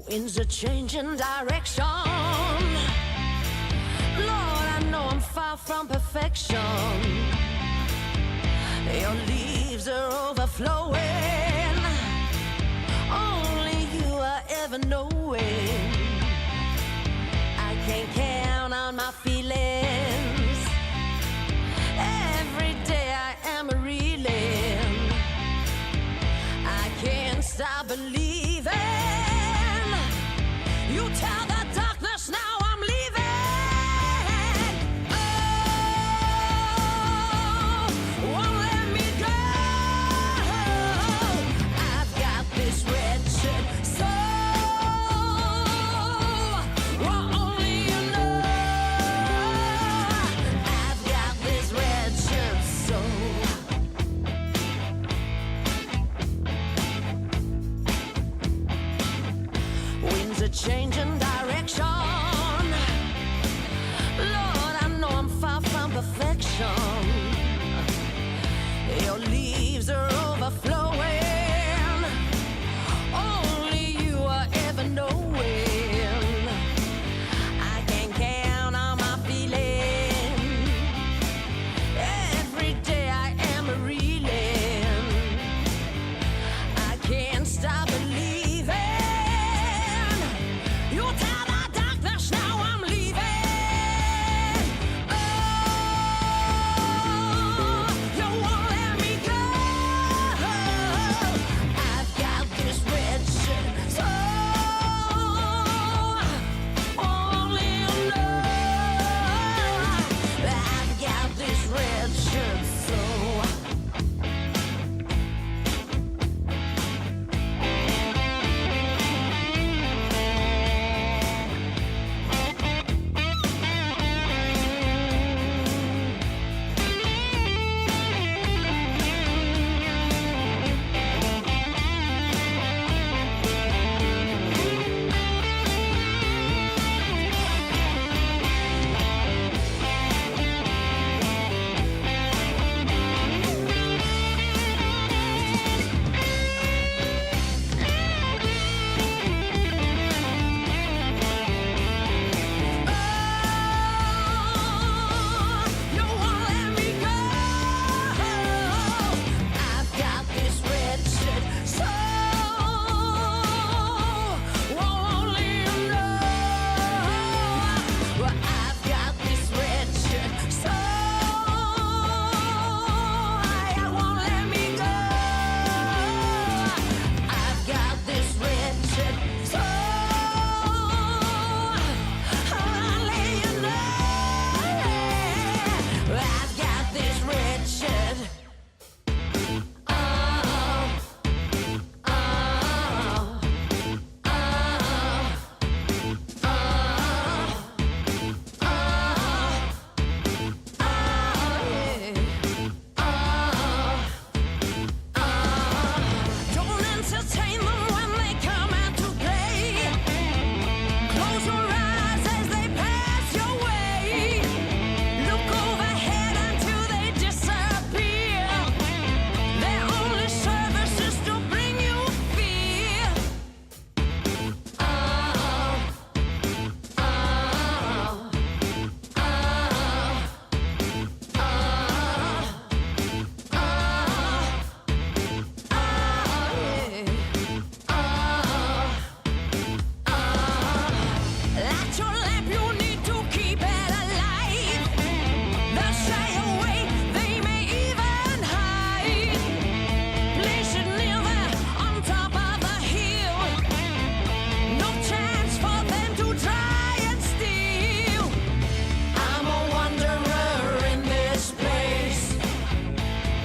Winds are changing direction. Lord, I know I'm far from perfection. Your leaves are overflowing. Only you are ever knowing. I can't count on my feelings. Every day I am reeling. I can't stop believing. You tell the darkness now I'm leaving. Oh, won't let me go. I've got this wretched soul. Well, only you know. I've got this wretched soul. Winds are changing direction. Lord, I know I'm far from perfection. Your leaves are overflowing. Only you are ever knowing. I can count on my feelings. Every day I am reeling. I can't stop believing. You tell the darkness now I'm leaving. Oh, you won't let me go. I've got this wretched soul. Only you know. I've got this wretched soul. You won't let me go. I've got this wretched soul. Only you know. Well, I've got this wretched soul. I won't let me go. I've got this wretched soul. Only you know. I've got this wretched. Oh, oh, oh, Don't entertain them when they come out to play. Close your eyes as they pass your way. Look overhead until they disappear. Their only service is to bring you fear. Oh, oh, oh, Light your lamp, you need to keep it alive. They'll shy away, they may even hide. Place it near there, on top of the hill. No chance for them to try and steal. I'm a wanderer in this place,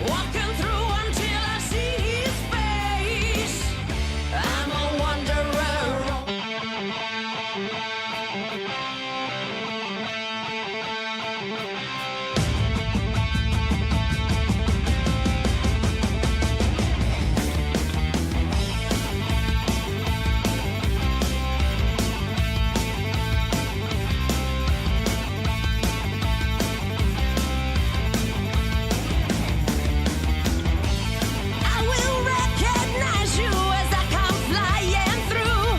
walking through until I see his face. I'm a wanderer. I will recognize you as I come flying through.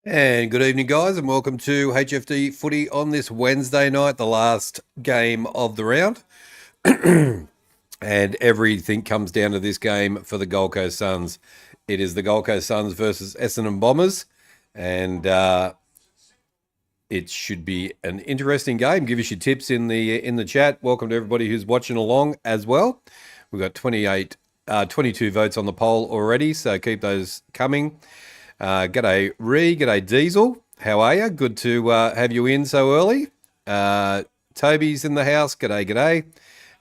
And good evening, guys, and welcome to HFD Footy on this Wednesday night, the last game of the round. And everything comes down to this game for the Gold Coast Suns. It is the Gold Coast Suns versus Essendon Bombers, and it should be an interesting game. Give us your tips in the chat. Welcome to everybody who's watching along as well. We've got 22 votes on the poll already, so keep those coming. G'day Ree, g'day Diesel. How are you? Good to have you in so early. Toby's in the house. G'day.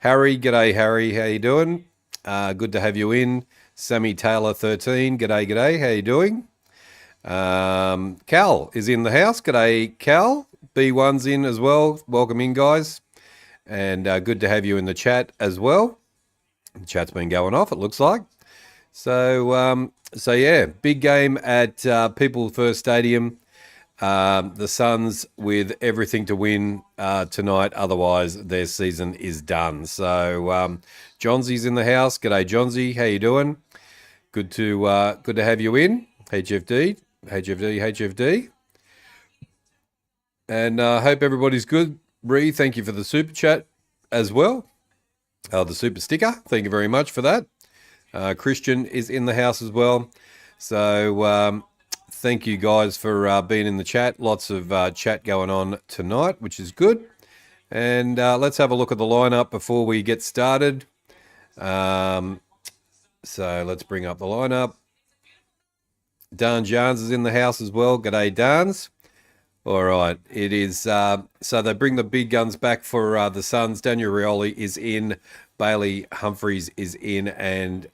Harry, g'day Harry. How you doing? Good to have you in. Sammy Taylor 13. G'day. How you doing? Cal is in the house. G'day Cal. B1's in as well. Welcome in, guys. And good to have you in the chat as well. The chat's been going off, it looks like. So yeah, big game at People First Stadium. The Suns with everything to win tonight. Otherwise, their season is done. So Johnsy's in the house. G'day, Johnsy. How you doing? Good to have you in. HFD. And hope everybody's good. Ree, thank you for the super chat as well. The super sticker. Thank you very much for that. Christian is in the house as well. So thank you guys for being in the chat. Lots of chat going on tonight, which is good. And let's have a look at the lineup before we get started. So let's bring up the lineup. Dan Jarnes is in the house as well. G'day, Darns. All right, it is. So they bring the big guns back for the Suns. Daniel Rioli is in. Bailey Humphries is in, and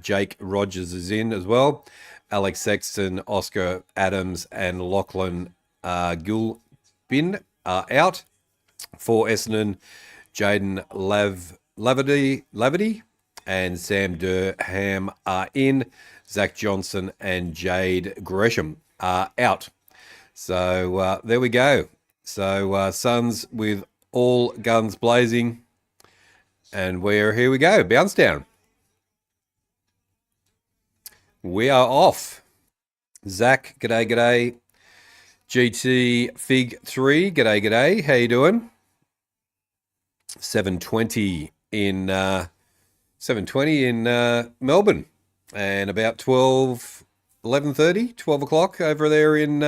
Jake Rogers is in as well. Alex Sexton, Oscar Adams, and Lachlan Gulbin are out. For Essendon, Jaden Lavity and Sam Durham are in. Zach Johnson and Jade Gresham are out. So there we go. So Suns with all guns blazing. And here we go. Bounce down. We are off. Zach, g'day. GT Fig 3, g'day. How you doing? 7:20 in Melbourne, and about 11:30, 12 o'clock over there in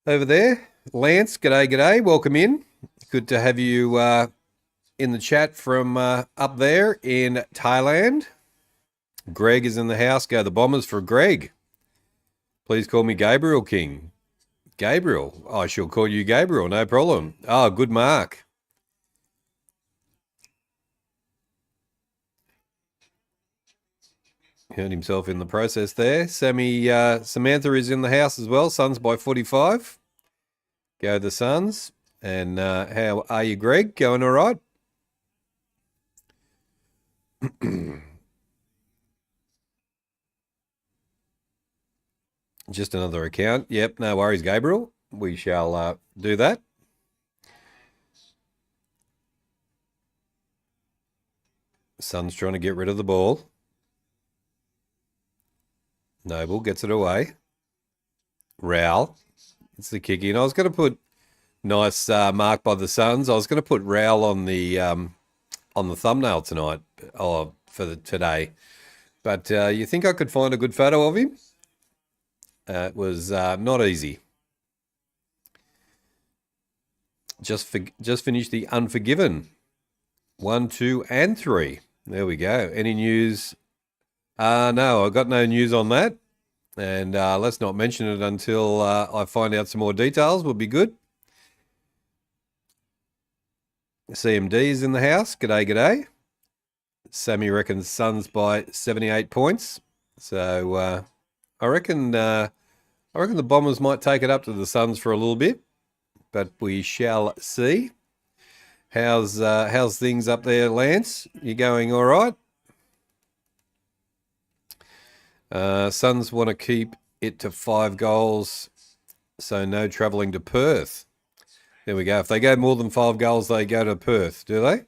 over there. Lance, g'day. Welcome in. Good to have you in the chat from up there in Thailand. Greg is in the house. Go the Bombers for Greg. Please call me Gabriel King. Gabriel. I shall call you Gabriel, no problem. Oh, good mark. Hurt himself in the process there. Samantha is in the house as well. Suns by 45. Go the Suns. And how are you, Greg? Going all right? Just another account. Yep, no worries, Gabriel. We shall do that. Sun's trying to get rid of the ball. Noble gets it away. Rowell. It's the kick in. I was going to put nice mark by the Suns. I was going to put Rowell on the thumbnail tonight for today. But you think I could find a good photo of him? It was not easy. Just finished the Unforgiven. 1, 2, and 3. There we go. Any news? No, I've got no news on that. And let's not mention it until I find out some more details. Would be good. CMD is in the house. G'day. Sammy reckons Suns by 78 points. So I reckon the Bombers might take it up to the Suns for a little bit, but we shall see. How's things up there, Lance? You going all right? Suns want to keep it to 5 goals, so no travelling to Perth. There we go. If they go more than 5 goals, they go to Perth, do they?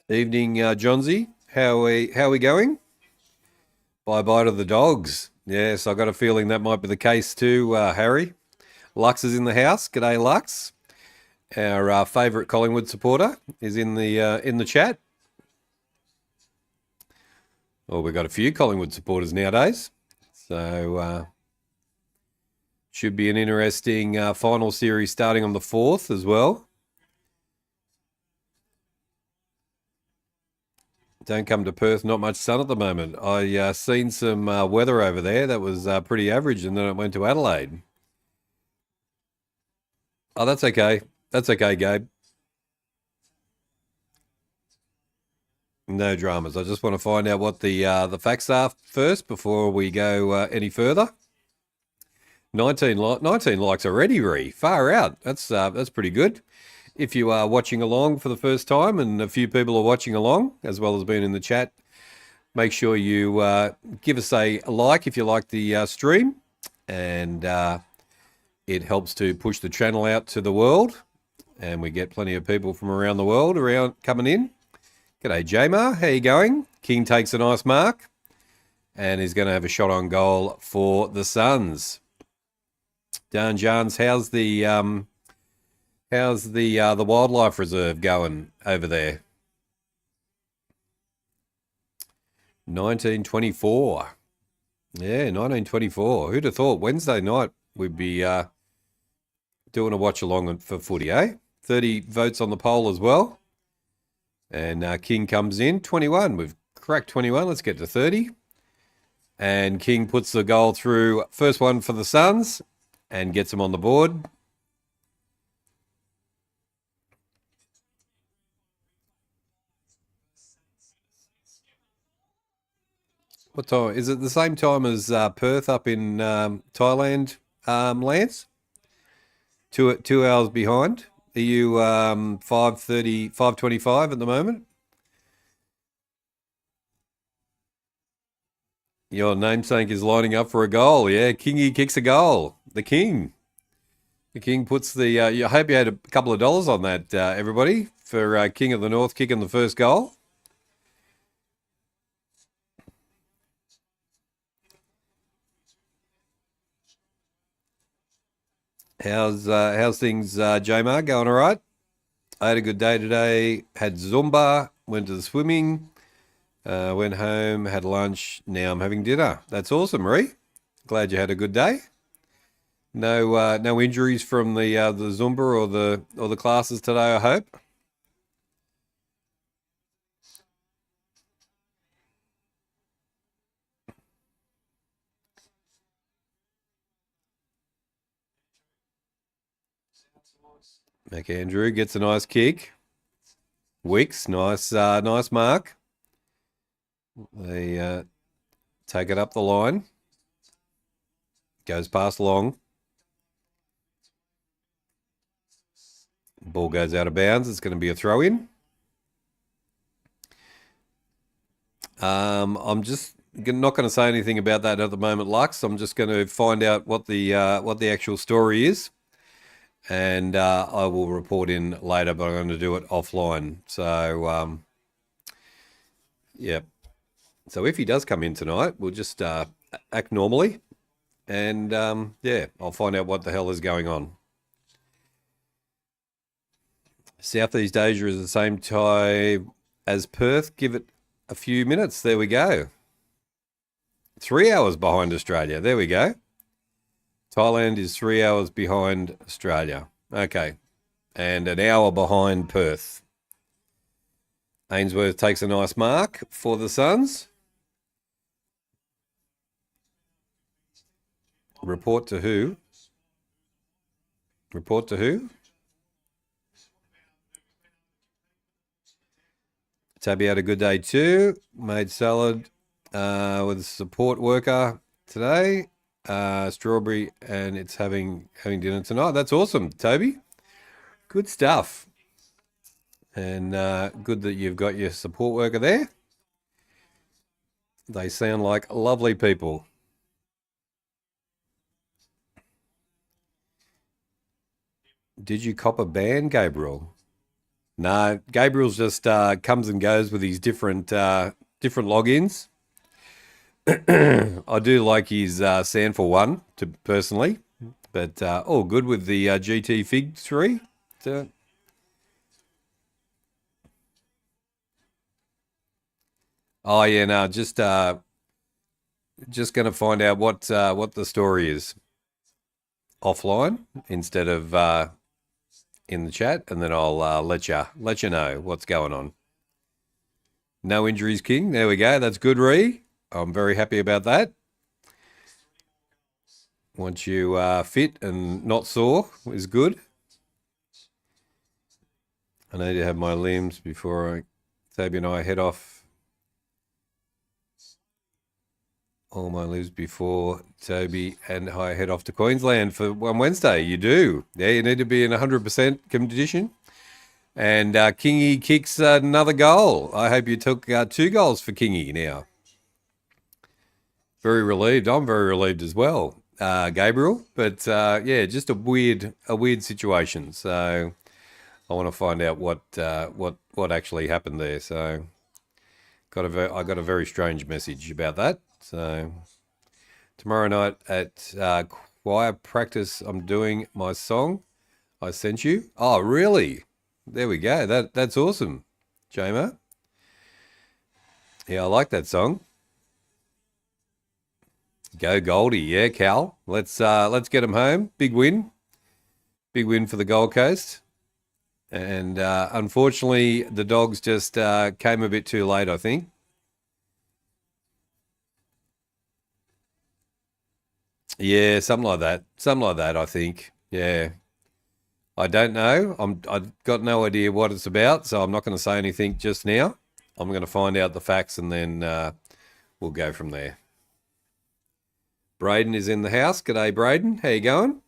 Evening, Johnsy. How we going? Bye bye to the dogs. Yes, I got a feeling that might be the case too, Harry. Lux is in the house. G'day, Lux. Our favourite Collingwood supporter is in the chat. Well, we've got a few Collingwood supporters nowadays, so should be an interesting final series starting on the 4th as well. Don't come to Perth, not much sun at the moment. I seen some weather over there that was pretty average, and then it went to Adelaide. Oh, that's okay. That's okay, Gabe. No dramas. I just want to find out what the facts are first before we go any further. 19 likes already, Ree. Far out. That's pretty good. If you are watching along for the first time, and a few people are watching along, as well as being in the chat, make sure you give us a like if you like the stream, and it helps to push the channel out to the world, and we get plenty of people from around the world coming in. G'day, Jamar. How you going? King takes a nice mark, and he's going to have a shot on goal for the Suns. Dan Jans, how's the wildlife reserve going over there? 1924. Yeah, 1924. Who'd have thought Wednesday night we'd be doing a watch along for footy, eh? 30 votes on the poll as well. And King comes in, 21. We've cracked 21. Let's get to 30. And King puts the goal through, first one for the Suns, and gets them on the board. What time? Is it the same time as Perth up in Thailand, Lance? 2 hours behind. Are you 5:30, 5:25 at the moment? Your namesake is lining up for a goal. Yeah, Kingy kicks a goal. The King. The King puts the... I hope you had a couple of dollars on that, everybody, for King of the North kicking the first goal. How's things, Jamar? Going all right? I had a good day today. Had Zumba, went to the swimming, went home, had lunch. Now I'm having dinner. That's awesome, Ree. Glad you had a good day. No injuries from the Zumba or the classes today, I hope. McAndrew gets a nice kick. Wicks, nice mark. They take it up the line. Goes past Long. Ball goes out of bounds. It's going to be a throw in. I'm just not going to say anything about that at the moment, Lux. I'm just going to find out what the actual story is, and I will report in later. But I'm going to do it offline. So yeah. So if he does come in tonight, we'll just act normally, and yeah, I'll find out what the hell is going on. Southeast Asia is the same time as Perth. Give it a few minutes. There we go. 3 hours behind Australia. There we go. Thailand is 3 hours behind Australia. Okay. And an hour behind Perth. Ainsworth takes a nice mark for the Suns. Report to who? Report to who? Tabby had a good day too. Made salad with a support worker today. Strawberry, and it's having dinner tonight. That's awesome, Toby. Good stuff. And good that you've got your support worker there. They sound like lovely people. Did you cop a ban, Gabriel? No, Gabriel's just comes and goes with his different logins. I do like his Sandful one personally, but all good with the GT Fig 3. So, oh yeah, no, just going to find out what the story is offline instead of in the chat, and then I'll let you know what's going on. No injuries, King. There we go. That's good, Ree. I'm very happy about that. Once you fit and not sore is good. I need to have my limbs before Toby and I head off. All my limbs before Toby and I head off to Queensland for one Wednesday. You do. Yeah, you need to be in 100% condition. And Kingy kicks another goal. I hope you took 2 goals for Kingy now. Very relieved. I'm very relieved as well, Gabriel. But yeah, just a weird situation. So I want to find out what actually happened there. So I got a very strange message about that. So tomorrow night at choir practice, I'm doing my song I sent you. Oh, really? There we go. That's awesome, Jamo. Yeah, I like that song. Go Goldie, yeah, Cal. Let's get them home. Big win for the Gold Coast. And unfortunately, the Dogs just came a bit too late, I think. Yeah, something like that. I think. Yeah, I don't know. I've got no idea what it's about, so I'm not going to say anything just now. I'm going to find out the facts, and then we'll go from there. Braden is in the house. G'day, Braden. How you going?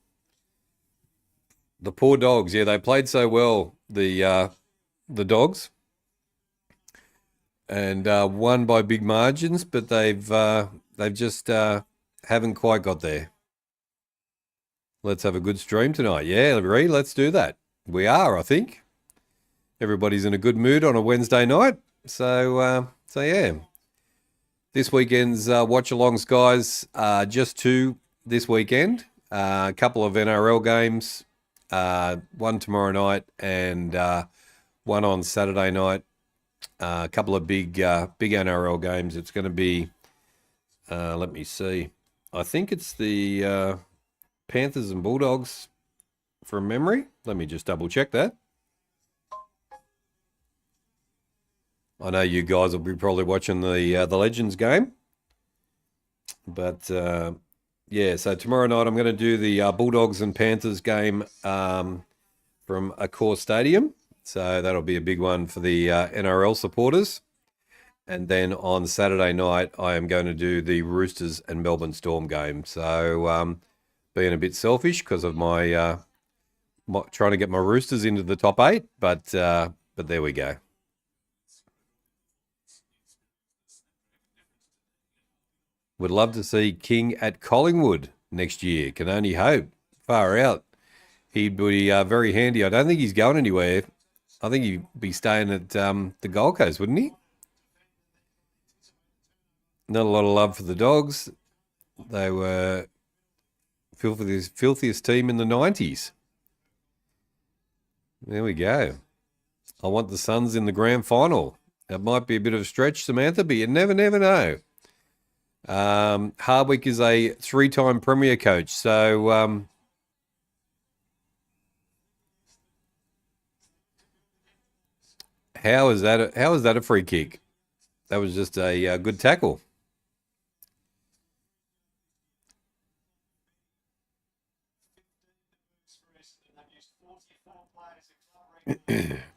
The poor Dogs. Yeah, they played so well. The Dogs, and won by big margins, but they've just haven't quite got there. Let's have a good stream tonight. Yeah, Ree, let's do that. We are, I think. Everybody's in a good mood on a Wednesday night. So yeah. This weekend's watch-alongs, guys, just 2 this weekend. A couple of NRL games, one tomorrow night and one on Saturday night. A couple of big NRL games. It's going to be, let me see. I think it's the Panthers and Bulldogs from memory. Let me just double check that. I know you guys will be probably watching the Legends game. But yeah, so tomorrow night I'm going to do the Bulldogs and Panthers game from Accor Stadium. So that'll be a big one for the NRL supporters. And then on Saturday night, I am going to do the Roosters and Melbourne Storm game. So being a bit selfish because of my trying to get my Roosters into the top 8, but there we go. Would love to see King at Collingwood next year. Can only hope. Far out. He'd be very handy. I don't think he's going anywhere. I think he'd be staying at the Gold Coast, wouldn't he? Not a lot of love for the Dogs. They were filthiest team in the 90s. There we go. I want the Suns in the grand final. That might be a bit of a stretch, Samantha, but you never know. Hardwick is a 3-time Premier coach, so how is that a free kick? That was just a good tackle.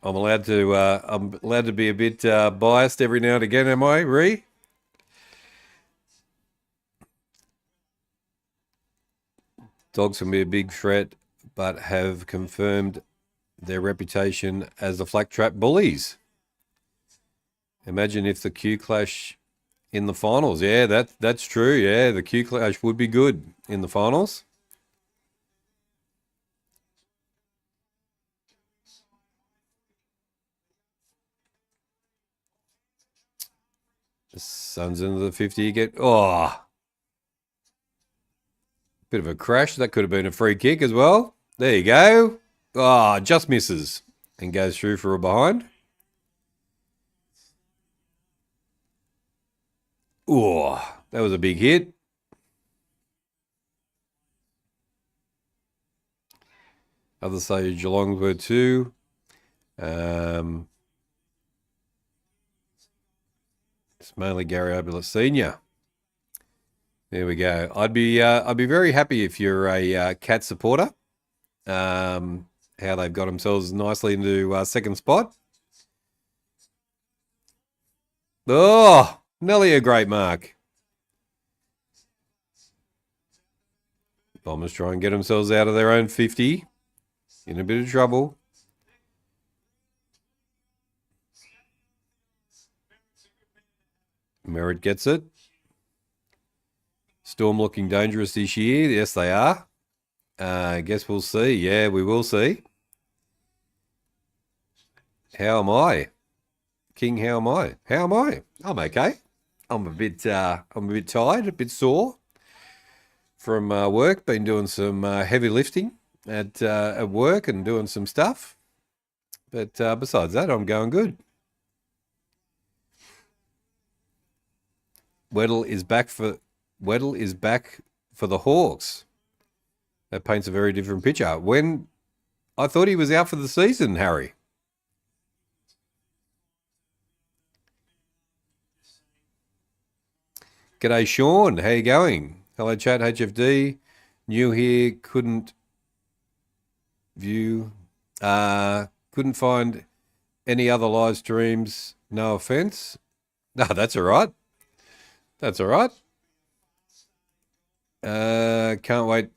I'm allowed to be a bit biased every now and again, am I, Ree? Dogs can be a big threat, but have confirmed their reputation as the flak trap bullies. Imagine if the Q clash in the finals. Yeah, that's true. Yeah, the Q clash would be good in the finals. The Suns into the 50 again. Oh, bit of a crash. That could have been a free kick as well. There you go. Oh, just misses and goes through for a behind. Oh, that was a big hit. Other side, Geelong were too. It's mainly Gary Oberle Senior. There we go. I'd be very happy if you're a Cat supporter. How they've got themselves nicely into second spot. Oh, nearly a great mark. Bombers try and get themselves out of their own 50. In a bit of trouble. Merritt gets it. Storm looking dangerous this year. Yes, they are. I guess we'll see. Yeah, we will see. How am I? King, how am I? How am I? I'm okay. I'm a bit tired, a bit sore from work. Been doing some heavy lifting at work and doing some stuff. But besides that, I'm going good. Weddle is back for the Hawks. That paints a very different picture. When I thought he was out for the season, Harry. G'day, Sean. How you going? Hello, chat. HFD. New here. Couldn't view. Couldn't find any other live streams. No offense. No, that's all right. That's all right. Can't wait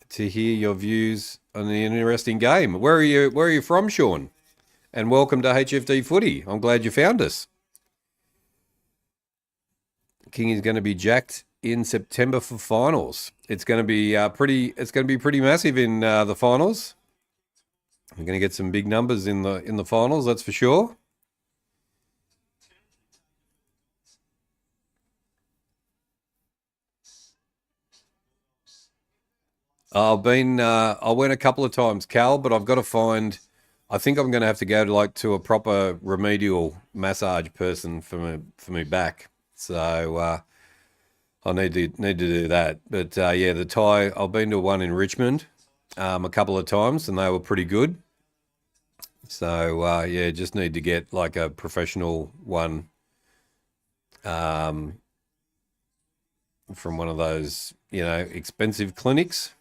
to hear your views on the interesting game. Where are you from, Sean? And welcome to HFD Footy. I'm glad you found us. King is going to be jacked in September for finals. It's going to be pretty massive in the finals. We're going to get some big numbers in the finals, that's for sure. I went a couple of times, Cal, but I've got to find. I think I'm going to have to go to a proper remedial massage person for me back. So I need to do that. But yeah, the Thai. I've been to one in Richmond a couple of times, and they were pretty good. So yeah, just need to get like a professional one from one of those expensive clinics.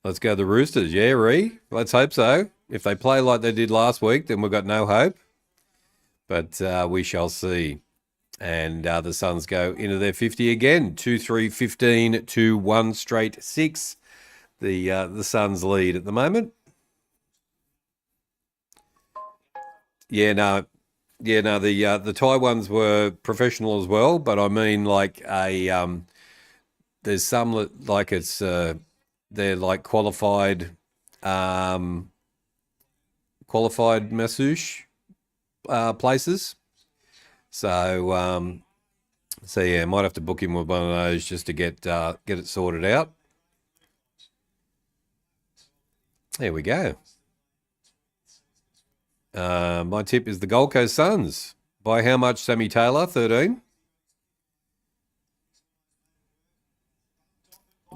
Let's go the Roosters. Yeah, Ree. Let's hope so. If they play like they did last week, then we've got no hope. But we shall see. And the Suns go into their 50 again. 2-3-15 to 1 straight 6. The Suns lead at the moment. The Thai ones were professional as well, but I mean like there's some like it's they're like qualified massage places. So yeah, might have to book him with one of those just to get it sorted out. There we go. My tip is the Gold Coast Suns. By how much, Sammy Taylor? 13?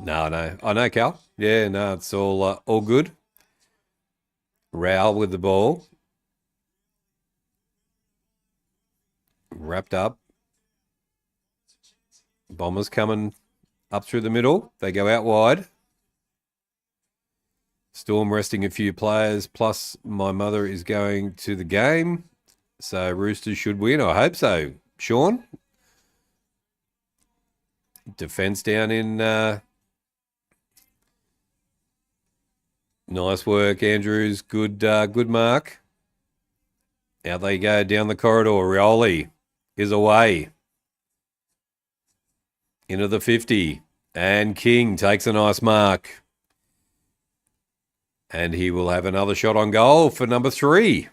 No. I know, Cal. Yeah, no, it's all good. Rao with the ball. Wrapped up. Bombers coming up through the middle. They go out wide. Storm resting a few players, plus my mother is going to the game. So Roosters should win. I hope so. Sean? Defence down in... nice work, Andrews. Good mark. Out they go down the corridor. Rioli is away. Into the 50. And King takes a nice mark. And he will have another shot on goal for number 3.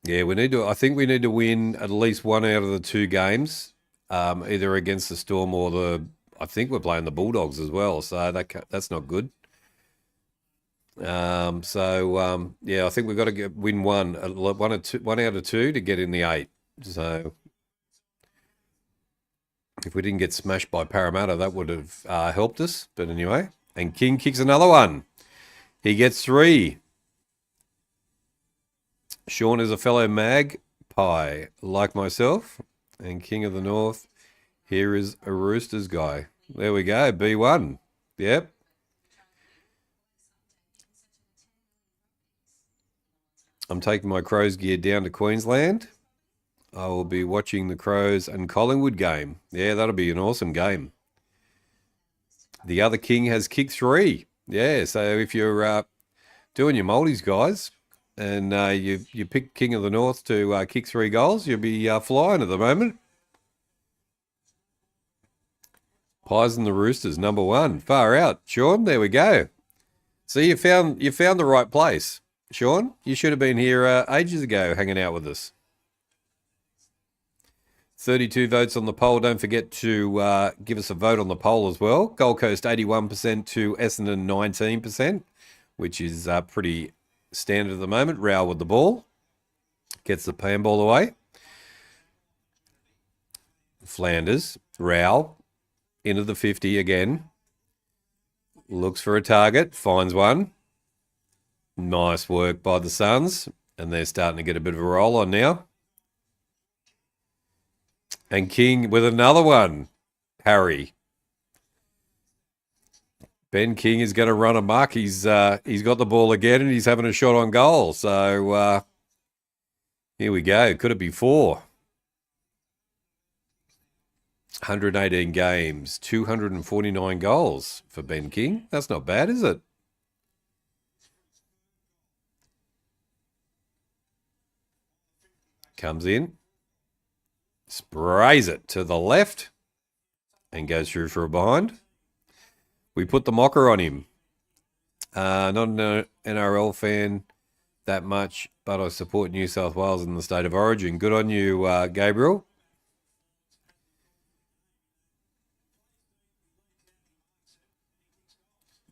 Yeah, we need to. I think we need to win at least one out of the two games, either against the Storm or the. I think we're playing the Bulldogs as well, so that's not good. Yeah, I think we've got to win one out of two to get in the 8. So if we didn't get smashed by Parramatta, that would have helped us. But anyway, and King kicks another one. He gets 3. Sean is a fellow magpie like myself, and King of the North. Here is a Roosters guy. There we go, B1. Yep. I'm taking my Crows gear down to Queensland. I will be watching the Crows and Collingwood game. Yeah, that'll be an awesome game. The other King has kicked 3. Yeah, so if you're doing your multis, guys, and you pick King of the North to kick 3 goals, you'll be flying at the moment. Pies and the Roosters, number 1. Far out. Sean, there we go. See, you found the right place. Sean, you should have been here ages ago hanging out with us. 32 votes on the poll. Don't forget to give us a vote on the poll as well. Gold Coast 81% to Essendon 19%, which is pretty standard at the moment. Rao with the ball. Gets the handball away. Flanders. Rao into the 50 again. Looks for a target. Finds one. Nice work by the Suns. And they're starting to get a bit of a roll on now. And King with another one. Harry. Ben King is going to run amok. He's got the ball again and he's having a shot on goal. So here we go. Could it be 4? 118 games, 249 goals for Ben King. That's not bad, is it? Comes in. Sprays it to the left and goes through for a behind. We put the mocker on him. Not an NRL fan that much, but I support New South Wales in the state of origin. Good on you, Gabriel.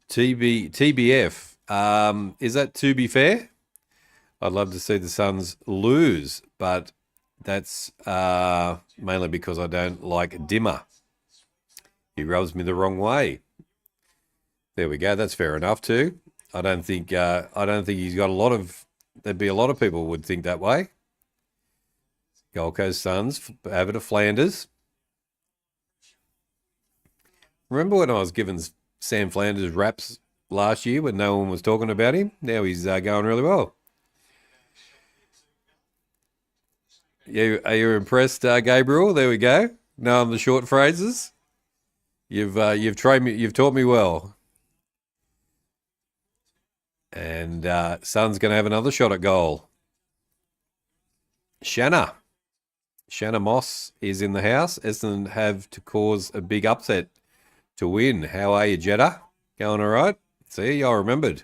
TBF. Is that to be fair? I'd love to see the Suns lose, but that's mainly because I don't like Dimmer. He rubs me the wrong way. There we go. That's fair enough too. I don't think he's got a lot of. There'd be a lot of people would think that way. Gold Coast Suns over to Flanders. Remember when I was giving Sam Flanders raps last year when no one was talking about him? Now he's going really well. Are you impressed, Gabriel? There we go. Knowing the short phrases. You've trained me. You've taught me well. And Sun's going to have another shot at goal. Shanna Moss is in the house. Essendon have to cause a big upset to win. How are you, Jeddah? Going all right? See, I remembered.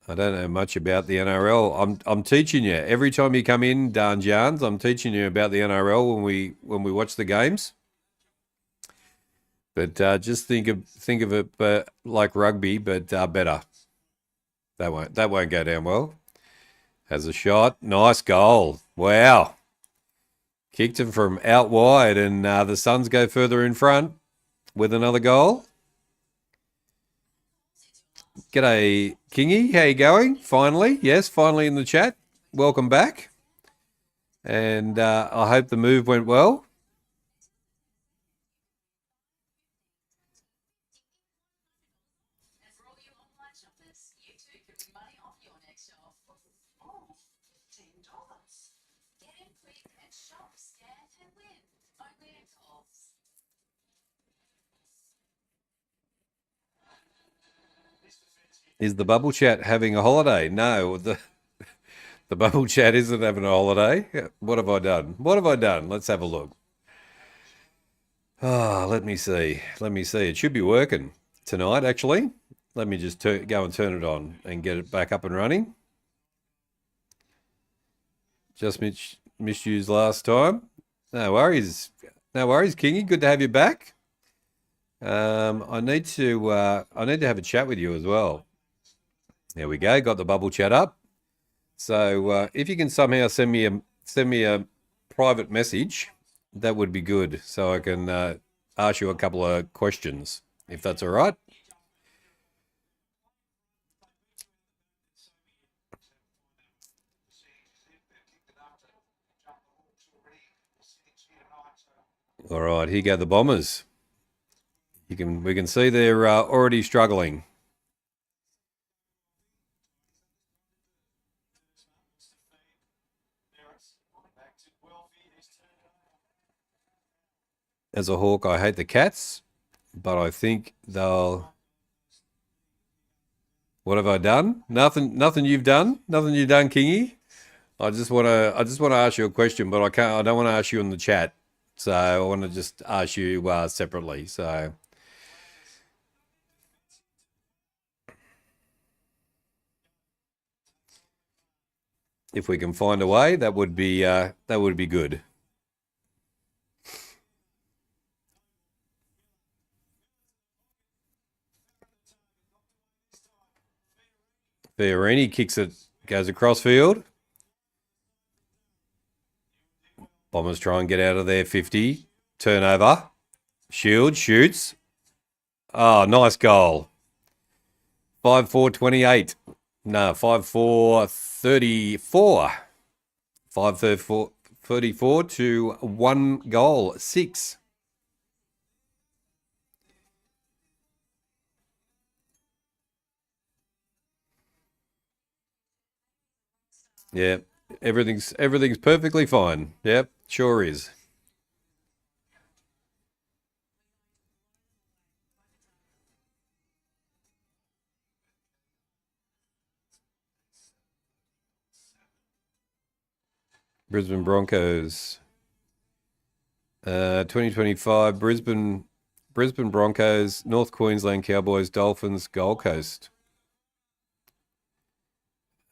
I don't know much about the NRL. I'm teaching you every time you come in, Dan Jarns. I'm teaching you about the NRL when we watch the games. But just think of it like rugby, but better. That won't go down well. Has a shot. Nice goal. Wow. Kicked him from out wide, and the Suns go further in front with another goal. G'day, Kingy. How you going? Finally. Yes, finally in the chat. Welcome back. And I hope the move went well. Is the bubble chat having a holiday? No, the bubble chat isn't having a holiday. What have I done? Let's have a look. Let me see. It should be working tonight, actually. Let me just go and turn it on and get it back up and running. Just misused last time. No worries. No worries, Kingy. Good to have you back. I need to have a chat with you as well. There we go. Got the bubble chat up. So if you can somehow send me a private message, that would be good. So I can ask you a couple of questions, if that's all right. All right, here go the Bombers. We can see they're already struggling. As a Hawk, I hate the Cats, but I think they'll. What have I done? Nothing. Nothing you've done. Nothing you've done, Kingy. I just want to ask you a question, but I can't. I don't want to ask you in the chat. So I want to just ask you separately. So if we can find a way, that would be good. Fiorini kicks it, goes across field. Bombers try and get out of there. 50 turnover. Shield shoots. Oh, nice goal. 5-4-28. No, 5-4-34. 5-34 to 1 goal. 6. Yeah, everything's perfectly fine. Yep, sure is. Brisbane Broncos. 2025 Brisbane Broncos, North Queensland Cowboys, Dolphins, Gold Coast.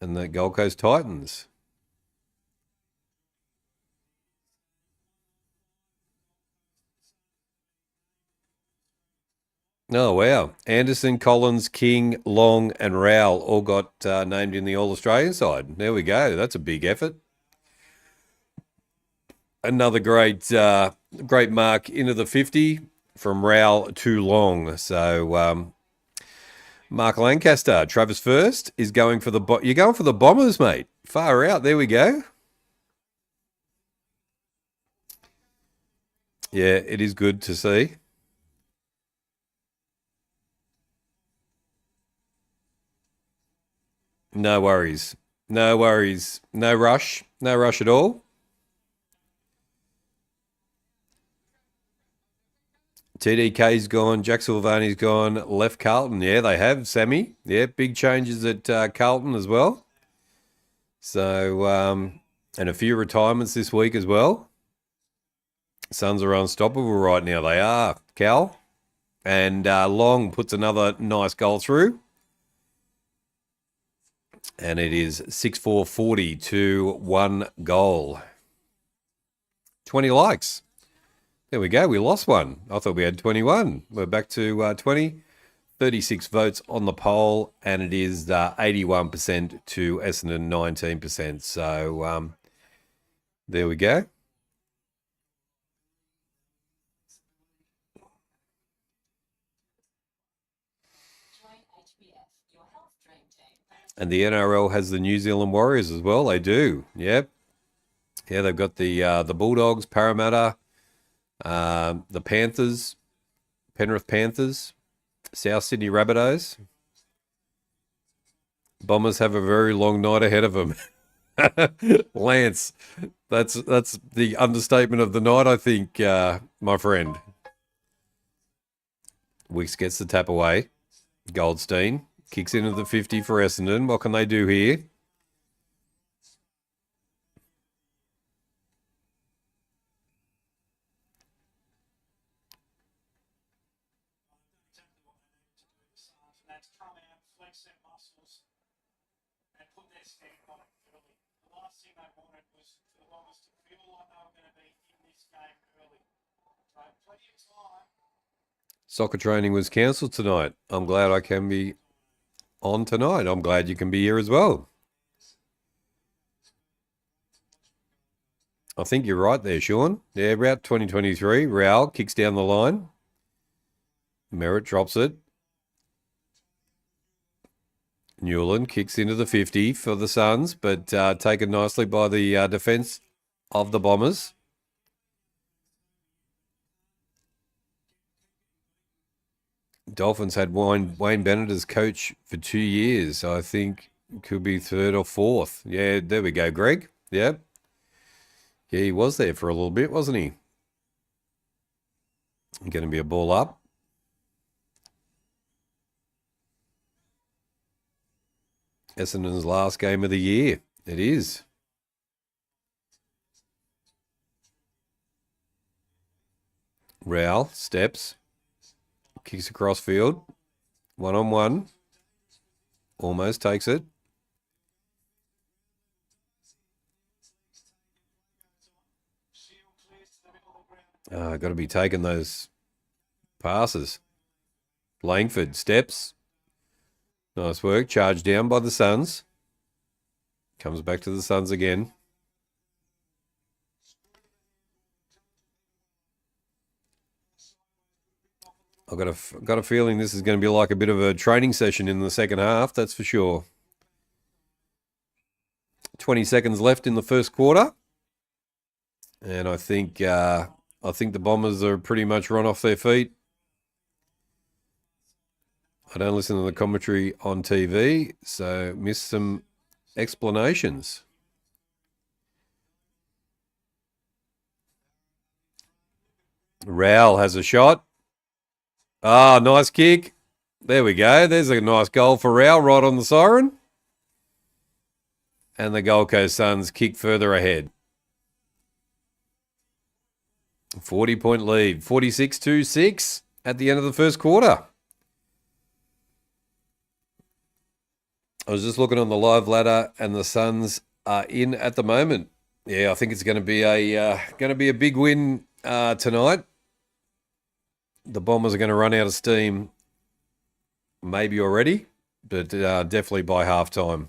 And the Gold Coast Titans. Oh, wow. Anderson, Collins, King, Long, and Rowell all got named in the All-Australian side. There we go. That's a big effort. Another great mark into the 50 from Rowell to Long. So Mark Lancaster, Travis First is going for you're going for the Bombers, mate. Far out. There we go. Yeah, it is good to see. No worries. No worries. No rush. No rush at all. TDK's gone. Jack Silvani's gone. Left Carlton. Yeah, they have. Sammy. Yeah, big changes at Carlton as well. So, and a few retirements this week as well. Suns are unstoppable right now. They are. Cal. And Long puts another nice goal through. And it is 6-4-40 to 1 goal. 20 likes. There we go. We lost one. I thought we had 21. We're back to 20. 36 votes on the poll, and it is 81% to Essendon, 19%. So there we go. And the NRL has the New Zealand Warriors as well. They do. Yep. Yeah, they've got the Bulldogs, Parramatta, the Panthers, Penrith Panthers, South Sydney Rabbitohs. Bombers have a very long night ahead of them. Lance, that's the understatement of the night, I think, my friend. Wicks gets the tap away. Goldstein kicks into the 50 for Essendon. What can they do here? Soccer training was cancelled tonight. I'm glad I can be on tonight. I'm glad you can be here as well. I think you're right there, Sean. Yeah, route 2023. Raul kicks down the line. Merritt drops it. Newland kicks into the 50 for the Suns, but taken nicely by the defence of the Bombers. Dolphins had Wayne Bennett as coach for 2 years. I think could be third or fourth. Yeah, there we go, Greg. Yeah. Yeah, he was there for a little bit, wasn't he? Going to be a ball up. Essendon's last game of the year. It is. Raul steps. Kicks across field. 1-on-1. Almost takes it. Got to be taking those passes. Langford steps. Nice work. Charged down by the Suns. Comes back to the Suns again. I've got a feeling this is going to be like a bit of a training session in the second half, that's for sure. 20 seconds left in the first quarter. And I think the Bombers are pretty much run off their feet. I don't listen to the commentary on TV, so miss some explanations. Raul has a shot. Ah, nice kick. There we go. There's a nice goal for Raul right on the siren. And the Gold Coast Suns kick further ahead. 40-point lead. 46-6 at the end of the first quarter. I was just looking on the live ladder, and the Suns are in at the moment. Yeah, I think it's going to be a big win tonight. The Bombers are going to run out of steam, maybe already, but definitely by halftime.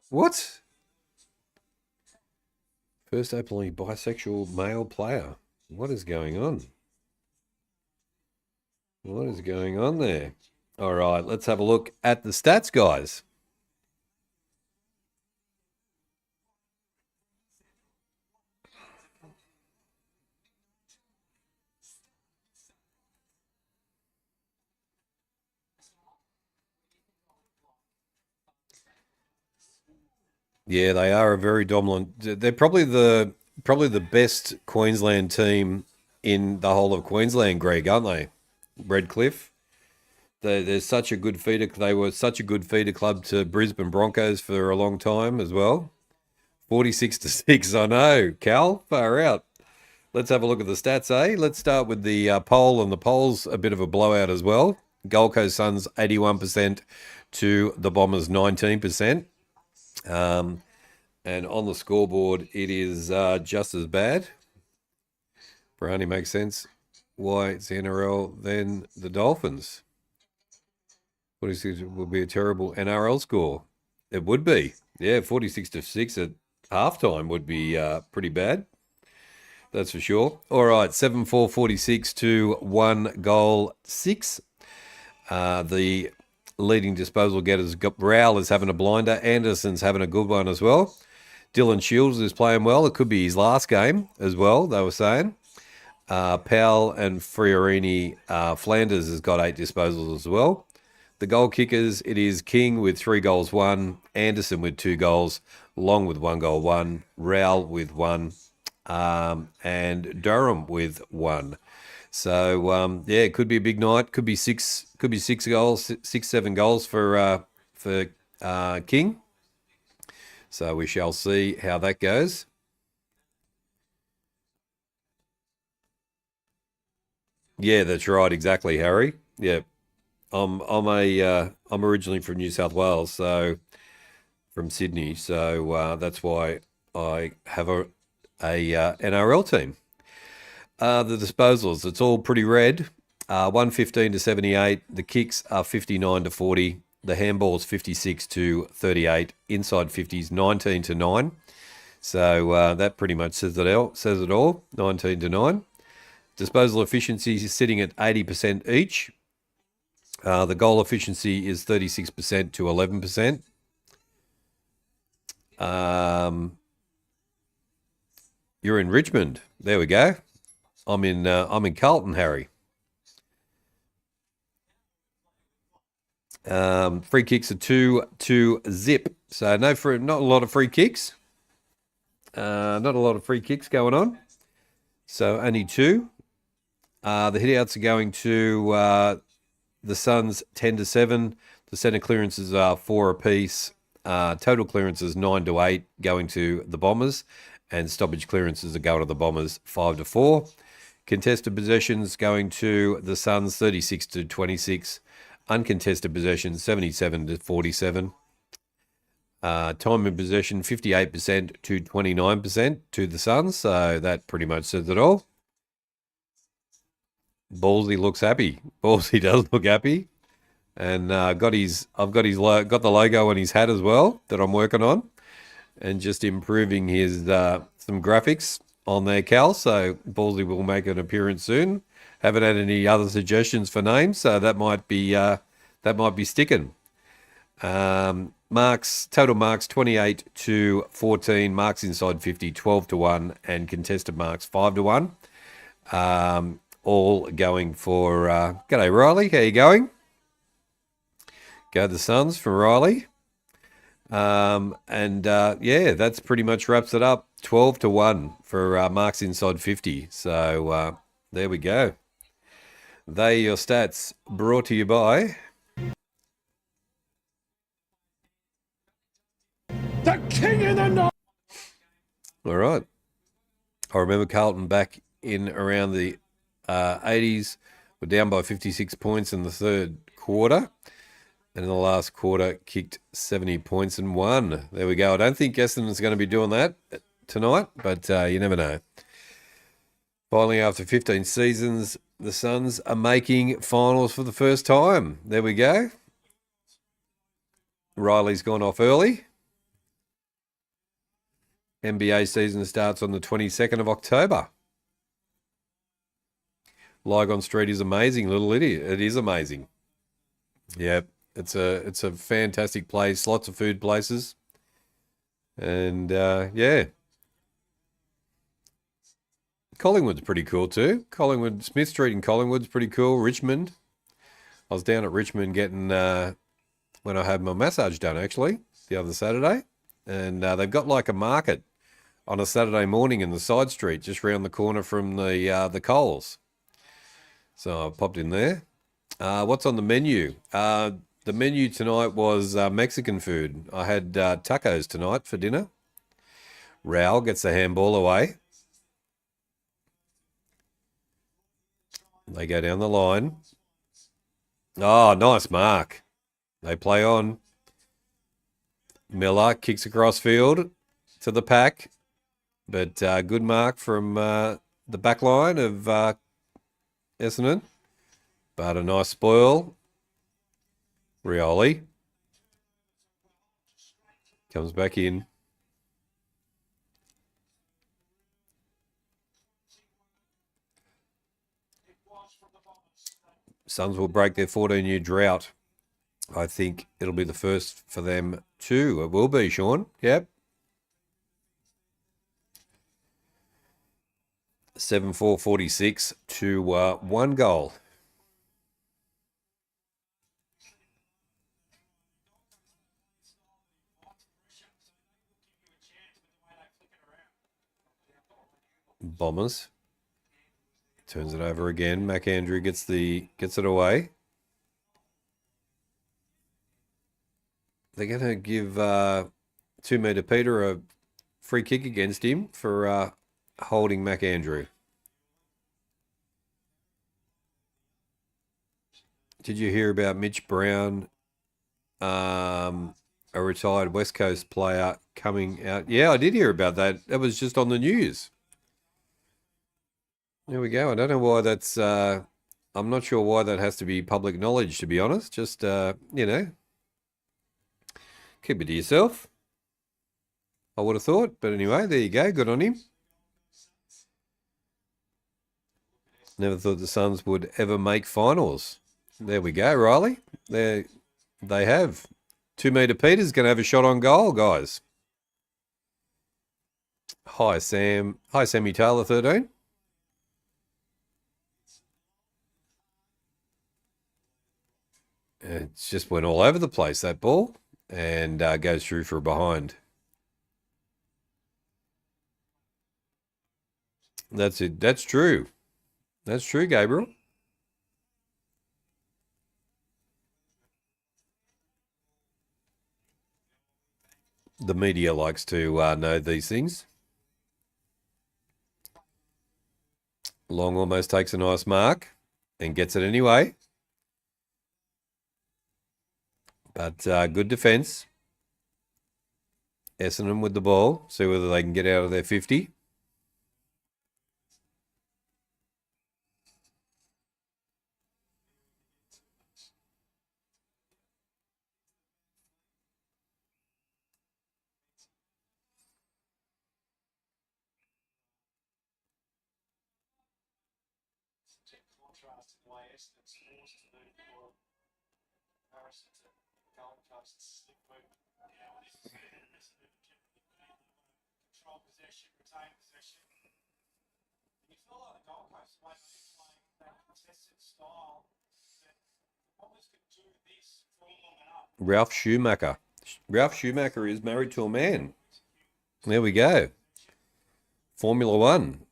What? First openly bisexual male player. What is going on? What is going on there? All right, let's have a look at the stats, guys. Yeah, they are a very dominant. They're probably the best Queensland team in the whole of Queensland, Greg, aren't they? Redcliffe. They're such a good feeder. They were such a good feeder club to Brisbane Broncos for a long time as well. 46-6. I know, Cal, far out. Let's have a look at the stats, eh? Let's start with the poll, and the poll's a bit of a blowout as well. Gold Coast Suns 81% to the Bombers 19%. And on the scoreboard, it is just as bad. Brownie makes sense. Why it's the NRL than the Dolphins? What is it? Would be a terrible NRL score. It would be. Yeah, 46-6 at halftime would be pretty bad. That's for sure. All right, 7-4-46 to 1-6. The leading disposal getters, Raul is having a blinder. Anderson's having a good one as well. Dylan Shields is playing well. It could be his last game as well, they were saying. Powell and Fiorini, Flanders has got 8 disposals as well. The goal kickers, it is King with 3 goals, 1. Anderson with 2 goals. Long with 1 goal, 1. Raul with 1. and Durham with 1. So yeah, it could be a big night. Could be 6 goals, 7 goals for King. So we shall see how that goes. Yeah, that's right, exactly, Harry. Yeah, I'm originally from New South Wales, so from Sydney, so that's why I have a NRL team. The disposals, it's all pretty red. 115 to 78. The kicks are 59 to 40. The handballs 56 to 38. Inside 50s 19 to 9. So that pretty much says it all. 19 to 9. Disposal efficiency is sitting at 80% each. The goal efficiency is 36% to 11%. You're in Richmond. There we go. I'm in Carlton, Harry. Free kicks are 2-0. So not a lot of free kicks. Not a lot of free kicks going on. So only 2. The hitouts are going to the Suns 10 to 7. The centre clearances are 4 apiece. Total clearances 9 to 8 going to the Bombers, and stoppage clearances are going to the Bombers 5 to 4. Contested possessions going to the Suns 36 to 26. Uncontested possessions 77 to 47. Time in possession 58% to 29% to the Suns, so that pretty much says it all. Ballsy looks happy. Ballsy does look happy, and I've got the logo on his hat as well that I'm working on, and just improving his some graphics on there, Cal. So Ballsy will make an appearance soon. Haven't had any other suggestions for names, so that might be sticking. Total marks 28 to 14. Marks inside 50 12 to 1, and contested marks 5 to 1. All going for g'day Riley, how you going? Go the Suns from Riley. Yeah, that's pretty much wraps it up. 12 to 1 for marks inside 50. So there we go. They are your stats, brought to you by the King in the North. All right. I remember Carlton back in around the 80s. We're down by 56 points in the third quarter. And in the last quarter, kicked 70 points and won. There we go. I don't think Essendon's going to be doing that tonight, but you never know. Finally, after 15 seasons, the Suns are making finals for the first time. There we go. Riley's gone off early. NBA season starts on the 22nd of October. Lygon Street is amazing, little idiot. It is amazing. Yep. It's a fantastic place, lots of food places. And yeah. Collingwood's pretty cool too. Smith Street in Collingwood's pretty cool. Richmond. I was down at Richmond getting when I had my massage done actually the other Saturday. And they've got like a market on a Saturday morning in the side street just round the corner from the Coles. So I popped in there. What's on the menu? The menu tonight was Mexican food. I had tacos tonight for dinner. Raul gets the handball away. They go down the line. Oh, nice mark. They play on. Miller kicks across field to the pack. But good mark from the back line of Essendon. But a nice spoil. Rioli comes back in. Suns will break their 14-year drought. I think it'll be the first for them too. It will be, Sean. Yep. 7-4-46 to 1 goal. Bombers. Turns it over again. McAndrew gets it away. They're going to give 2 metre Peter a free kick against him for holding McAndrew. Did you hear about Mitch Brown, a retired West Coast player, coming out? Yeah, I did hear about that. That was just on the news. There we go. I don't know why that's... I'm not sure why that has to be public knowledge, to be honest. Just, keep it to yourself, I would have thought. But anyway, there you go. Good on him. Never thought the Suns would ever make finals. There we go, Riley. They have. 2 metre Peter's going to have a shot on goal, guys. Hi, Sam. Hi, Sammy Taylor, 13. It just went all over the place, that ball, and goes through for a behind. That's it. That's true. That's true, Gabriel. The media likes to know these things. Long almost takes a nice mark and gets it anyway. But good defence. Essendon with the ball. See whether they can get out of their 50. Ralph Schumacher. Ralph Schumacher is married to a man. There we go. Formula One.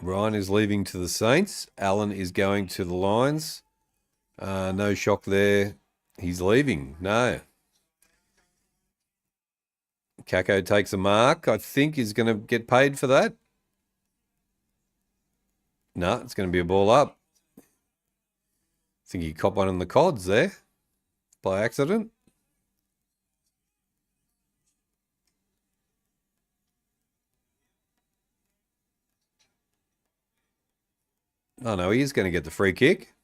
Ryan is leaving to the Saints. Allen is going to the Lions. No shock there. He's leaving. No. Kako takes a mark. I think he's going to get paid for that. No, it's going to be a ball up. I think he caught one in the cods there by accident. Oh, no, he is going to get the free kick.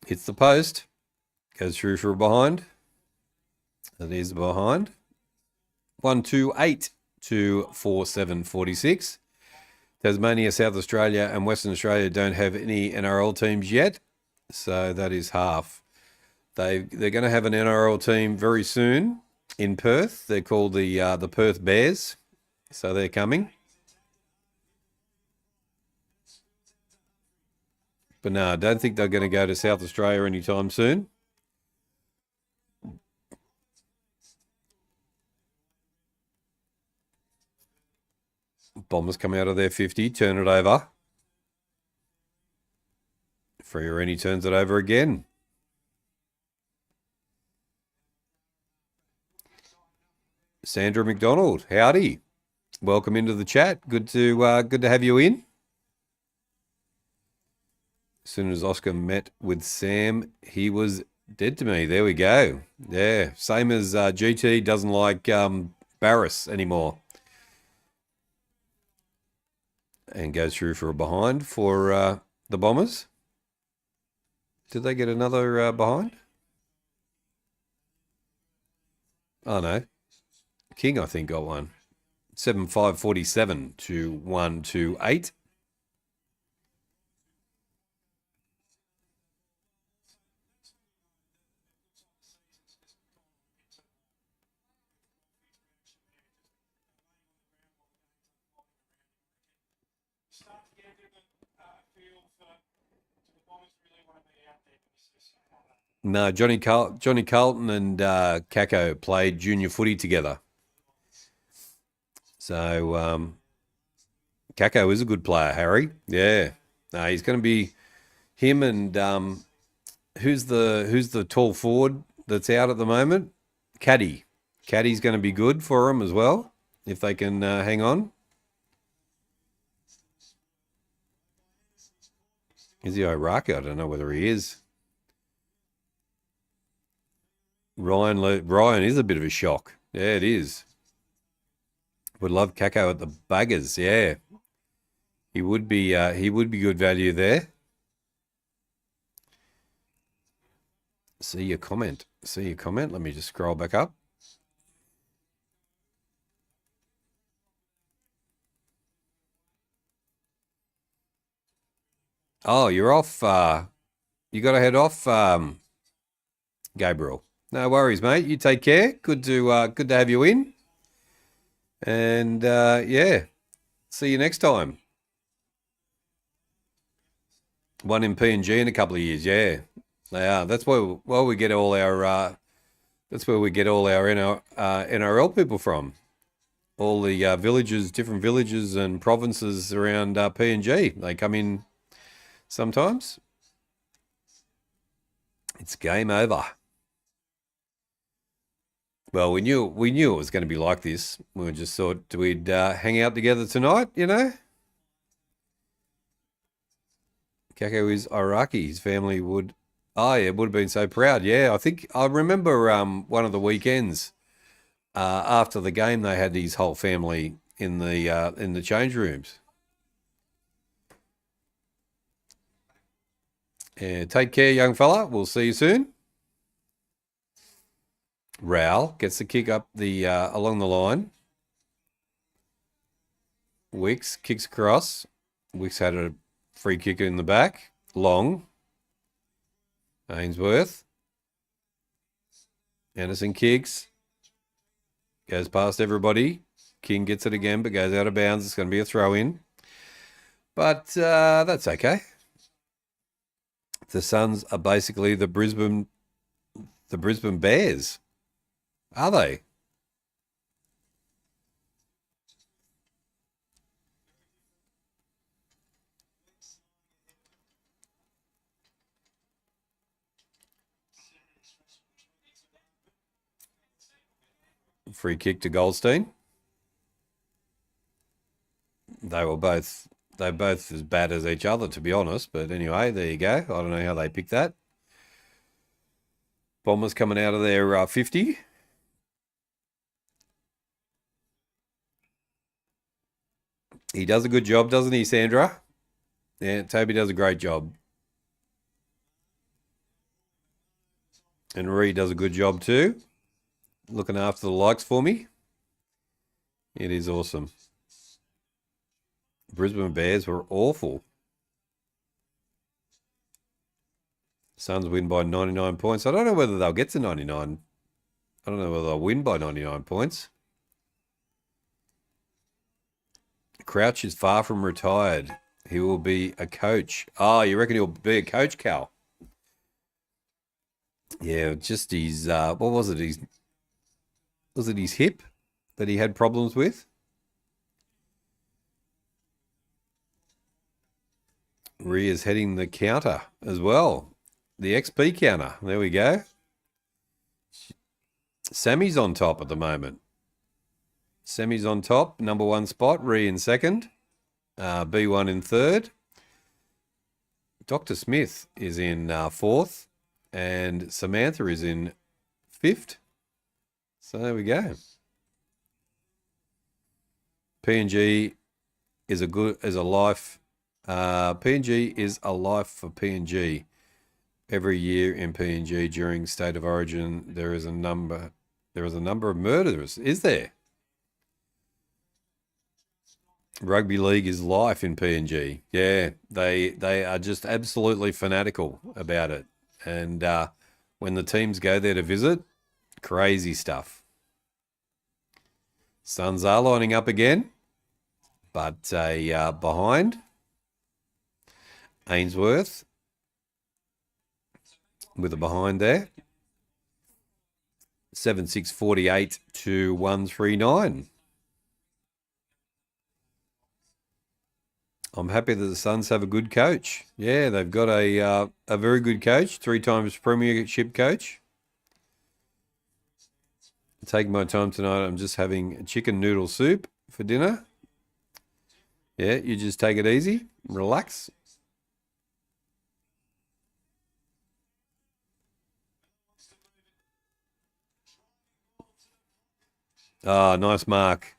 Hits the post. Goes through for a behind. That is behind. 128 to 4746. Tasmania, South Australia and Western Australia don't have any NRL teams yet. So that is half. They're going to have an NRL team very soon in Perth. They're called the Perth Bears. So they're coming. But no, I don't think they're going to go to South Australia anytime soon. Bombers come out of their 50, turn it over. Free turns it over again. Sandra McDonald, howdy. Welcome into the chat. Good to have you in. As soon as Oscar met with Sam, he was dead to me. There we go. Yeah, same as GT doesn't like Barris anymore. And goes through for a behind for the Bombers. Did they get another behind? Oh, no. King, I think, got one. 7-5-47 to 1-2-8. No, Johnny Carlton and Kako played junior footy together. So Kako is a good player, Harry. Yeah. No, he's going to be him and who's the tall forward that's out at the moment? Caddy. Caddy's going to be good for him as well if they can hang on. Is he Iraqi? I don't know whether he is. Ryan is a bit of a shock. Yeah, it is. Would love Kako at the buggers. Yeah, he would be good value there. See your comment. Let me just scroll back up. Oh, you're off. You got to head off, Gabriel. No worries, mate. You take care. Good to have you in. And yeah, see you next time. One in PNG in a couple of years. Yeah, they are. That's where we get all our. That's where we get all our NRL people from. All the villages, different villages and provinces around PNG. They come in sometimes. It's game over. Well, we knew it was going to be like this. We just thought we'd hang out together tonight, you know. Kako is Iraqi. His family would. Oh yeah, would have been so proud. Yeah, I think I remember one of the weekends after the game they had his whole family in the change rooms. Take care, young fella. We'll see you soon. Raul gets the kick up the along the line. Wicks kicks across. Wicks had a free kick in the back. Long. Ainsworth. Anderson kicks. Goes past everybody. King gets it again, but goes out of bounds. It's going to be a throw in. But that's okay. The Suns are basically the Brisbane Bears. Are they? Free kick to Goldstein. They're both as bad as each other, to be honest. But anyway, there you go. I don't know how they picked that. Bombers coming out of their 50. He does a good job, doesn't he, Sandra? Yeah, Toby does a great job. And Ree does a good job too. Looking after the likes for me. It is awesome. Brisbane Bears were awful. Suns win by 99 points. I don't know whether they'll get to 99. I don't know whether they'll win by 99 points. Crouch is far from retired. He will be a coach. Oh, you reckon he'll be a coach, Cal? Yeah, just his, what was it? Was it his hip that he had problems with? Ria's heading the counter as well. The XP counter. There we go. Sammy's on top at the moment. Sammy's on top, number one spot. Rhea in second. B1 in third. Dr. Smith is in fourth. And Samantha is in fifth. So there we go. PNG is a life. PNG is a life for PNG. Every year in PNG during State of Origin, there is a number of murderers. Is there? Rugby league is life in PNG. Yeah, they are just absolutely fanatical about it. And when the teams go there to visit, crazy stuff. Suns are lining up again, but behind. Ainsworth. with a behind there. 7648 to 139. I'm happy that the Suns have a good coach. Yeah, they've got a very good coach, 3 times premiership coach. Taking my time tonight. I'm just having chicken noodle soup for dinner. Yeah, you just take it easy, relax. Ah, nice mark.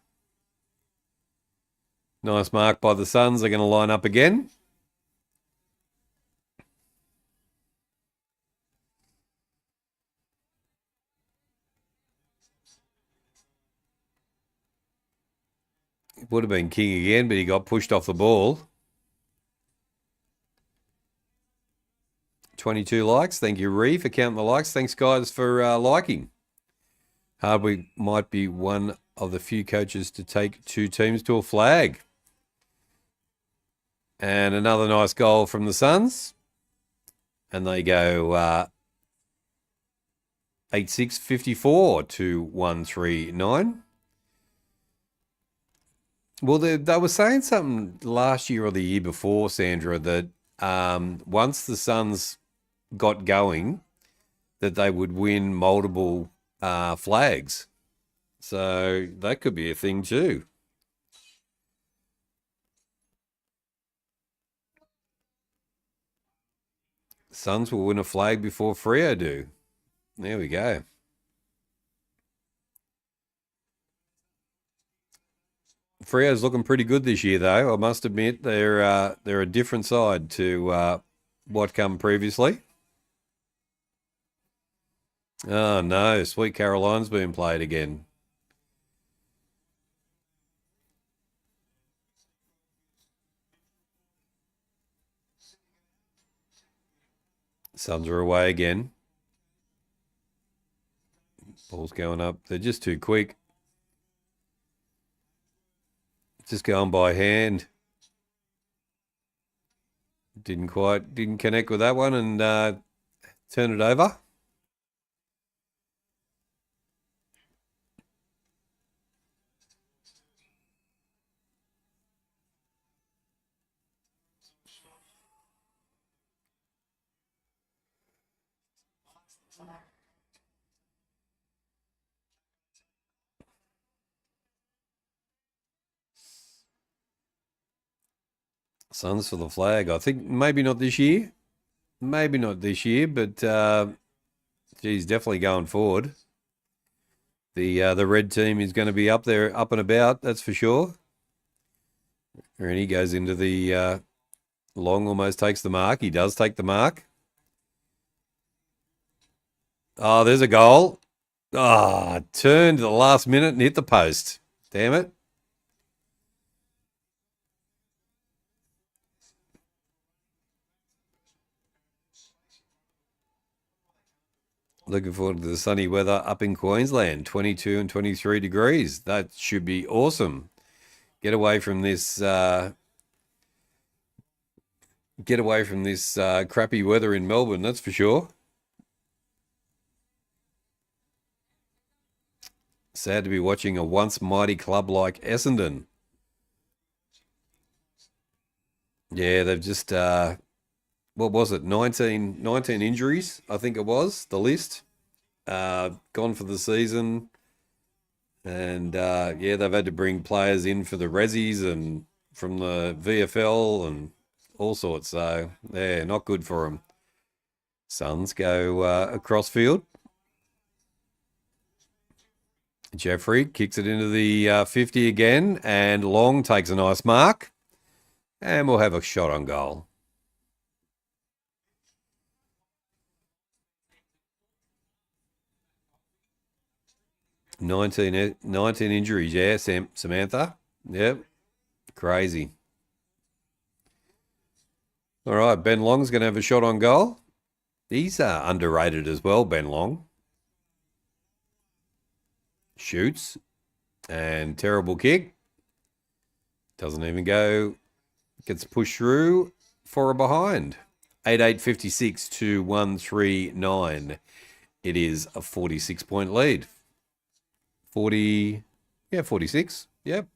Nice mark by the Suns. They're going to line up again. It would have been king again, but he got pushed off the ball. 22 likes. Thank you, Ree, for counting the likes. Thanks, guys, for liking. Hardwick might be one of the few coaches to take 2 teams to a flag. And another nice goal from the Suns. And they go 86-54 to 139. Well, they were saying something last year or the year before, Sandra, that once the Suns got going, that they would win multiple flags. So that could be a thing too. Suns will win a flag before Freo do. There we go. Freo's looking pretty good this year, though. I must admit they're a different side to what come previously. Oh no, Sweet Caroline's being played again. Suns are away again. Ball's going up. They're just too quick. Just going by hand. Didn't connect with that one and turn it over. Suns for the flag. I think maybe not this year. Maybe not this year, but geez, definitely going forward. The red team is going to be up there, up and about, that's for sure. And he goes into the long, almost takes the mark. He does take the mark. Oh, there's a goal. Ah, turned at the last minute and hit the post. Damn it. Looking forward to the sunny weather up in Queensland, 22 and 23 degrees. That should be awesome. Get away from this crappy weather in Melbourne, that's for sure. Sad to be watching a once mighty club like Essendon. Yeah, they've just what was it? 19 injuries, I think it was, the list. Gone for the season. And yeah, they've had to bring players in for the Rezzies and from the VFL and all sorts. So, yeah, not good for them. Suns go across field. Jeffrey kicks it into the 50 again, and Long takes a nice mark. And we'll have a shot on goal. Nineteen injuries, yeah, Samantha. Yep, crazy. All right, Ben Long's going to have a shot on goal. He's underrated as well, Ben Long. Shoots, and terrible kick. Doesn't even go, gets pushed through for a behind. 88.56 to 139. It is a 46-point lead. 46. Yep.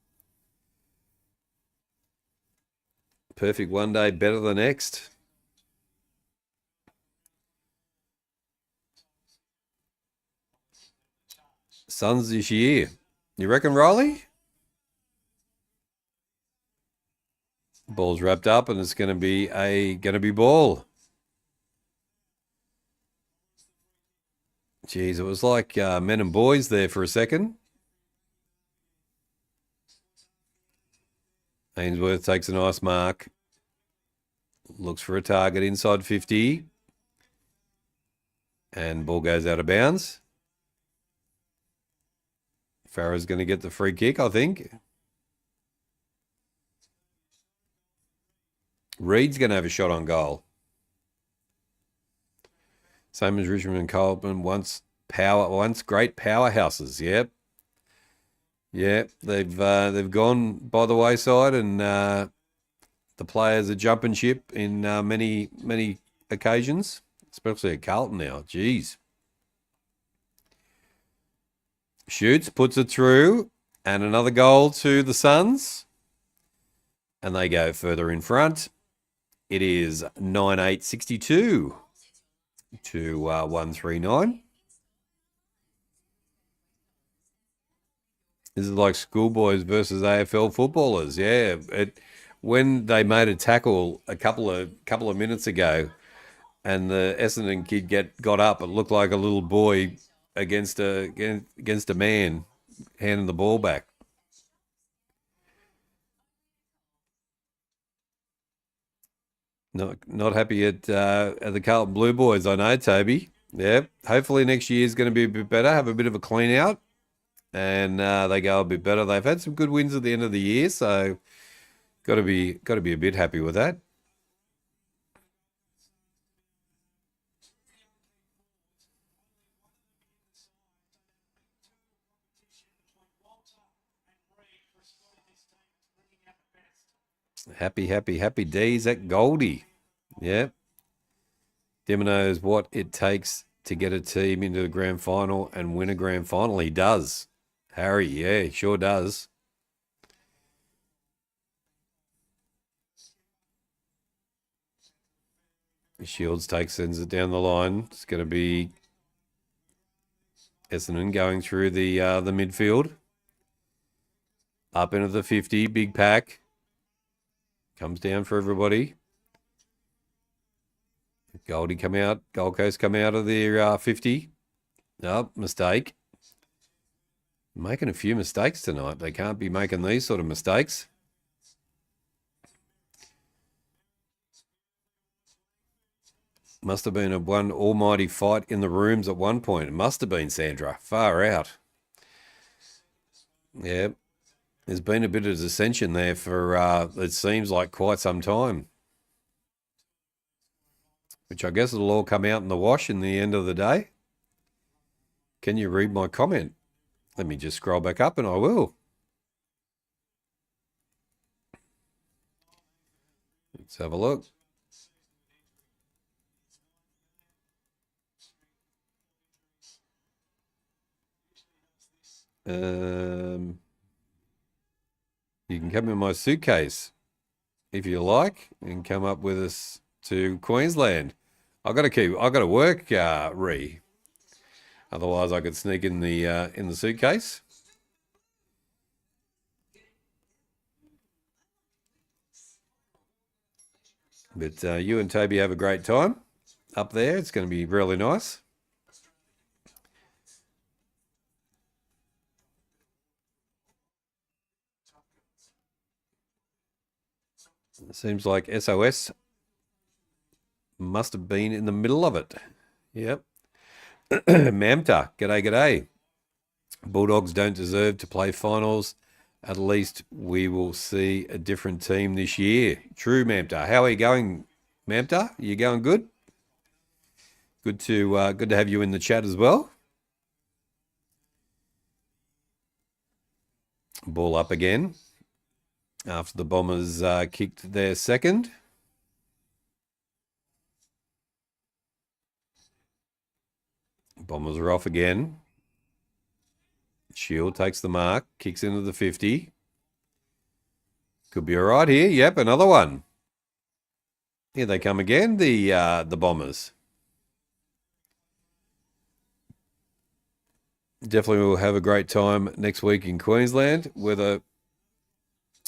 Perfect one day, better the next. Suns this year. You reckon, Riley? Ball's wrapped up and it's going to be ball. Jeez, it was like men and boys there for a second. Ainsworth takes a nice mark. Looks for a target inside 50. And ball goes out of bounds. Farah's going to get the free kick, I think. Reed's going to have a shot on goal. Same as Richmond and Carlton, once great powerhouses. Yep. Yeah, they've gone by the wayside, and the players are jumping ship in many occasions, especially at Carlton now. Jeez. Shoots, puts it through, and another goal to the Suns. And they go further in front. It is 98.62 to 139. This is like schoolboys versus AFL footballers. Yeah, when they made a tackle a couple of minutes ago, and the Essendon kid got up, it looked like a little boy against a man handing the ball back. Not happy at the Carlton Blue Boys, I know, Toby. Yeah, hopefully next year is going to be a bit better. Have a bit of a clean out, and they go a bit better. They've had some good wins at the end of the year, so got to be a bit happy with that. Happy days at Goldie. Yeah. Dimmer knows what it takes to get a team into the grand final and win a grand final. He does. Harry, yeah, he sure does. Shields sends it down the line. It's going to be Essendon going through the midfield. Up into the 50, big pack. Comes down for everybody. Gold Coast come out of their 50. No, mistake. Making a few mistakes tonight. They can't be making these sort of mistakes. Must have been one almighty fight in the rooms at one point. It must have been, Sandra. Far out. Yeah. There's been a bit of dissension there for, it seems like, quite some time. Which I guess it'll all come out in the wash in the end of the day. Can you read my comment? Let me just scroll back up and I will. Let's have a look. You can come in my suitcase if you like and come up with us to Queensland. I got to work, Ree. Otherwise, I could sneak in the suitcase. But you and Toby have a great time up there. It's going to be really nice. It seems like SOS must have been in the middle of it. Yep. Mamta, g'day. Bulldogs don't deserve to play finals. At least we will see a different team this year. True, Mamta. How are you going, Mamta? Are you going good? Good to have you in the chat as well. Ball up again after the Bombers kicked their second. Bombers are off again. Shield takes the mark, kicks into the 50. Could be all right here. Yep, another one. Here they come again, the Bombers. Definitely will have a great time next week in Queensland. Weather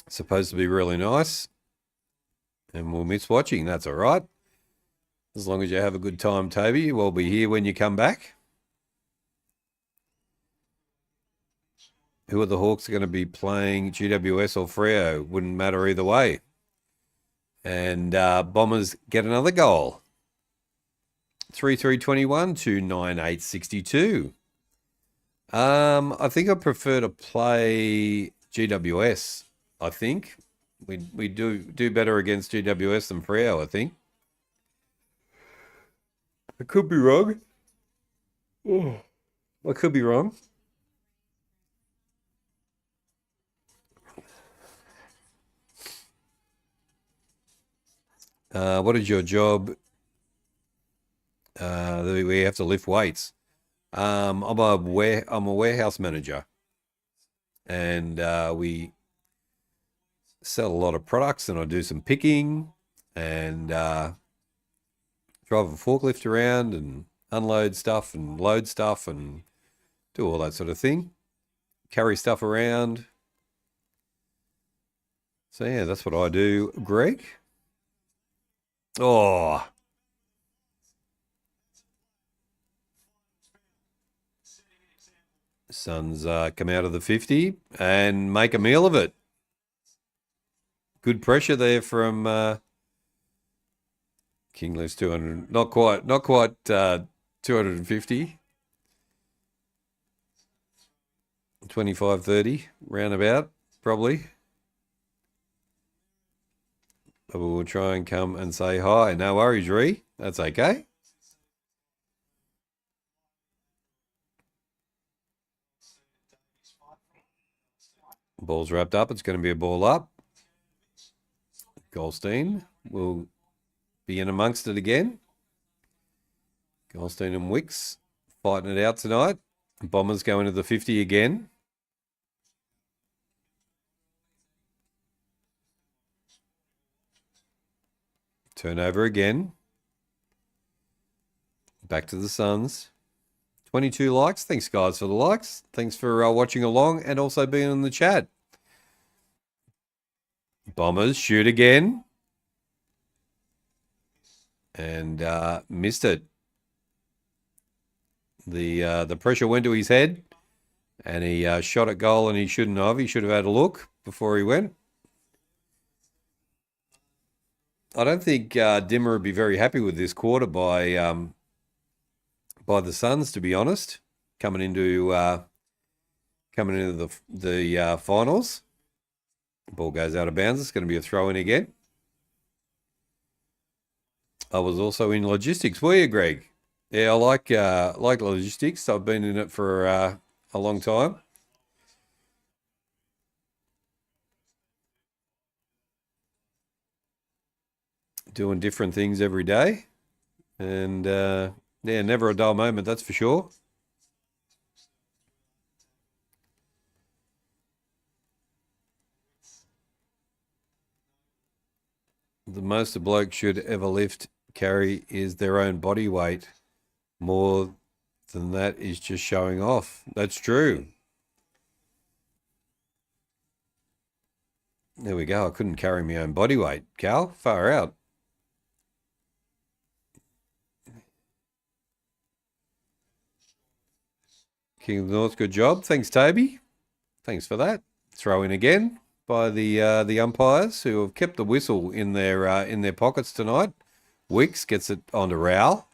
supposed to be really nice. And we'll miss watching. That's all right. As long as you have a good time, Toby, we'll be here when you come back. Who are the Hawks going to be playing, GWS or Freo? Wouldn't matter either way. And Bombers get another goal. 3-3-21 to 9-8-62. I think I prefer to play GWS, I think. We do better against GWS than Freo, I think. I could be wrong. Oh, I could be wrong. What is your job? We have to lift weights. I'm a warehouse manager, and we sell a lot of products, and I do some picking and drive a forklift around and unload stuff and load stuff and do all that sort of thing. Carry stuff around. So yeah, that's what I do, Greg. Oh. Suns come out of the 50 and make a meal of it. Good pressure there from King lives 200. Not quite 250. 25-30, roundabout, probably. But we'll try and come and say hi. No worries, Ree. That's okay. Ball's wrapped up. It's going to be a ball up. Goldstein will be in amongst it again. Goldstein and Wicks fighting it out tonight. Bombers go into the 50 again. Turnover again. Back to the Suns. 22 likes. Thanks, guys, for the likes. Thanks for watching along and also being in the chat. Bombers shoot again. And missed it. The pressure went to his head. And he shot at goal and he shouldn't have. He should have had a look before he went. I don't think Dimmer would be very happy with this quarter by the Suns, to be honest. Coming into the finals. Ball goes out of bounds. It's going to be a throw in again. I was also in logistics. Were you, Greg? Yeah, I like logistics. I've been in it for a long time. Doing different things every day. And, yeah, never a dull moment, that's for sure. The most a bloke should ever lift, carry, is their own body weight. More than that is just showing off. That's true. There we go. I couldn't carry my own body weight. Cal, far out. King of the North, good job. Thanks, Toby. Thanks for that. Throw in again by the umpires who have kept the whistle in their pockets tonight. Wicks gets it onto Rowell.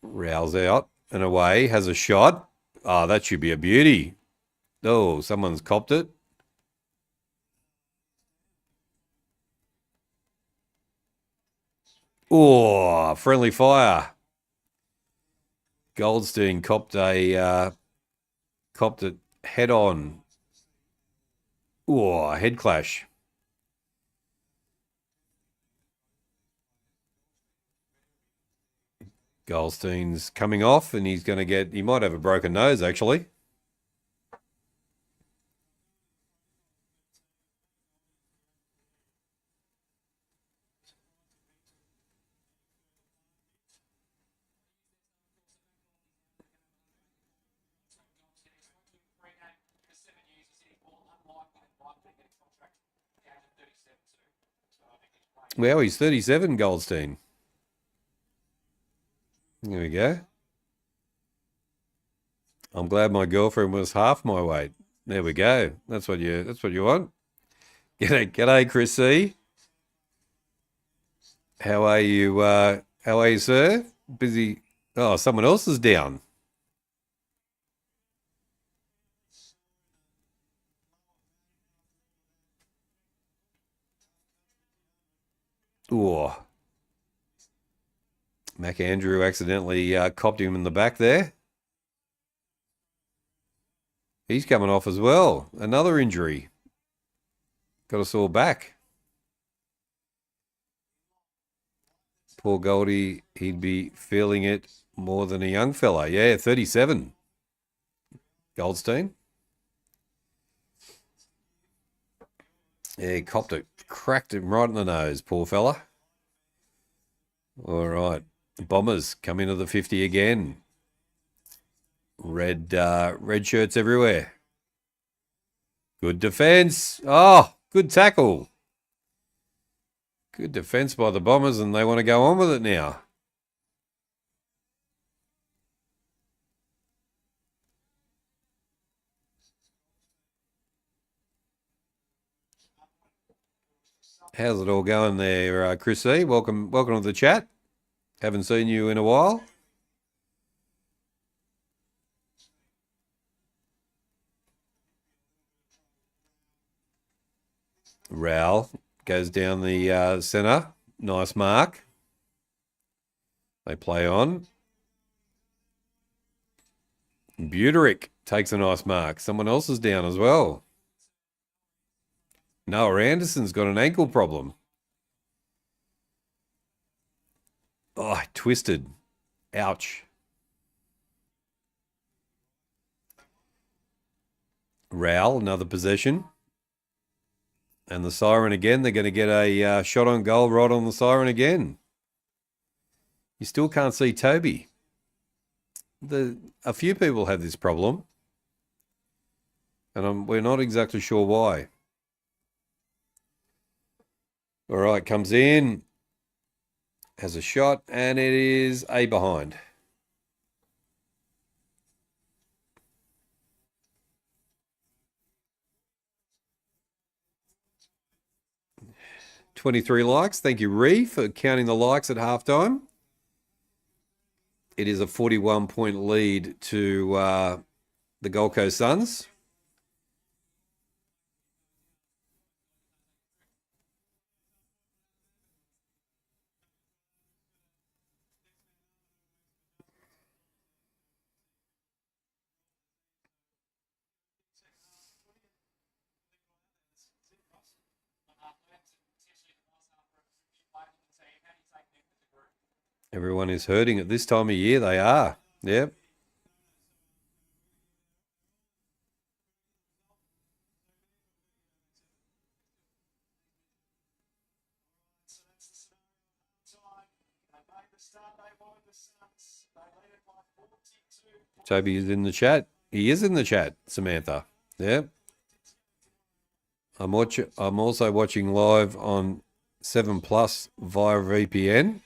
Rowell's out and away. Has a shot. Oh, that should be a beauty. Oh, someone's copped it. Oh, friendly fire. Goldstein copped it head on. Oh, head clash. Goldstein's coming off, and he might have a broken nose, actually. Well, he's 37, Goldstein. There we go. I'm glad my girlfriend was half my weight. There we go. That's what you want. G'day, Chris C. How are you, sir? Busy. Oh, someone else is down. Oh. Mac Andrew accidentally copped him in the back there. He's coming off as well. Another injury. Got a sore back. Poor Goldie, he'd be feeling it more than a young fella. Yeah, 37. Goldstein. Yeah, he copped it. Cracked him right in the nose, poor fella. All right. Bombers come into the 50 again. Red shirts everywhere. Good defense. Oh, good tackle. Good defense by the Bombers, and they want to go on with it now. How's it all going there, Chris C? Welcome to the chat. Haven't seen you in a while. Raul goes down the centre. Nice mark. They play on. Buterick takes a nice mark. Someone else is down as well. Noah Anderson's got an ankle problem. Oh, twisted. Ouch. Raul, another possession. And the siren again. They're going to get a shot on goal right on the siren again. You still can't see Toby. A few people have this problem. And we're not exactly sure why. All right, comes in. Has a shot, and it is a behind. $23 likes. Thank you, Ree, for counting the likes at halftime. It is a 41-point lead to the Gold Coast Suns. Everyone is hurting at this time of year. They are. Yep. Toby is in the chat. He is in the chat, Samantha. Yep. I'm also watching live on 7 Plus via VPN,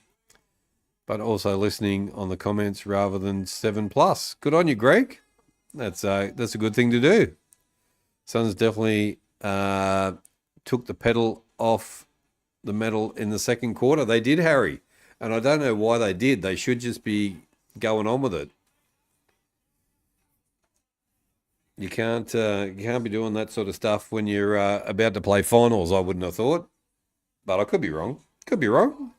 but also listening on the comments rather than 7 Plus. Good on you, Greg. That's a good thing to do. Suns definitely took the pedal off the metal in the second quarter. They did, Harry, and I don't know why they did. They should just be going on with it. You can't be doing that sort of stuff when you're about to play finals, I wouldn't have thought. But I could be wrong. Could be wrong.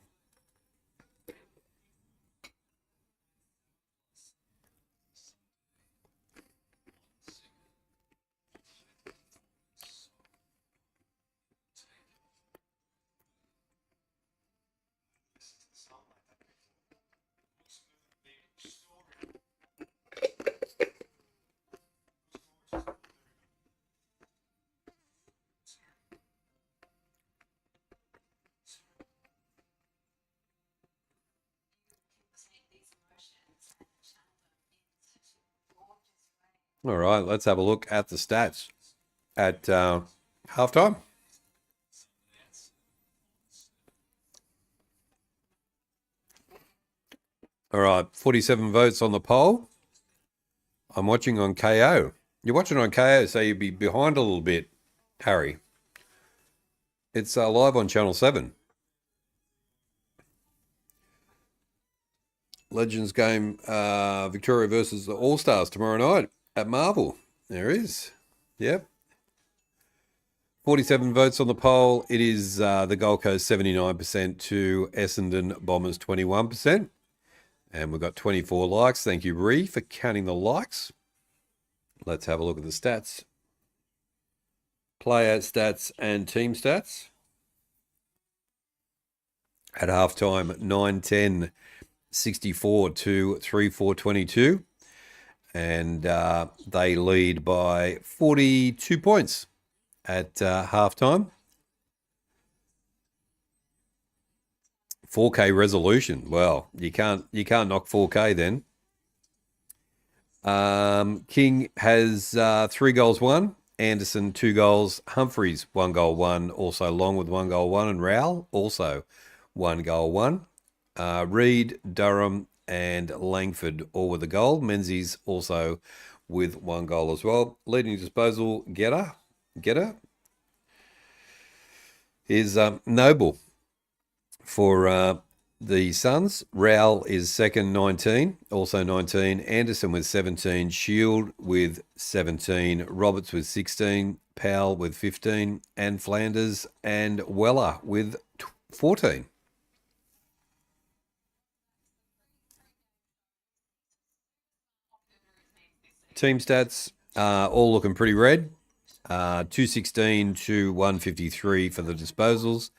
All right, let's have a look at the stats at halftime. All right, 47 votes on the poll. I'm watching on KO. You're watching on KO, so you'd be behind a little bit, Harry. It's live on Channel 7. Legends game, Victoria versus the All-Stars tomorrow night at Marvel. There is. Yep. 47 votes on the poll. It is the Gold Coast 79% to Essendon Bombers 21%. And we've got 24 likes. Thank you, Ree, for counting the likes. Let's have a look at the stats. Player stats and team stats. At halftime, 9-10, 64 to 3-4-22. And they lead by 42 points at halftime. 4K resolution. Well, you can't knock 4K then. King has 3 goals, 1. Anderson 2 goals. Humphreys 1 goal, 1. Also Long with 1 goal, 1. And Rowell also 1 goal, 1. Reed, Durham, and Langford all with a goal. Menzies also with 1 goal as well. Leading disposal getter is Noble for the Suns. Rowell is second, 19, also 19. Anderson with 17. Shield with 17. Roberts with 16. Powell with 15. And Flanders and Weller with 14. Team stats all looking pretty red. 216 to 153 for the disposals.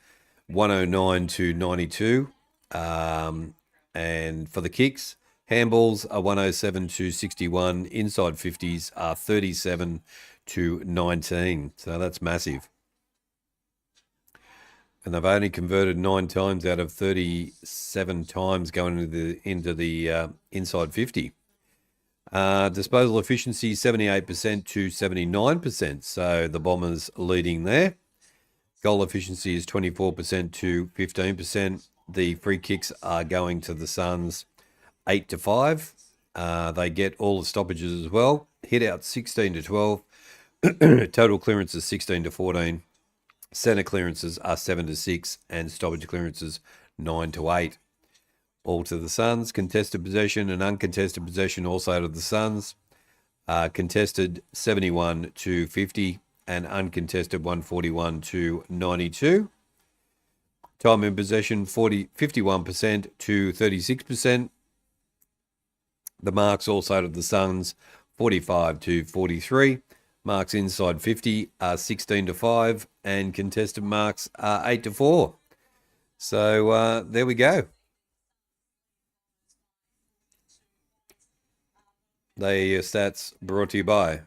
109 to 92. And for the kicks, handballs are 107 to 61. Inside 50s are 37 to 19. So that's massive. And they've only converted 9 times out of 37 times going into the inside 50. Disposal efficiency 78% to 79%. So the Bombers leading there. Goal efficiency is 24% to 15%. The free kicks are going to the Suns 8 to 5. They get all the stoppages as well. Hit out 16 to 12. Total clearances 16 to 14. Centre clearances are 7 to 6. And stoppage clearances 9 to 8. All to the Suns. Contested possession and uncontested possession also to the Suns. Contested 71 to 50. And uncontested 141 to 92. Time in possession 51% to 36%. The marks also to the Suns 45 to 43. Marks inside 50 are 16 to 5, and contested marks are 8 to 4. So there we go. They are your stats brought to you by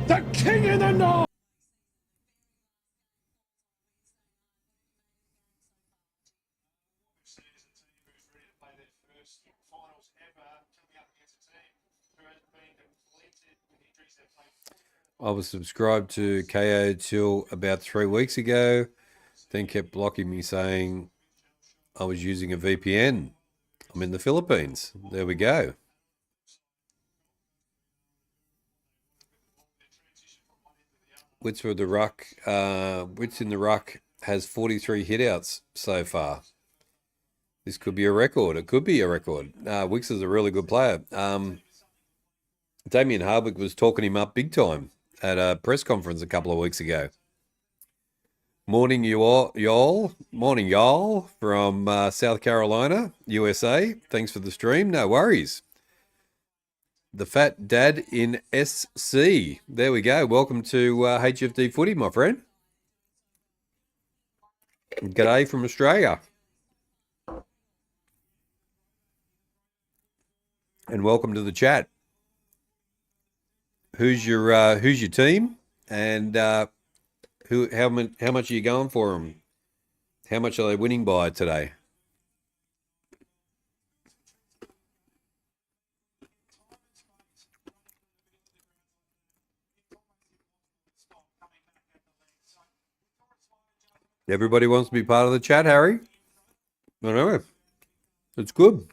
The King in the North! I was subscribed to KO till about 3 weeks ago, then kept blocking me saying I was using a VPN. I'm in the Philippines. There we go. Wits in the Ruck has 43 hitouts so far. This could be a record. It could be a record. Wicks is a really good player. Damien Hardwick was talking him up big time at a press conference a couple of weeks ago. Morning, y'all. Morning, y'all, from South Carolina, USA. Thanks for the stream. No worries. The Fat Dad in SC. There we go. Welcome to HFD Footy, my friend. G'day from Australia. And welcome to the chat. Who's your team, and how much are you going for them? How much are they winning by today? Everybody wants to be part of the chat, Harry. I know. It's good.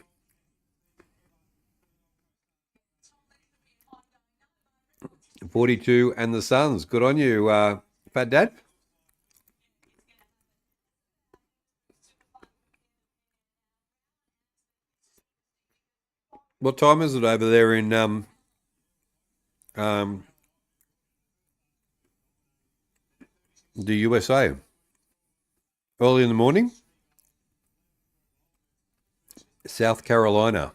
.42 and the Suns. Good on you, Fat Dad. What time is it over there in the USA? Early in the morning? South Carolina.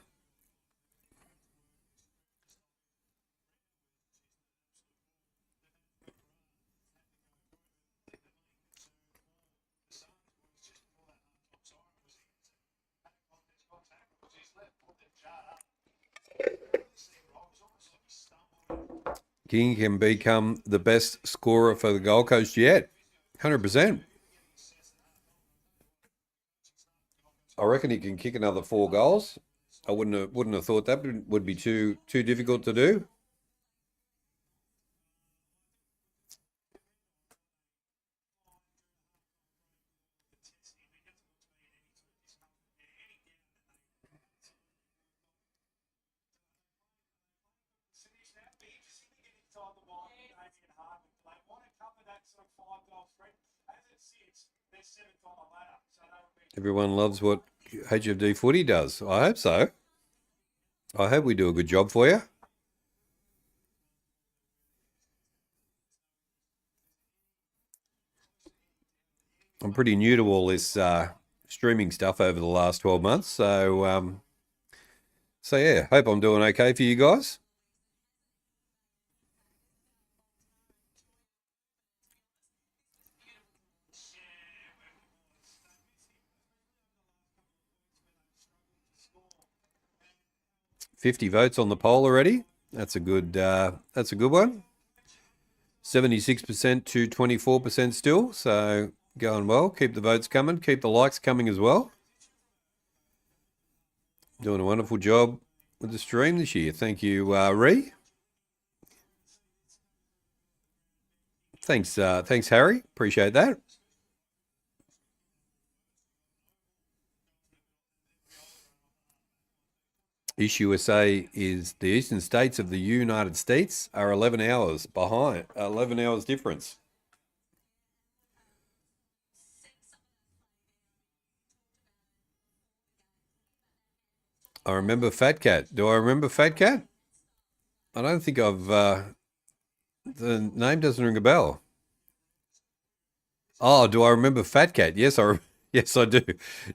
King can become the best scorer for the Gold Coast yet. 100%. I reckon he can kick another 4 goals. I wouldn't have thought that would be too difficult to do. Everyone loves what HFD Footy does. I hope so. I hope we do a good job for you. I'm pretty new to all this streaming stuff over the last 12 months. So yeah, hope I'm doing okay for you guys. $50 votes on the poll already. That's a good one. 76% to 24% still. So going well. Keep the votes coming. Keep the likes coming as well. Doing a wonderful job with the stream this year. Thank you, Ree. Thanks, Harry. Appreciate that. East USA is the eastern states of the United States are 11 hours behind, 11 hours difference. I remember Fat Cat. Do I remember Fat Cat? I don't think I've, the name doesn't ring a bell. Oh, do I remember Fat Cat? Yes, yes, I do.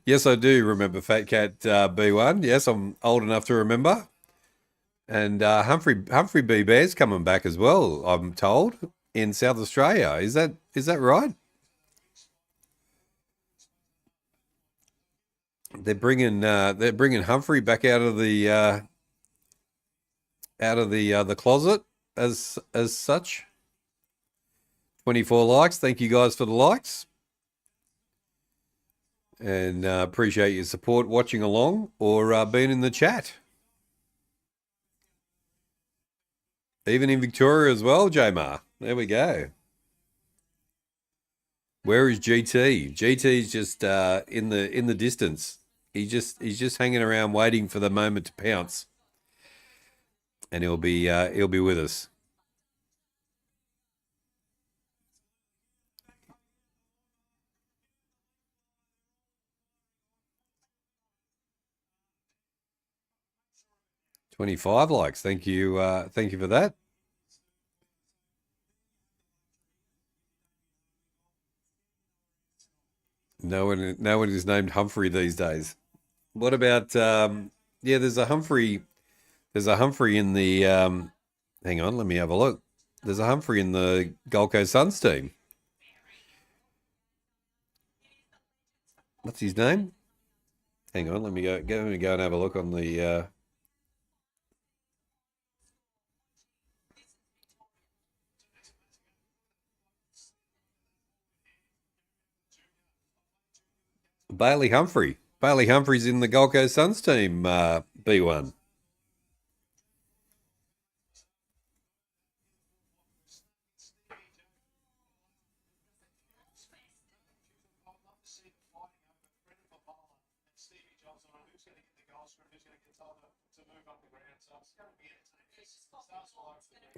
Yes, I do remember Fat Cat B1. Yes, I'm old enough to remember. And Humphrey B. Bear's coming back as well, I'm told, in South Australia. Is that right? They're bringing Humphrey back out of the closet as such. 24 likes. Thank you guys for the likes. And appreciate your support watching along or being in the chat. Even in Victoria as well, J-Mar. There we go. Where is GT? GT's just in the distance. He's just hanging around waiting for the moment to pounce. And he'll be with us. $25 likes. Thank you for that. No one is named Humphrey these days. What about yeah, there's a Humphrey in the hang on, let me have a look. There's a Humphrey in the Gold Coast Suns team. What's his name? Hang on, let me go and have a look on the Bailey Humphrey. Bailey Humphrey's in the Gold Coast Suns team, B1.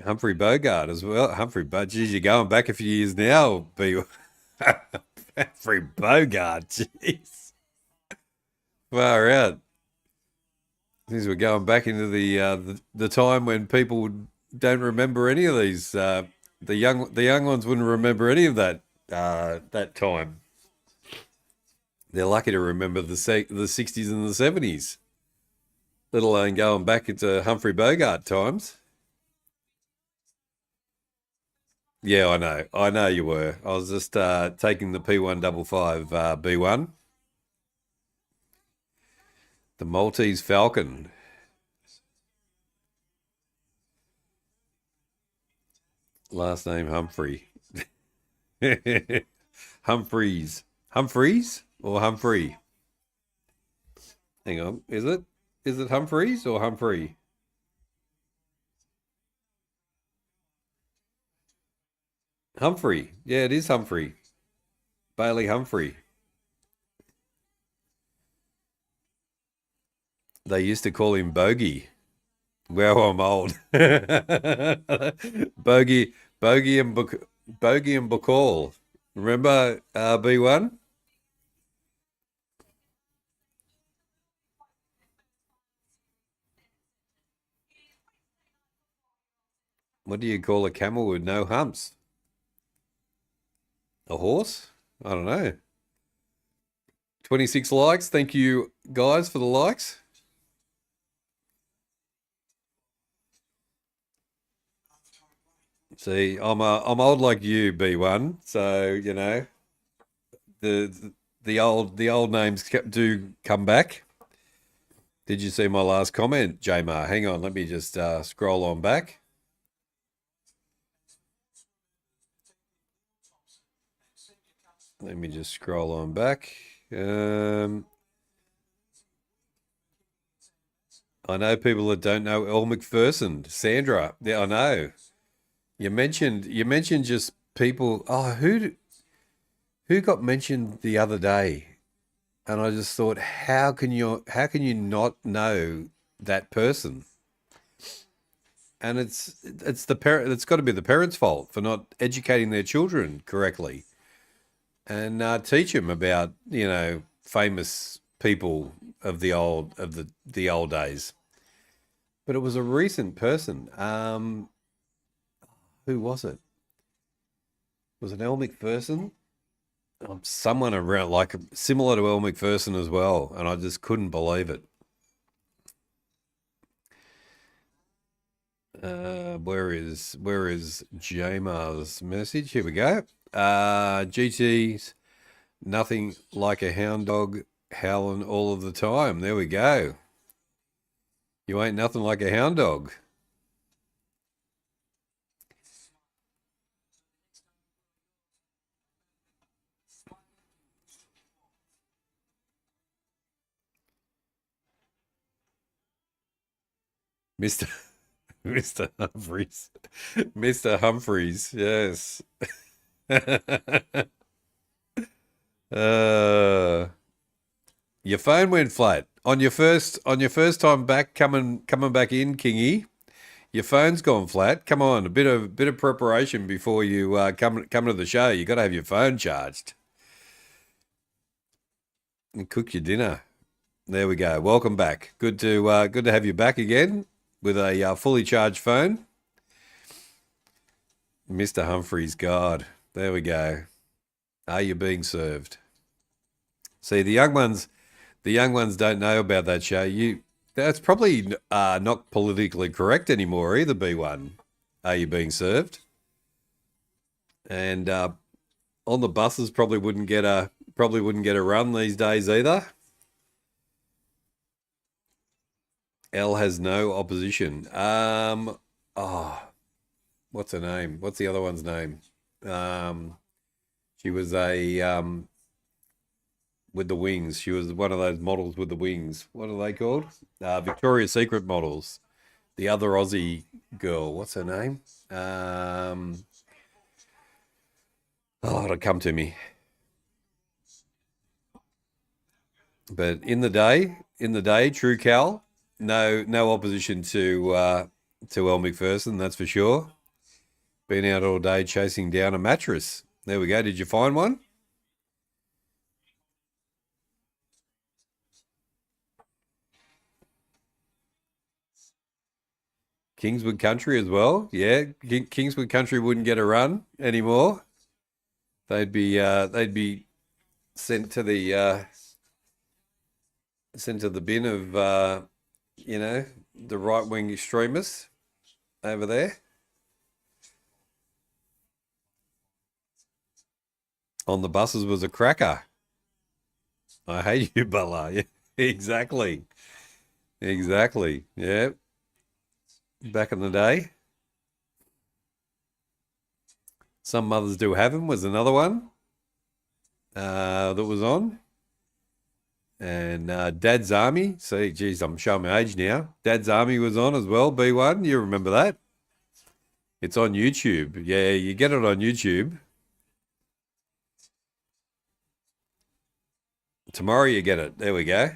Humphrey Bogart as well. Geez, you're going back a few years now. Humphrey Bogart, jeez. Far out. Things we're going back into the time when people don't remember any of these. The young ones wouldn't remember any of that time. They're lucky to remember the 60s and the 70s, let alone going back into Humphrey Bogart times. Yeah, I know. I know you were. I was just taking the P155 B1. The Maltese Falcon. Last name Humphrey. Humphreys. Humphreys or Humphrey? Hang on. Is it? Is it Humphreys or Humphrey? Humphrey. Yeah, it is Humphrey. Bailey Humphrey. They used to call him Bogey. Well, I'm old. Bogey and Bacall. Remember B1? What do you call a camel with no humps? A horse? I don't know. 26 likes. Thank you guys for the likes. See, I'm old like you, B1. So, you know, the old names do come back. Did you see my last comment, Jamar? Hang on, let me just scroll on back. Let me just scroll on back. I know people that don't know Elle McPherson. Sandra, yeah, I know. You mentioned just people. Oh, who got mentioned the other day? And I just thought, how can you not know that person? And it's the parent. It's got to be the parents' fault for not educating their children correctly and teach them about famous people of the old days. But it was a recent person. Who was it? Was it Elle McPherson? Someone around like similar to Elle McPherson as well, and I just couldn't believe it. Where is Jamar's message? Here we go. GT's nothing like a hound dog howling all of the time. There we go. You ain't nothing like a hound dog. Mr. Mr. Humphreys. Mr. Humphreys, yes. uh, your phone went flat on your first time back coming back in, Kingy. Your phone's gone flat. Come on, a bit of preparation before you come to the show. You got to have your phone charged and cook your dinner. There we go. Welcome back. Good to have you back again with a fully charged phone. Mr. Humphreys, God. There we go. Are you being served? See, the young ones don't know about that show. That's probably not politically correct anymore either, B1. Are you being served? And on the buses probably wouldn't get a run these days either. Elle has no opposition. What's her name? What's the other one's name? She was with the wings. She was one of those models with the wings. What are they called? Victoria's Secret models. The other Aussie girl. What's her name? It'll come to me. But in the day, true Cal, no opposition to El McPherson, that's for sure. Been out all day chasing down a mattress. There we go. Did you find one? Kingswood Country as well. Yeah, Kingswood Country wouldn't get a run anymore. They'd be sent to the bin of the right wing extremists over there. On the buses was a cracker. I hate you, Bella. Yeah, exactly. Exactly. Yeah. Back in the day. Some Mothers Do Have 'Em was another one that was on. And Dad's Army. See, geez, I'm showing my age now. Dad's Army was on as well, B1. You remember that? It's on YouTube. Yeah, you get it on YouTube. Tomorrow you get it. There we go.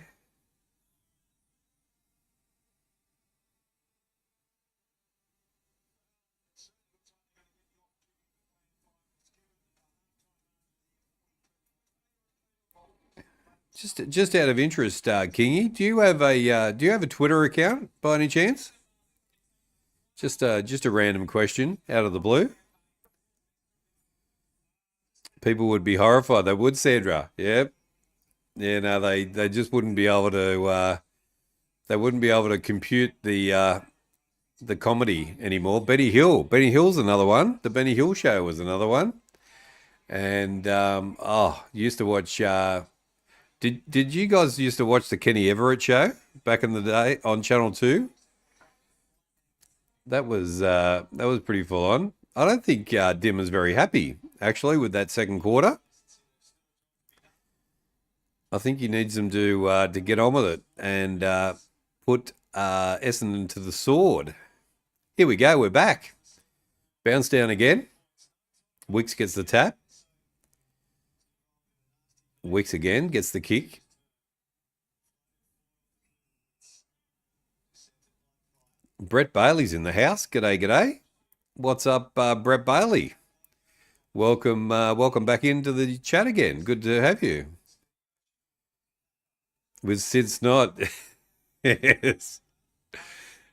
Just out of interest, Kingy, do you have a Twitter account by any chance? Just a random question out of the blue. People would be horrified. They would, Sandra. Yep. Yeah, no, they just wouldn't be able to compute the comedy anymore. Benny Hill's another one. The Benny Hill Show was another one. And used to watch. Did you guys used to watch the Kenny Everett Show back in the day on Channel 2? That was pretty full on. I don't think Dim was very happy actually with that second quarter. I think he needs them to get on with it and put Essendon to the sword. Here we go. We're back. Bounce down again. Wicks gets the tap. Wicks again gets the kick. Brett Bailey's in the house. G'day, g'day. What's up, Brett Bailey? Welcome back into the chat again. Good to have you. With Sid Snot. Yes.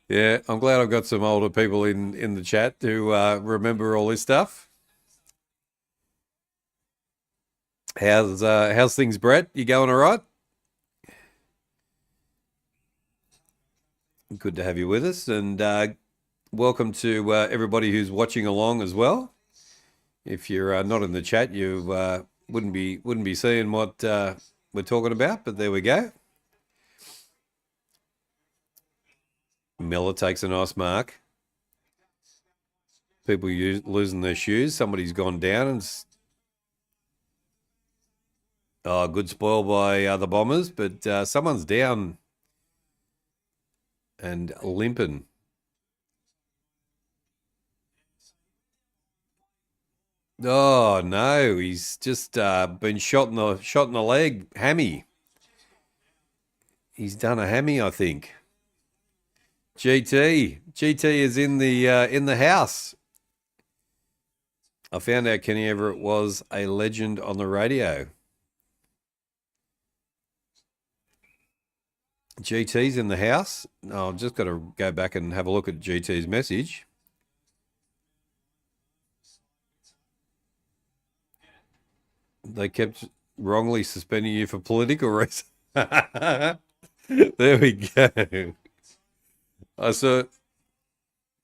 Yeah, I'm glad I've got some older people in the chat who remember all this stuff. How's things, Brett? You going all right? Good to have you with us, and welcome to everybody who's watching along as well. If you're not in the chat, you wouldn't be seeing what we're talking about, but there we go. Miller takes a nice mark. People losing their shoes. Somebody's gone down and good spoil by the Bombers, but someone's down and limping. Oh no, he's just been shot in the leg, hammy. He's done a hammy, I think. GT is in the house. I found out Kenny Everett was a legend on the radio. GT's in the house. Oh, I've just got to go back and have a look at GT's message. They kept wrongly suspending you for political reasons. There we go. I saw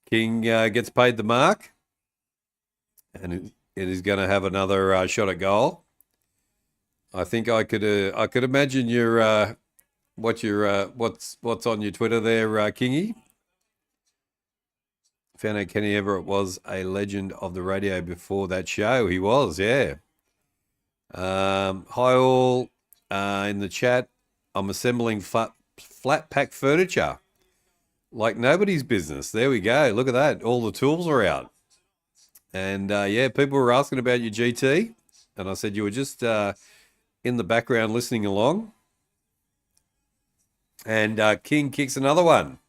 King gets paid the mark, and it is going to have another shot at goal. I think I could imagine what's on your Twitter there, Kingy. Found out Kenny Everett was a legend of the radio before that show. He was, yeah. Hi all in the chat. I'm assembling flat pack furniture like nobody's business. There we go. Look at that. All the tools are out. And yeah, people were asking about your GT, and I said you were just in the background listening along. And King kicks another one.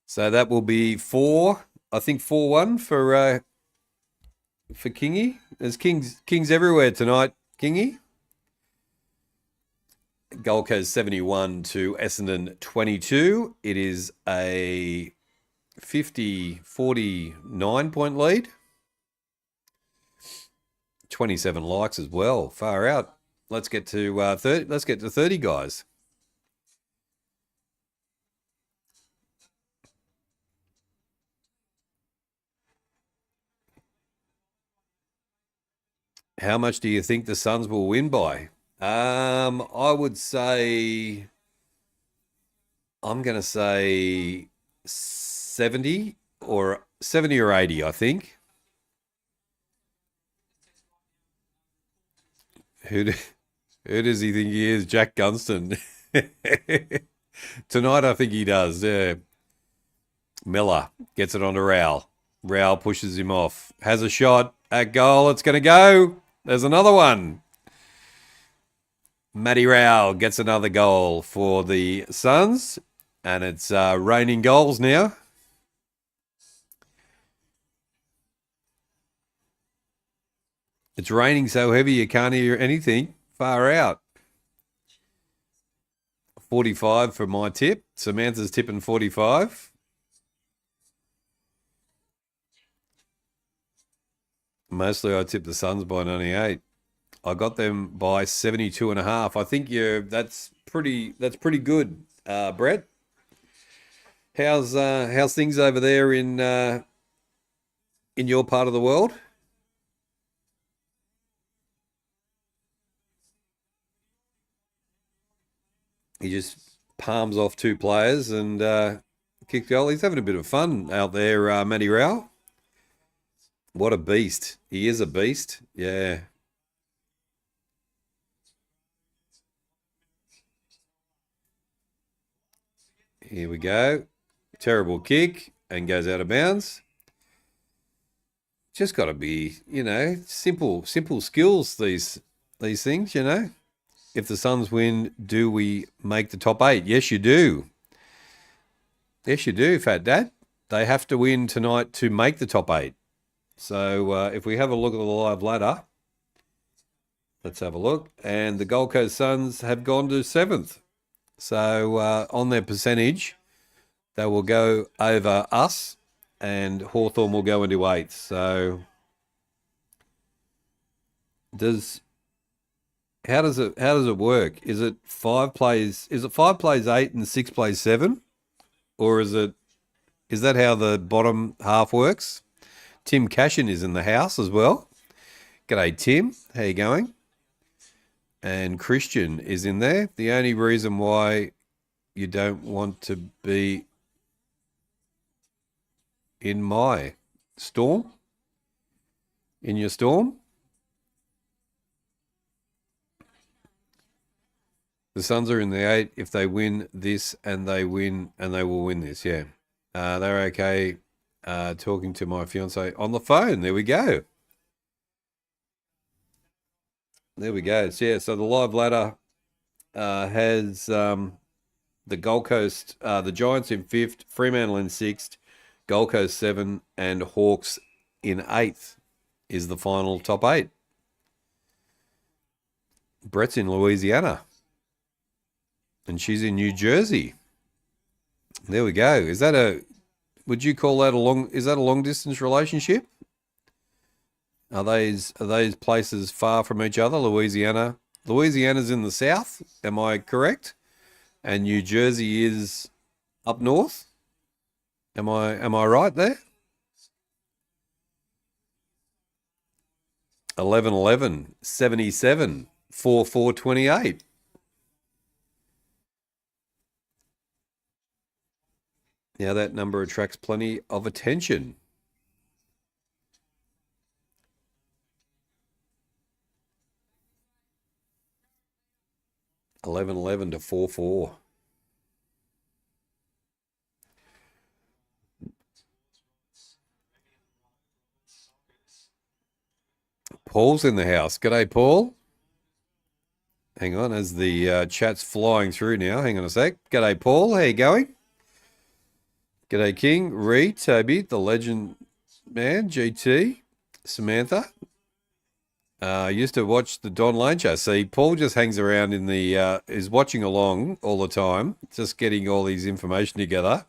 So that will be 4-1 for Kingy. There's Kings everywhere tonight, Kingy. Gold Coast 71 to Essendon 22. It is a 50-49 point lead. 27 likes as well. Far out. Let's get to 30. Let's get to 30, guys. How much do you think the Suns will win by? I would say, I'm going to say 70 or 80, I think. Who does he think he is? Jack Gunston. Tonight, I think he does. Yeah. Miller gets it onto Rowell. Rowell pushes him off. Has a shot at goal. It's going to go. There's another one. Matty Rowell gets another goal for the Suns. And it's raining goals now. It's raining so heavy you can't hear anything. Far out. 45 for my tip. Samantha's tipping 45. Mostly I tipped the Suns by 98. I got them by 72.5. I think that's pretty good, Brett. How's things over there in your part of the world? He just palms off two players and kicked goal. He's having a bit of fun out there, Matty Rowell. What a beast. He is a beast. Yeah. Here we go. Terrible kick and goes out of bounds. Just got to be, simple skills, these things, If the Suns win, do we make the top 8? Yes, you do. Yes, you do, Fat Dad. They have to win tonight to make the top 8. So if we have a look at the live ladder, let's have a look. And the Gold Coast Suns have gone to 7th. So on their percentage, they will go over us and Hawthorn will go into 8th. So how does it work? Is it 5 plays 8 and 6 plays 7? Or is that how the bottom half works? Tim Cashin is in the house as well. G'day, Tim. How you going? And Christian is in there. The only reason why you don't want to be in my storm, in your storm. The Suns are in the 8 if they win this and they win and they will win this. Yeah. They're okay. Talking to my fiance on the phone. There we go. There we go. So, yeah, so the live ladder has the Gold Coast, the Giants in 5th, Fremantle in 6th, Gold Coast 7, and Hawks in 8th is the final top 8. Brett's in Louisiana. And she's in New Jersey. There we go. Would you call that is that a long distance relationship? Are those places far from each other? Louisiana's in the south, am I correct? And New Jersey is up north? Am I right there? 11-11, 77, 4-4-28. Now that number attracts plenty of attention. $11-11 to 4-4. Paul's in the house. G'day, Paul. Hang on, as the chat's flying through now. Hang on a sec. G'day, Paul. How you going? G'day, King. Reed, Toby, the legend man, GT, Samantha. I used to watch the Don Lane show. See, Paul just hangs around in the, is watching along all the time, just getting all these information together.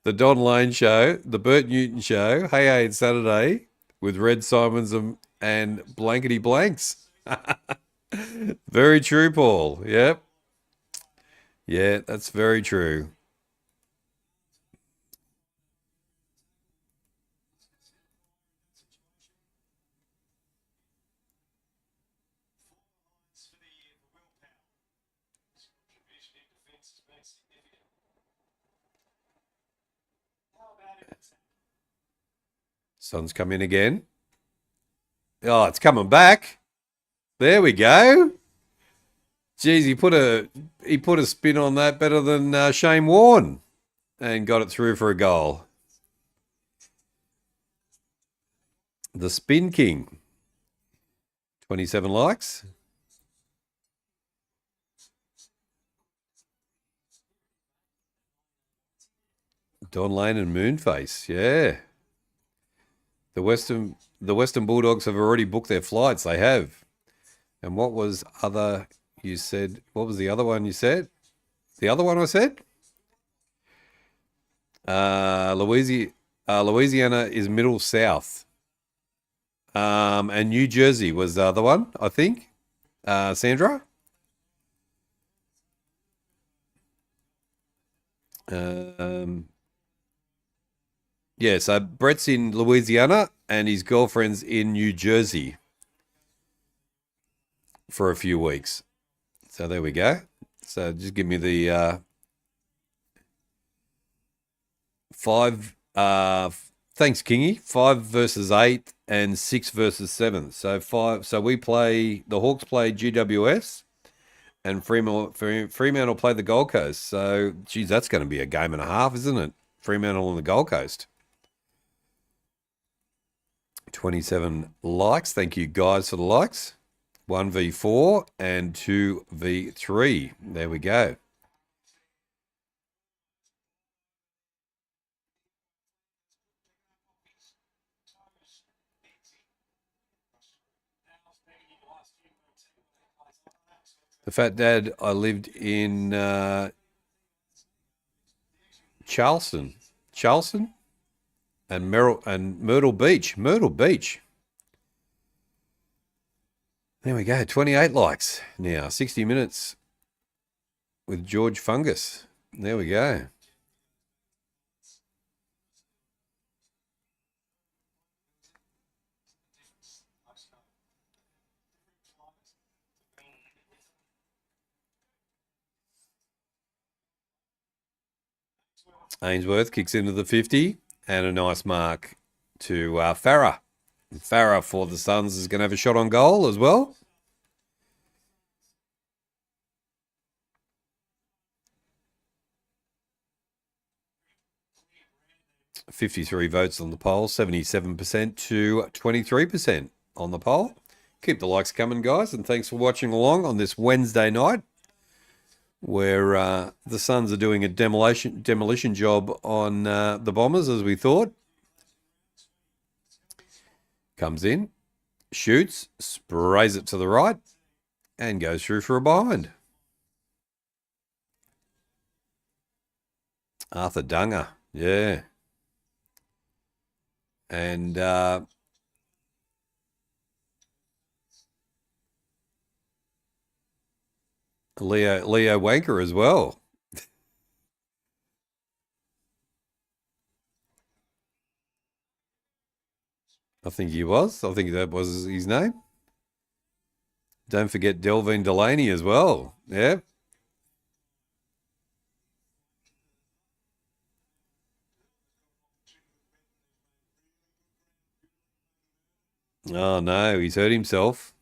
The Don Lane show, the Bert Newton show, Hey Hey It's Saturday with Red Simons and Blankety Blanks. Very true, Paul. Yep. Yeah, that's very true. Sun's come in again. Oh, it's coming back. There we go. Geez, he put a spin on that better than Shane Warne and got it through for a goal. The Spin King. 27 likes. Don Lane and Moonface, yeah. The Western Bulldogs have already booked their flights. They have. And what was you said? What was the other one you said? The other one I said? Louisiana is middle south. And New Jersey was the other one, I think. Sandra? Yeah, so Brett's in Louisiana and his girlfriend's in New Jersey for a few weeks. So there we go. So just give me the 5. Thanks, Kingy. 5 versus 8 and 6 versus 7. So 5. So the Hawks play GWS, and Fremantle play the Gold Coast. So, geez, that's going to be a game and a half, isn't it? Fremantle and the Gold Coast. 27 likes. Thank you, guys, for the likes. 1v4 and 2v3. There we go. The Fat Dad, I lived in Charleston and Myrtle Beach. There we go. 28 likes now. 60 minutes with George Fungus. There we go. Ainsworth kicks into the 50 and a nice mark to Farah. Farah for the Suns is going to have a shot on goal as well. $53 votes on the poll, 77% to 23% on the poll. Keep the likes coming, guys, and thanks for watching along on this Wednesday night, where the Suns are doing a demolition job on the Bombers, as we thought. Comes in, shoots, sprays it to the right, and goes through for a bind. Arthur Dunger, yeah. And Leo Wanker as well. I think he was. I think that was his name. Don't forget Delvin Delaney as well. Yeah. Oh no, he's hurt himself.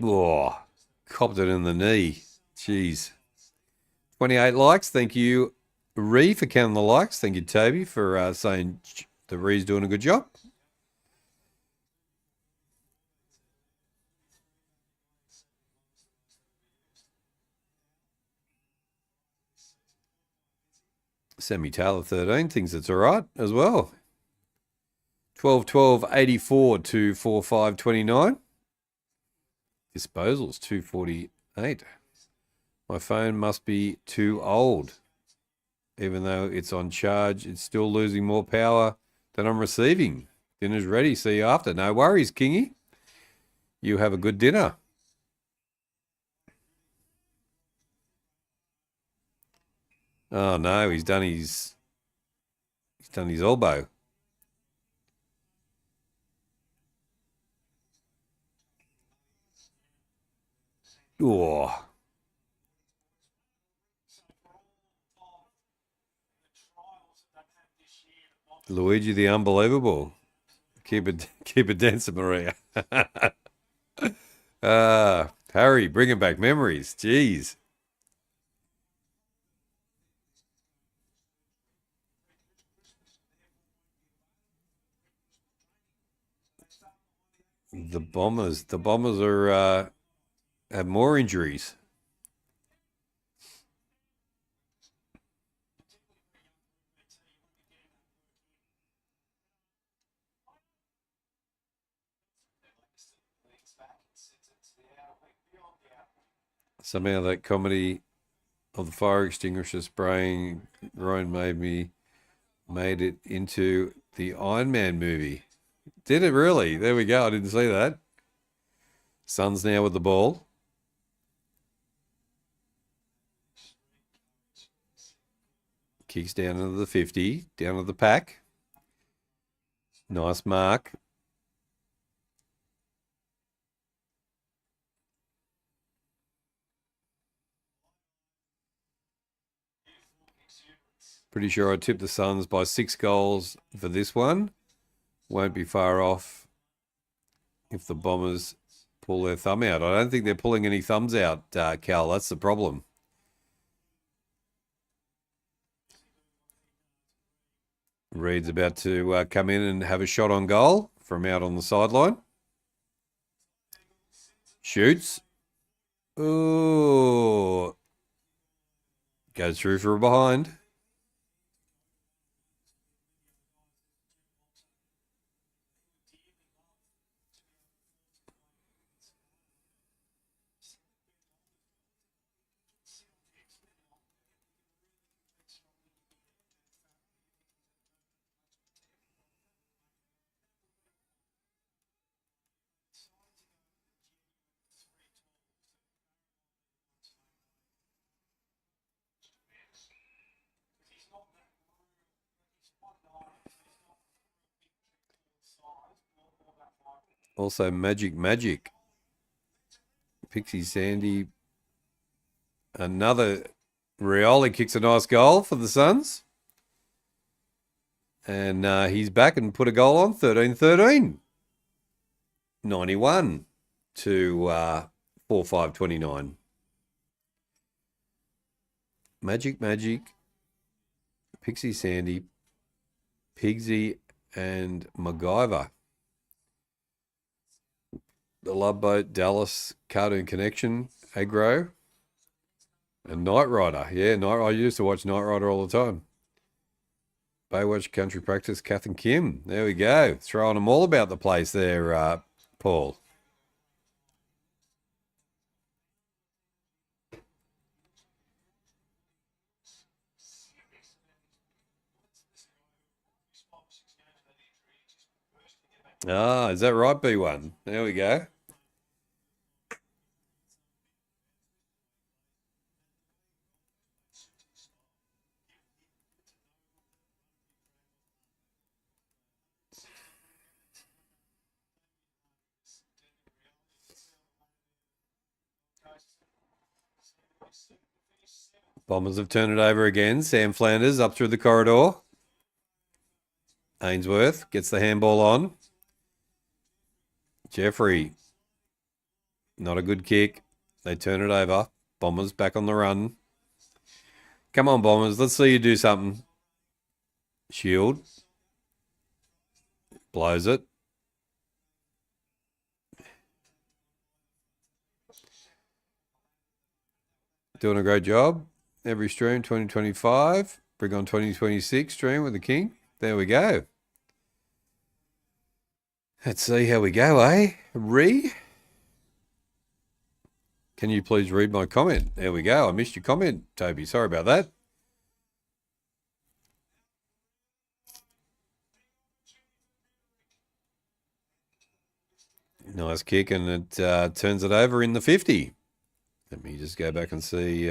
Oh, copped it in the knee. Jeez. 28 likes. Thank you, Ree, for counting the likes. Thank you, Toby, for saying that Ree's doing a good job. Sammy Taylor 13 thinks it's all right as well. 12-12-84 to 45-29. Disposals 248. My phone must be too old. Even though it's on charge, it's still losing more power than I'm receiving. Dinner's ready. See you after. No worries, Kingy. You have a good dinner. Oh no, he's done his elbow. Oh. Luigi the Unbelievable. Keep it dancing, Maria. Harry, bringing back memories. Jeez. The Bombers are have more injuries. Somehow that comedy of the fire extinguisher spraying groan made it into the Iron Man movie. Did it really? There we go. I didn't see that. Suns now with the ball. Kicks down into the 50, down to the pack. Nice mark. Pretty sure I tipped the Suns by 6 goals for this one. Won't be far off if the Bombers pull their thumb out. I don't think they're pulling any thumbs out, Cal. That's the problem. Reed's about to come in and have a shot on goal from out on the sideline. Shoots. Ooh. Goes through for a behind. Also, Magic. Pixie Sandy. Another Rioli kicks a nice goal for the Suns. And he's back and put a goal on 13-13. 91 to 45-29. Magic. Pixie Sandy. Pigsy and MacGyver. The Love Boat, Dallas, Cartoon Connection, Agro, and Knight Rider. Yeah, I used to watch Knight Rider all the time. Baywatch, Country Practice, Kath and Kim. There we go. Throwing them all about the place there, Paul. Ah, is that right, B1? There we go. Bombers have turned it over again. Sam Flanders up through the corridor. Ainsworth gets the handball on. Jeffrey. Not a good kick. They turn it over. Bombers back on the run. Come on, Bombers. Let's see you do something. Shield. Blows it. Doing a great job. Every stream 2025. Bring on 2026 stream with the King. There we go. Let's see how we go, eh? Can you please read my comment? There we go. I missed your comment, Toby. Sorry about that. Nice kick, and it turns it over in the 50. Let me just go back and see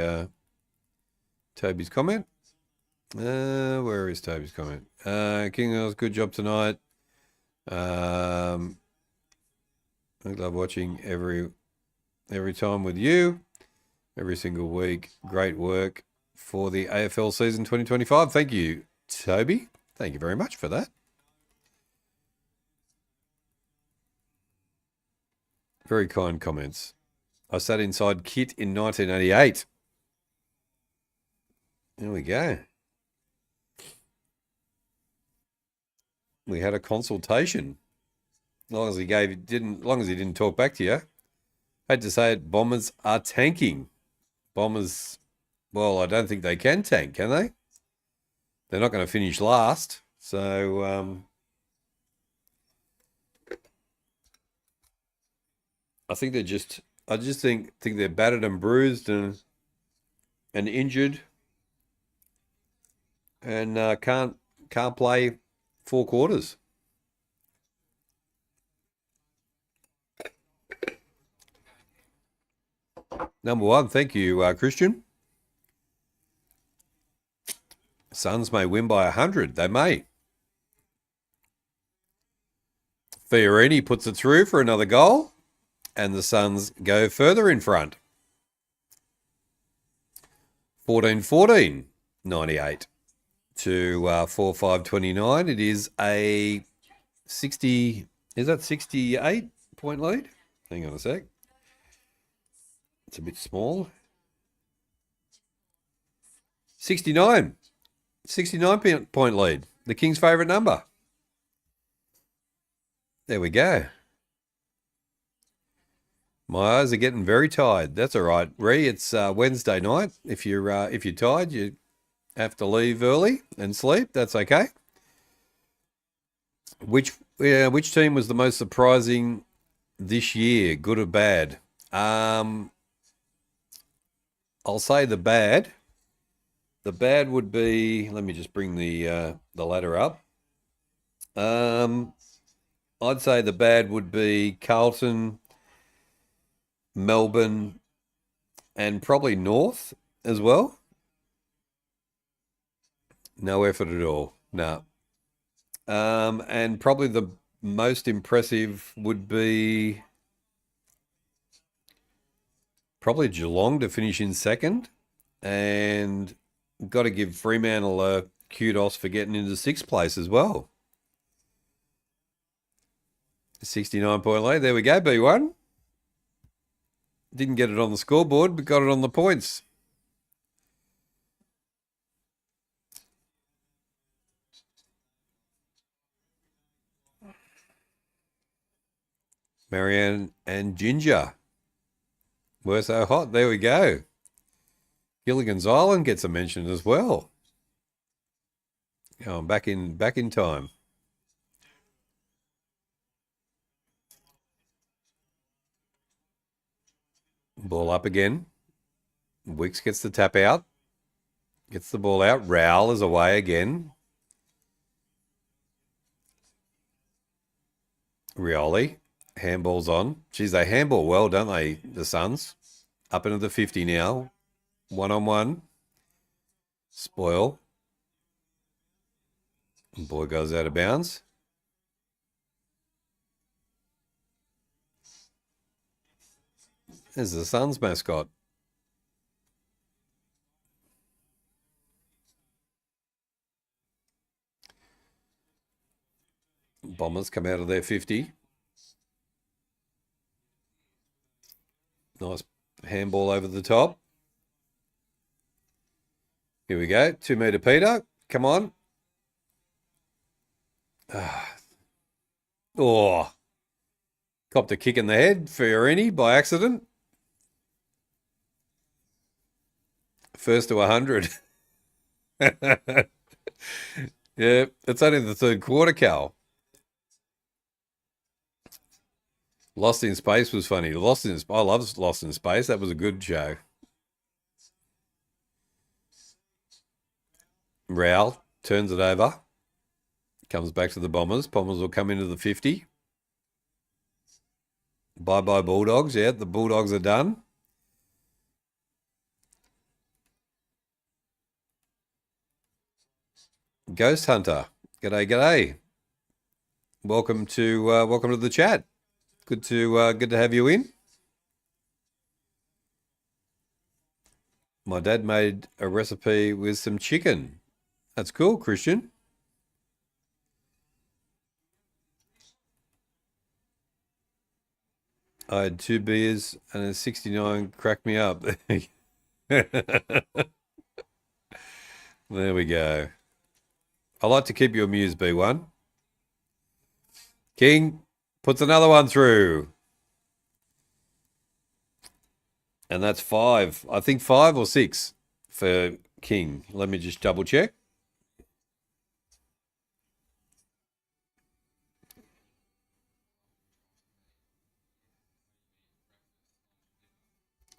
Toby's comment. Where is Toby's comment? King, that was a good job tonight. I love watching every time with you, every single week. Great work for the AFL season 2025. Thank you, Toby. Thank you very much for that. Very kind comments. I sat inside Kit in 1988. There we go. We had a consultation. As long as he didn't talk back to you. I had to say it, Bombers are tanking. Bombers, well, I don't think they can tank, can they? They're not going to finish last. So, I think I just think they're battered and bruised and injured, and can't play 4 quarters. Number 1, thank you, Christian. Suns may win by 100. They may. Fiorini puts it through for another goal, and the Suns go further in front. 14-14, 98 to 4-5-29. It is a 60. Is that 68 point lead? Hang on a sec. It's a bit small. 69. 69 point lead. The King's favourite number. There we go. My eyes are getting very tired. That's all right, Ree. It's Wednesday night. If you're tired, you have to leave early and sleep. That's okay. Which team was the most surprising this year, good or bad? I'll say the bad. The bad would be. Let me just bring the ladder up. I'd say the bad would be Carlton, Melbourne, and probably North as well. No effort at all. No. And probably the most impressive would be probably Geelong to finish in second. And got to give Fremantle a kudos for getting into 6th place as well. 69 point lead. There we go, B1. Didn't get it on the scoreboard, but got it on the points. Marianne and Ginger were so hot. There we go. Gilligan's Island gets a mention as well. Oh, I'm back in time. Ball up again. Wicks gets the tap out. Gets the ball out. Rowell is away again. Rioli. Handball's on. Geez, they handball well, don't they, the Suns? Up into the 50 now. 1-on-1. Spoil. Ball goes out of bounds. There's the Suns mascot. Bombers come out of their 50. Nice handball over the top. Here we go. 2 metre Peter. Come on. Oh. Copped a kick in the head for Fiorini by accident. First to 100. Yeah, it's only the third quarter, Cal. Lost in Space was funny. I love Lost in Space. That was a good show. Raul turns it over. Comes back to the Bombers. Bombers will come into the 50. Bye-bye Bulldogs. Yeah, the Bulldogs are done. Ghost Hunter. G'day, g'day. Welcome to the chat. Good to have you in. My dad made a recipe with some chicken. That's cool, Christian. I had 2 beers and a 69 cracked me up. There we go. I like to keep you amused, B1. King puts another one through. And that's 5. I think 5 or 6 for King. Let me just double check.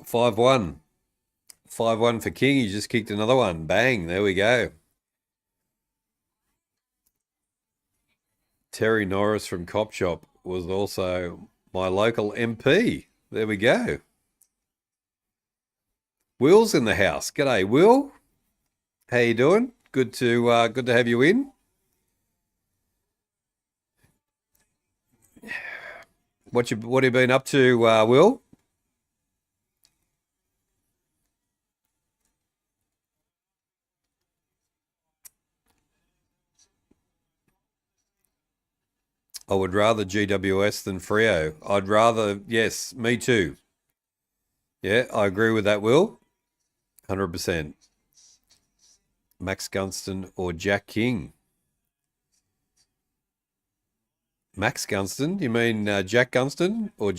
Five one. 5-1 for King. He just kicked another one. Bang. There we go. Terry Norris from Cop Shop was also my local MP. There we go. Will's in the house. G'day, Will. How you doing? Good to have you in. What have you been up to, Will? I would rather GWS than Freo. I'd rather, yes, me too. Yeah, I agree with that, Will. 100%. Max Gunston or Jack King? Max Gunston? You mean Jack Gunston or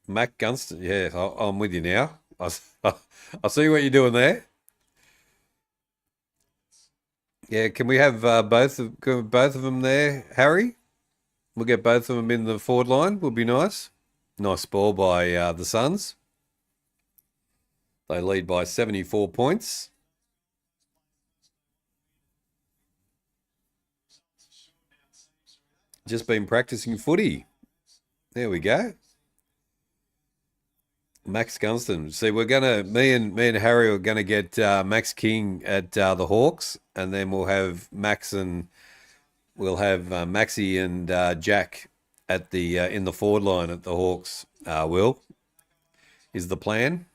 Mac Gunston? Yeah, I'm with you now. I see what you're doing there. Yeah, can we have both of them there, Harry? We'll get both of them in the forward line. Would be nice. Nice ball by the Suns. They lead by 74 points. Just been practicing footy. There we go. Max Gunston. See, me and Harry are gonna get Max King at the Hawks, and then we'll have Maxie and Jack at the in the forward line at the Hawks. Will is the plan.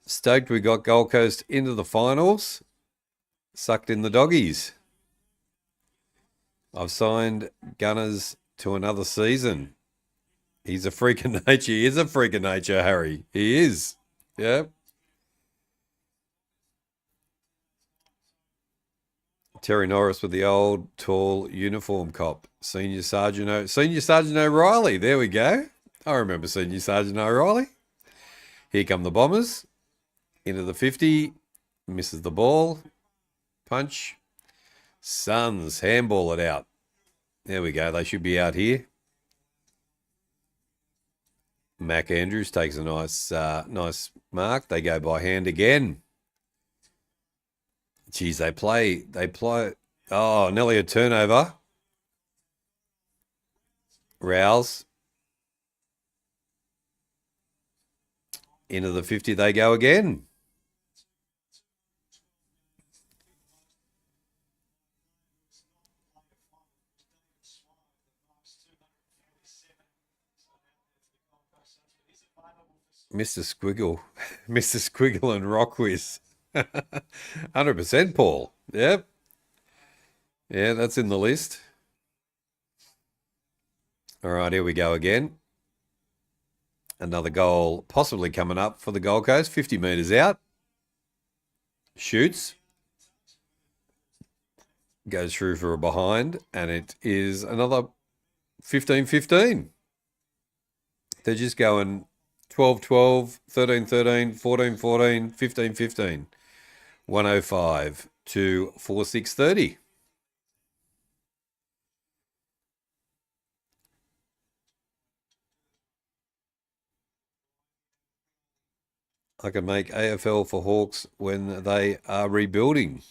Stoked we got Gold Coast into the finals. Sucked in the doggies. I've signed Gunners to another season. He's a freak of nature. He is a freak of nature, Harry. He is. Yeah. Terry Norris with the old, tall uniform cop. Senior Sergeant O'Reilly. There we go. I remember Senior Sergeant O'Reilly. Here come the Bombers. Into the 50. Misses the ball. Punch. Suns handball it out. There we go. They should be out here. Mac Andrews takes a nice mark. They go by hand again. Geez, they play. Oh, nearly a turnover. Rouse. Into the 50 they go again. Mr. Squiggle. Mr. Squiggle and Rockwiz. 100%, Paul. Yep. Yeah, that's in the list. All right, here we go again. Another goal possibly coming up for the Gold Coast. 50 metres out. Shoots. Goes through for a behind. And it is another 15-15. They're just going 12-12, 13-13, 14-14, 15-15. 105 to 46-30. I can make AFL for Hawks when they are rebuilding.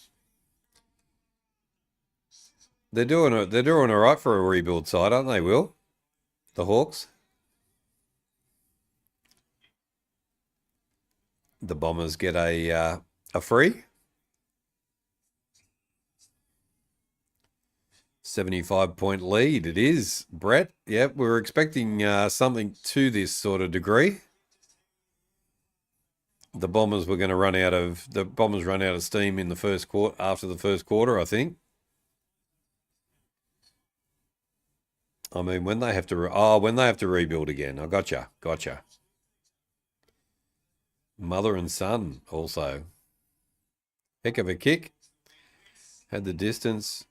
They're doing all right for a rebuild side, aren't they, Will? The Hawks. The Bombers get a free. 75-point lead. It is, Brett. Yep, we were expecting something to this sort of degree. The Bombers were going to run out of steam in the first quarter. After the first quarter, I think. I mean, when they have to rebuild again. I gotcha. Mother and son also. Heck of a kick. Had the distance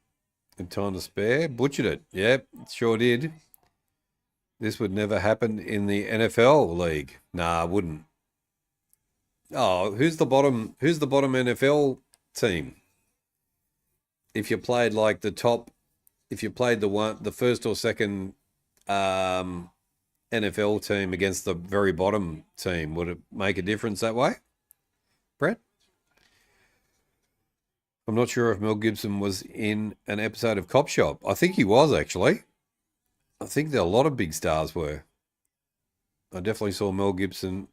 and time to spare. Butchered it. Yep, sure did. This would never happen in the NFL league. Nah, wouldn't. Oh, who's the bottom NFL team? If you played like the first or second NFL team against the very bottom team, would it make a difference that way, Brett? I'm not sure if Mel Gibson was in an episode of Cop Shop. I think he was, actually. I think a lot of big stars were. I definitely saw Mel Gibson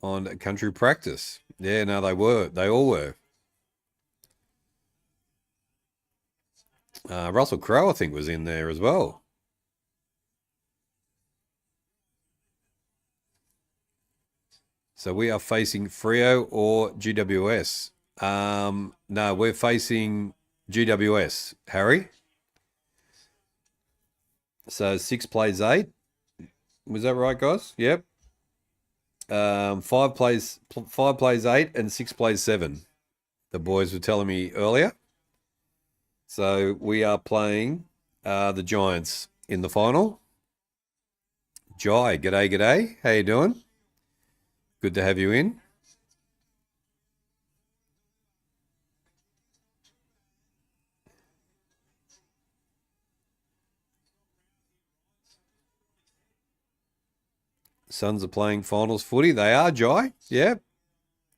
on Country Practice. Yeah, no, they were. They all were. Russell Crowe, I think, was in there as well. So we are facing Freo or GWS. No, we're facing GWS, Harry. So 6 plays 8. Was that right, guys? Yep. 5 plays 8 and 6 plays 7. The boys were telling me earlier. So we are playing the Giants in the final. Jai, g'day. How you doing? Good to have you in. Suns are playing finals footy. They are, Jai. Yep.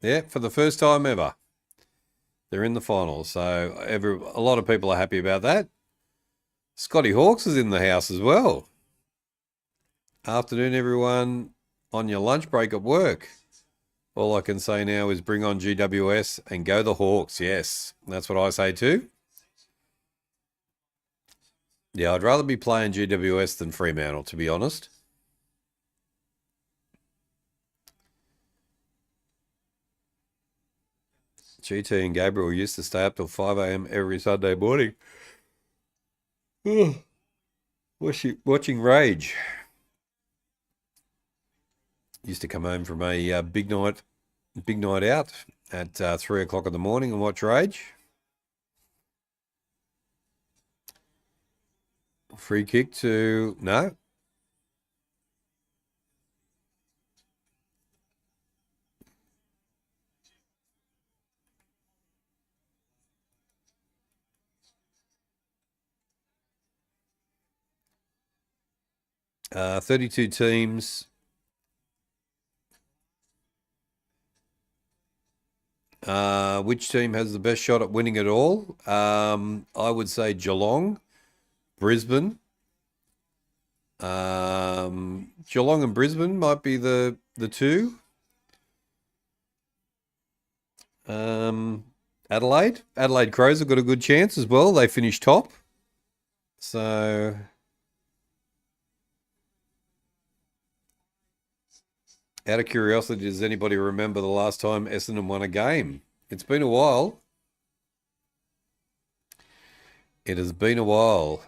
Yep, for the first time ever. They're in the finals. So a lot of people are happy about that. Scotty Hawks is in the house as well. Afternoon, everyone. On your lunch break at work. All I can say now is bring on GWS and go the Hawks. Yes, that's what I say too. Yeah, I'd rather be playing GWS than Fremantle, to be honest. GT and Gabriel used to stay up till 5 a.m. every Sunday morning. Watching Rage. Used to come home from a big night out at 3 o'clock in the morning and watch Rage. Free kick to no. Uh, 32 teams. Which team has the best shot at winning it all? I would say Geelong, Brisbane. Geelong and Brisbane might be the two. Adelaide Crows have got a good chance as well. They finished top. So out of curiosity, does anybody remember the last time Essendon won a game? It's been a while. It has been a while.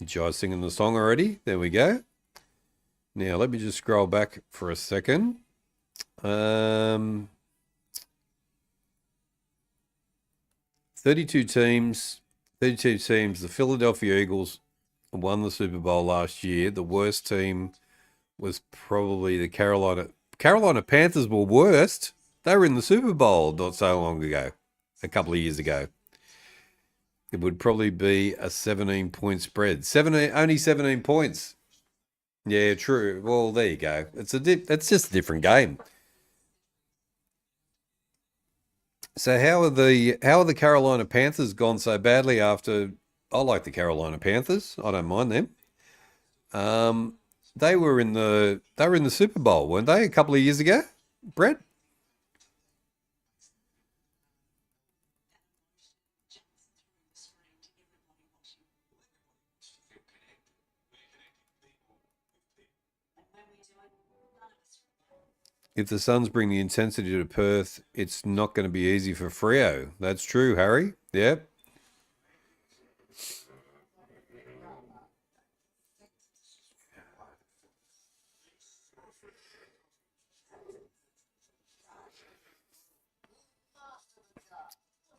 Jai's singing the song already. There we go. Now, let me just scroll back for a second. 32 teams. 32 teams. The Philadelphia Eagles won the Super Bowl last year. The worst team was probably the Carolina Panthers were worst. They were in the Super Bowl not so long ago, a couple of years ago. It would probably be a 17-point spread. Only 17 points. Yeah, true. Well, there you go. It's just a different game. So how are the Carolina Panthers gone so badly after? I like the Carolina Panthers. I don't mind them. They were in the Super Bowl, weren't they, a couple of years ago, Brett? If the Suns bring the intensity to Perth, it's not going to be easy for Freo. That's true, Harry. Yep.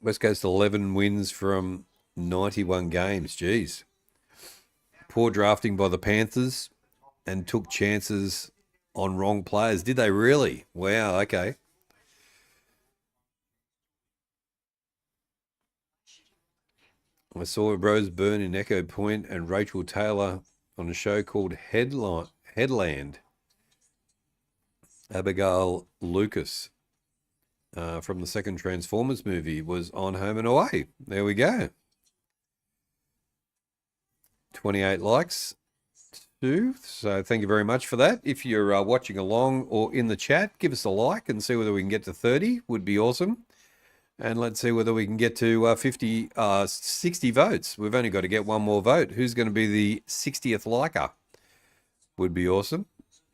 West Coast 11 wins from 91 games. Jeez. Poor drafting by the Panthers and took chances on wrong players. Did they really? Wow, okay. I saw Rose Byrne in Echo Point and Rachel Taylor on a show called Headland. Abigail Lucas from the second Transformers movie was on Home and Away. There we go. 28 likes too. So thank you very much for that. If you're watching along or in the chat, give us a like and see whether we can get to 30. Would be awesome. And let's see whether we can get to 60 votes. We've only got to get one more vote. Who's going to be the 60th liker? Would be awesome.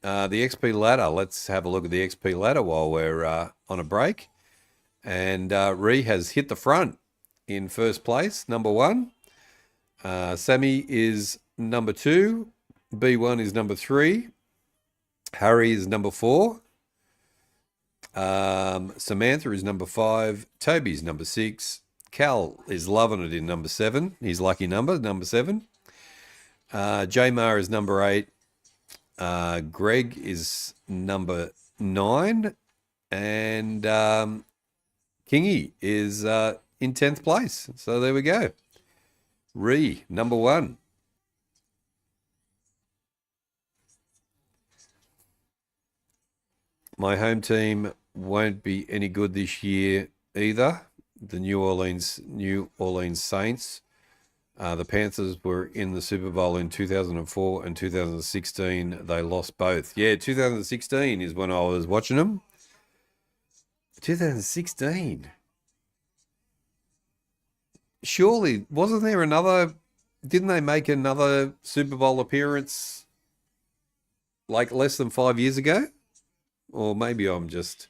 The XP ladder. Let's have a look at the XP ladder while we're on a break. And Ree has hit the front in first place, number 1. Sammy is number 2. B1 is number 3. Harry is number 4. Samantha is number 5. Toby's number 6. Cal is loving it in number 7. His lucky number 7. Jamar is number 8. Greg is number 9. And Kingy is in 10th place. So there we go. Ree, number 1. My home team won't be any good this year either. The New Orleans Saints. The Panthers were in the Super Bowl in 2004 and 2016. They lost both. Yeah, 2016 is when I was watching them. 2016. Surely, wasn't there another? Didn't they make another Super Bowl appearance like less than 5 years ago? Or maybe I'm just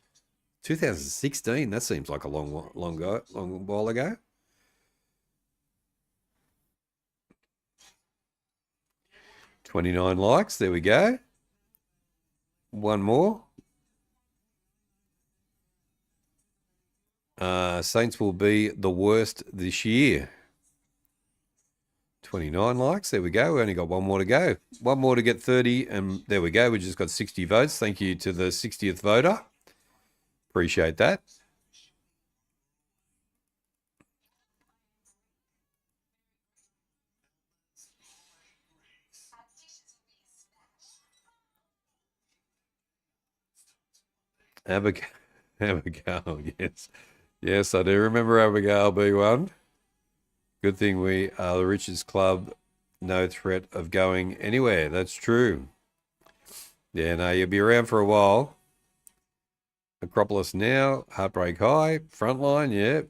2016. That seems like a long while ago. $29 likes. There we go. One more. Saints will be the worst this year. 29 likes. There we go. We only got one more to go. One more to get 30. And there we go. We just got 60 votes. Thank you to the 60th voter. Appreciate that. Abigail, yes. Yes, I do remember Abigail B1. Good thing we are the richest club. No threat of going anywhere. That's true. Yeah, no, you'll be around for a while. Acropolis now, Heartbreak High, Frontline, yeah.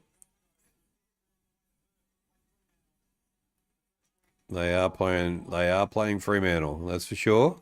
They are playing Fremantle, that's for sure.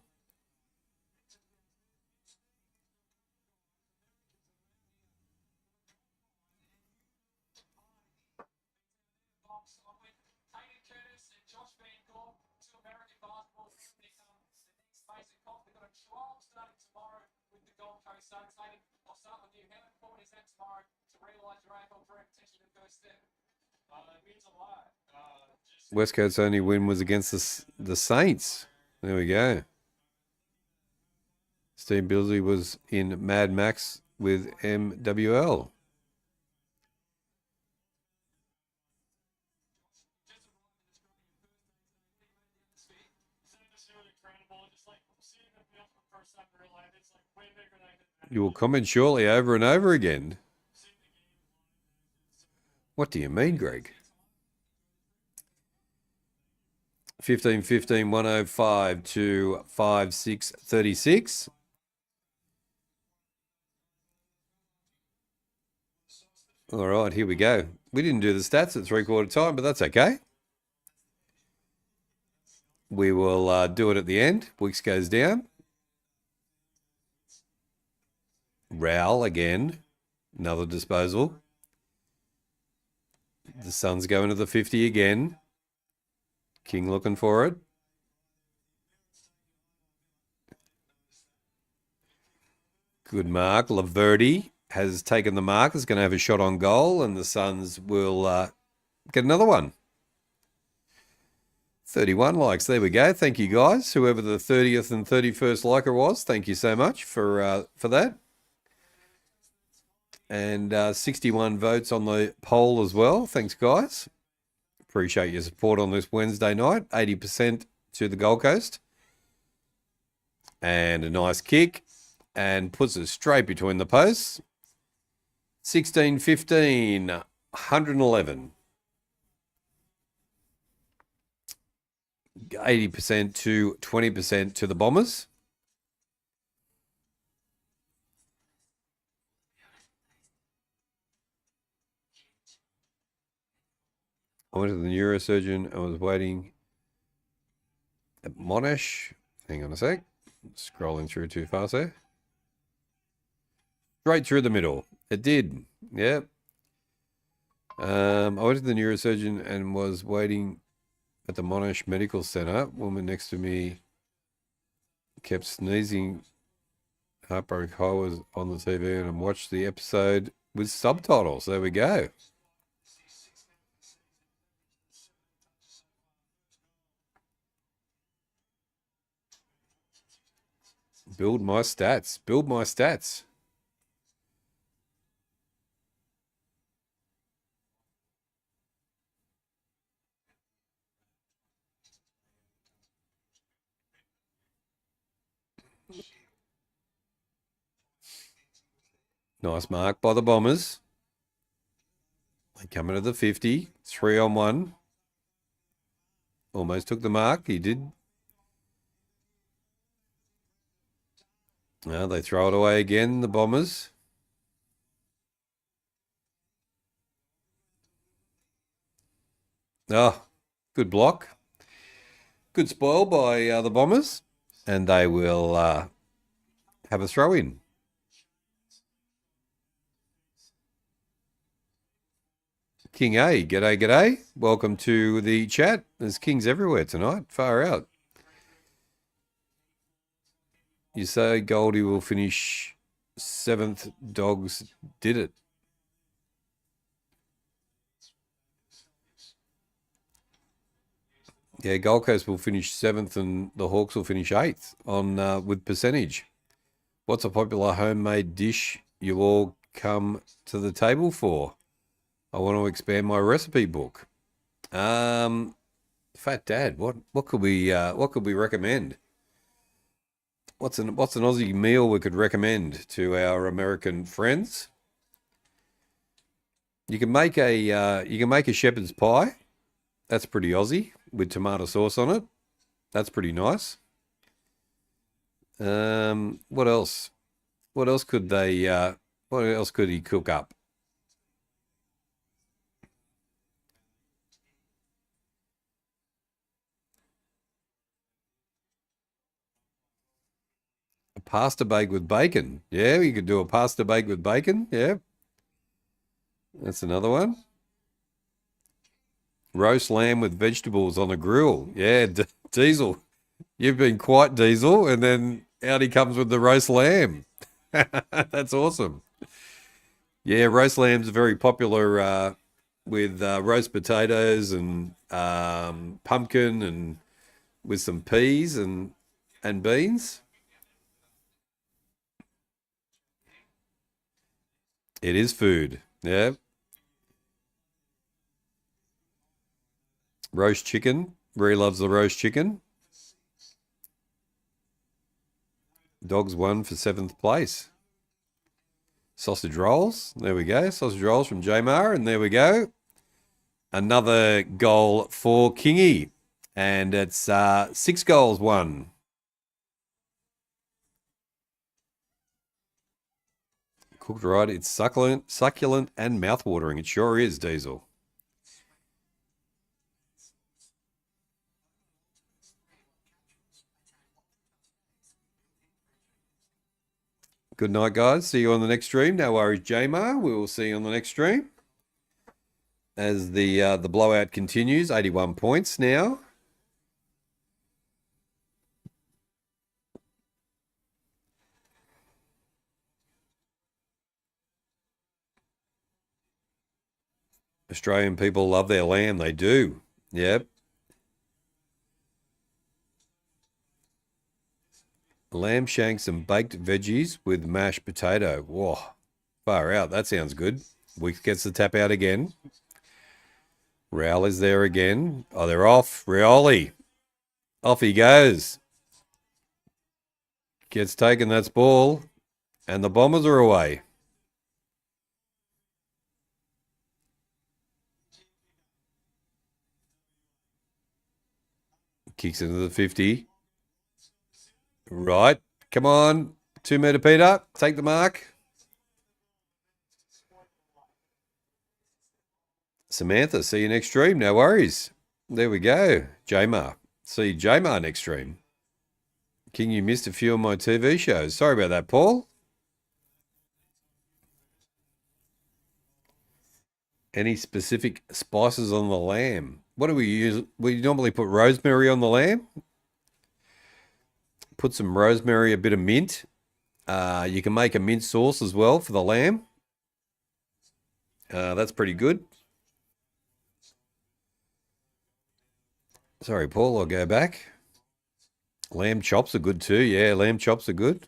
Westcoast's only win was against the Saints. There we go. Steve Billsy was in Mad Max with MWL. You will comment shortly over and over again. What do you mean, Greg? 15-15, 105 to 5-6-36. All right, here we go. We didn't do the stats at 3/4 time, but that's okay. We will do it at the end. Weeks goes down. Rowell again. Another disposal. The Suns going to the 50 again. King looking for it. Good mark. Laverty has taken the mark. Is going to have a shot on goal, and the Suns will get another one. 31 likes. There we go. Thank you, guys. Whoever the 30th and 31st liker was, thank you so much for that. And 61 votes on the poll as well. Thanks, guys. Appreciate your support on this Wednesday night. 80% to the Gold Coast. And a nice kick. And puts it straight between the posts. 16-15, 111. 80% to 20% to the Bombers. I went to the neurosurgeon. I was waiting at Monash. Hang on a sec. Scrolling through too fast there. Straight through the middle. It did. Yep. I went to the neurosurgeon and was waiting at the Monash Medical Centre. Woman next to me kept sneezing. Heartbreak High was on the TV and I watched the episode with subtitles. There we go. Build my stats. Build my stats. Nice mark by the Bombers. They come into the 50. 3-on-1. Almost took the mark. He did. Now they throw it away again, the Bombers. Oh, good block. Good spoil by the Bombers. And they will have a throw in. King A, g'day, g'day. Welcome to the chat. There's kings everywhere tonight. Far out. You say Goldie will finish 7th. Dogs did it. Yeah, Gold Coast will finish 7th and the Hawks will finish 8th on with percentage. What's a popular homemade dish you all come to the table for? I want to expand my recipe book. Fat Dad, what could we recommend? What's an Aussie meal we could recommend to our American friends? You can make a shepherd's pie. That's pretty Aussie with tomato sauce on it. That's pretty nice. What else? What else could he cook up? Pasta bake with bacon. Yeah, you could do a pasta bake with bacon. Yeah. That's another one. Roast lamb with vegetables on a grill. Yeah, Diesel. You've been quite Diesel, and then out he comes with the roast lamb. That's awesome. Yeah, roast lambs are very popular with roast potatoes and pumpkin and with some peas and beans. It is food. Yeah. Roast chicken. Ree loves the roast chicken. Dogs won for 7th place. Sausage rolls. There we go. Sausage rolls from Jamar. And there we go. Another goal for Kingy. And it's 6 goals won. Cooked right. It's succulent and mouthwatering. It sure is, Diesel. Good night, guys. See you on the next stream. No worries, Jamar. We will see you on the next stream. As the blowout continues, 81 points now. Australian people love their lamb. They do. Yep. Lamb shanks and baked veggies with mashed potato. Whoa, far out. That sounds good. Weeks gets the tap out again. Raoul is there again. Oh, they're off. Rioli. Off he goes. Gets taken, that's ball. And the Bombers are away. Kicks into the 50. Right. Come on. 2 metre Peter. Take the mark. Samantha, see you next stream. No worries. There we go. Jamar. See Jamar next stream. King, you missed a few of my TV shows. Sorry about that, Paul. Any specific spices on the lamb? What do we use? We normally put rosemary on the lamb. Put some rosemary, a bit of mint. You can make a mint sauce as well for the lamb. That's pretty good. Sorry, Paul, I'll go back. Lamb chops are good too. Yeah, lamb chops are good.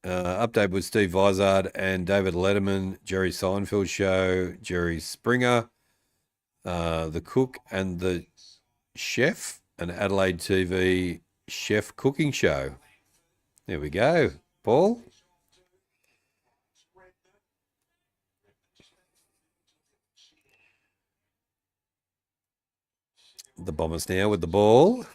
Update with Steve Vizard and David Letterman, Jerry Seinfeld show, Jerry Springer, the cook and the chef, an Adelaide TV chef cooking show. There we go, Paul. The Bombers now with the ball.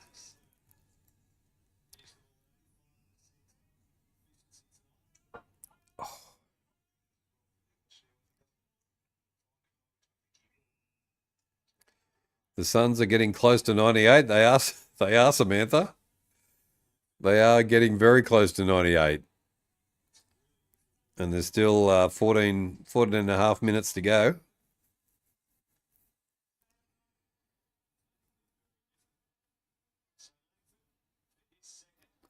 The Suns are getting close to 98. They are, Samantha. They are getting very close to 98. And there's still 14 and a half minutes to go.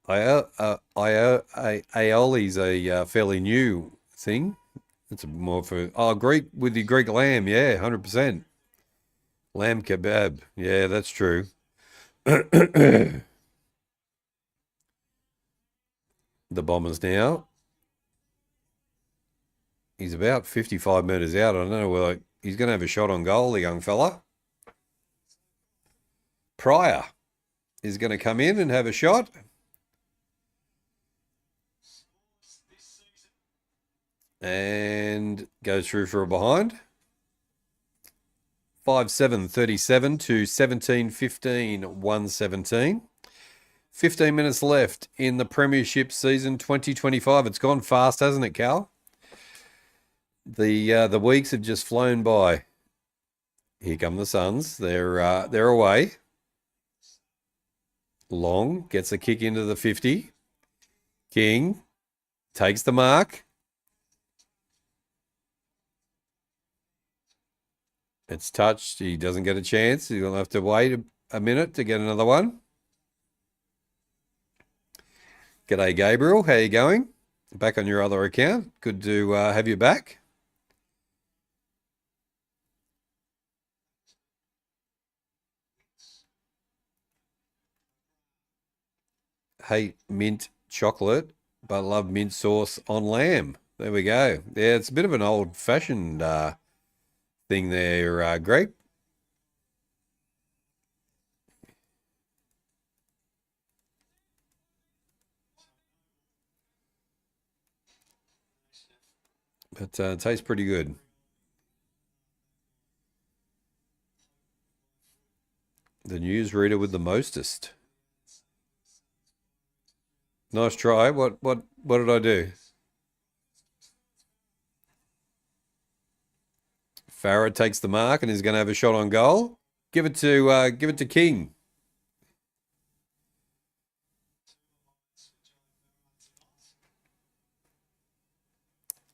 Aioli's a fairly new thing. It's more for Greek with the Greek lamb, yeah, 100%. Lamb kebab, yeah, that's true. The Bombers now. He's about 55 metres out. I don't know whether he's going to have a shot on goal, the young fella. Pryor is going to come in and have a shot. And goes through for a behind. 5-7-37 to 17-15, 117. 15 minutes left in the Premiership season 2025. It's gone fast, hasn't it, Cal? The weeks have just flown by. Here come the Suns. They're away. Long gets a kick into the 50. King takes the mark. It's touched. He doesn't get a chance. He's going to have to wait a minute to get another one. G'day, Gabriel. How you going? Back on your other account. Good to have you back. Hate mint chocolate, but love mint sauce on lamb. There we go. Yeah, it's a bit of an old-fashioned thing there, Greg. But it tastes pretty good. The newsreader with the mostest. Nice try. What did I do? Farah takes the mark and is going to have a shot on goal. Give it to King.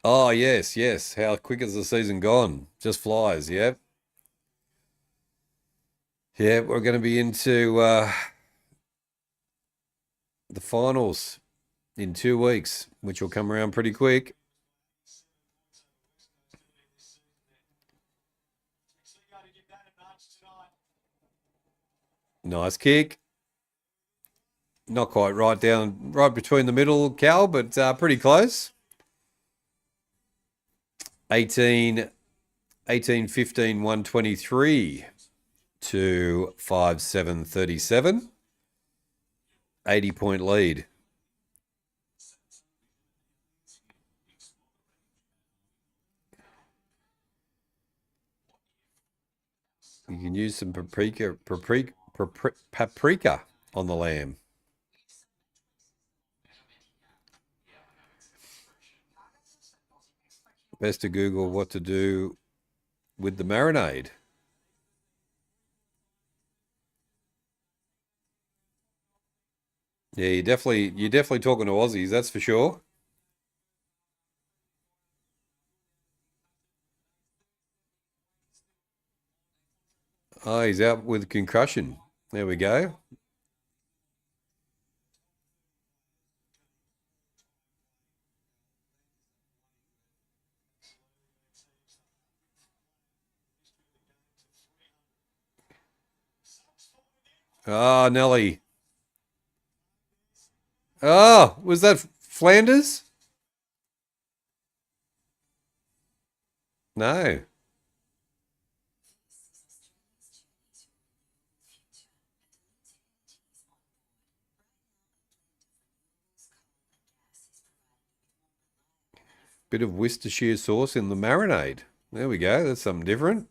Oh, yes, yes. How quick has the season gone? Just flies, yeah. Yeah, we're going to be into the finals in 2 weeks, which will come around pretty quick. Nice kick. Not quite right between the middle, Cal, but pretty close. 18, 15, 123 to 5, 7, 37. 80-point lead. You can use some paprika on the lamb. Best to Google what to do with the marinade. Yeah, you're definitely talking to Aussies, that's for sure. Oh, he's out with concussion. There we go. Ah, Nelly. Oh, was that Flanders? No. Bit of Worcestershire sauce in the marinade. There we go. That's something different.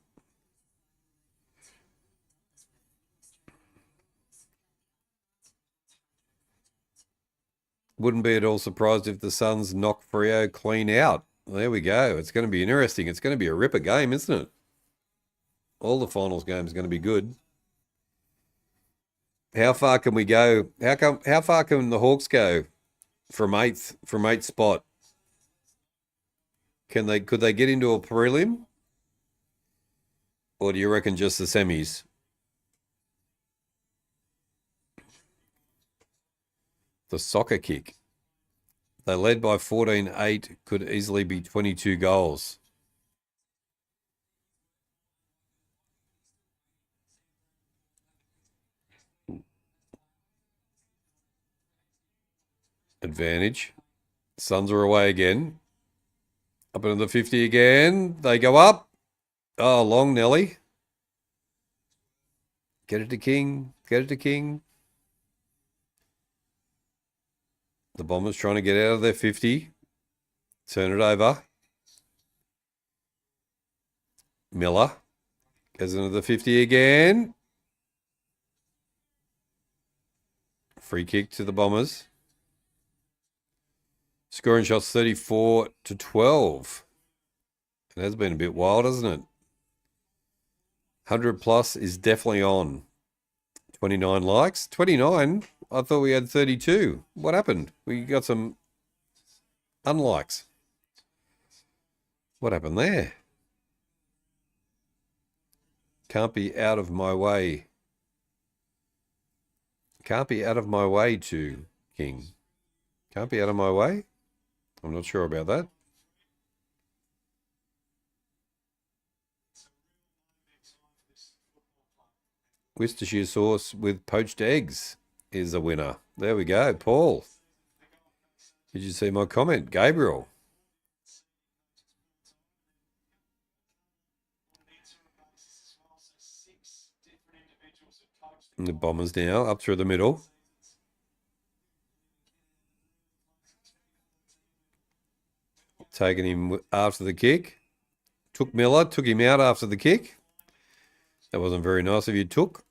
Wouldn't be at all surprised if the Suns knock Freo clean out. There we go. It's going to be interesting. It's going to be a ripper game, isn't it? All the finals games are going to be good. How far can we go? How far can the Hawks go from eighth spot? Could they get into a prelim? Or do you reckon just the semis? The soccer kick. They led by 14-8, could easily be 22 goals. Advantage. Suns are away again. Up into the 50 again. They go up. Oh, long Nelly. Get it to King. Get it to King. The Bombers trying to get out of their 50. Turn it over. Miller goes into the 50 again. Free kick to the Bombers. Scoring shots 34-12. It has been a bit wild, hasn't it? 100 plus is definitely on. 29 likes. 29? I thought we had 32. What happened? We got some unlikes. What happened there? Can't be out of my way. Can't be out of my way to King. Can't be out of my way? I'm not sure about that. Worcestershire sauce with poached eggs is a winner. There we go. Paul. Did you see my comment? Gabriel. And the Bombers now up through the middle. Taking him after the kick. Took Miller, took him out after the kick. That wasn't very nice of you, Took.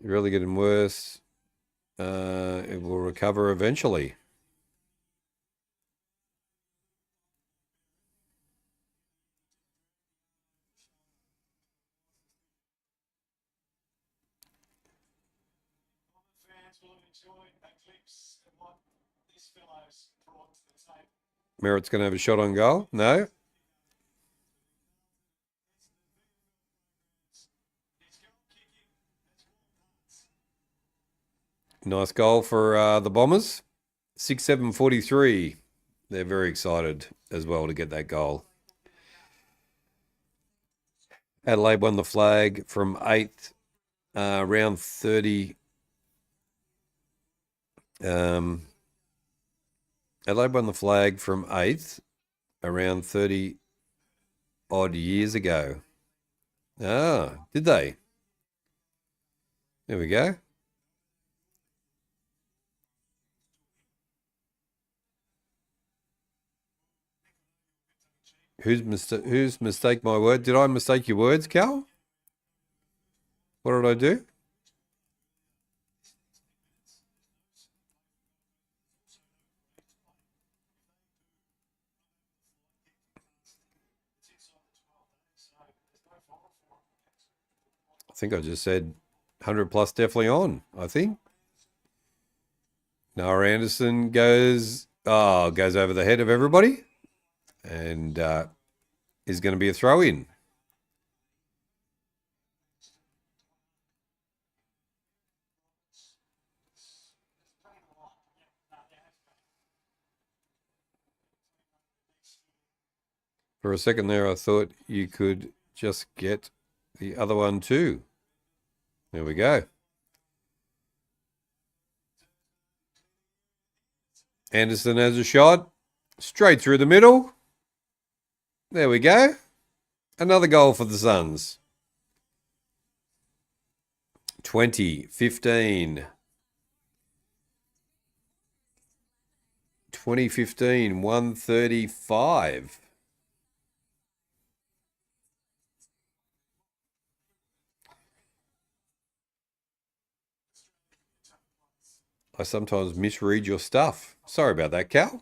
Really getting worse. It will recover eventually. Merritt's going to have a shot on goal. No. Nice goal for the Bombers. 6-7-43. They're very excited as well to get that goal. Adelaide won the flag from 8th, round 30. Adelaide won the flag from 8th around 30 odd years ago. Ah, did they? There we go. Who's mistake my word? Did I mistake your words, Cal? What did I do? I think I just said 100 plus definitely on, I think. Noah Anderson goes over the head of everybody and is going to be a throw-in. For a second there, I thought you could just get the other one too. There we go. Anderson has a shot. Straight through the middle. There we go. Another goal for the Suns. 2015. 2015, 135. I sometimes misread your stuff. Sorry about that, Cal.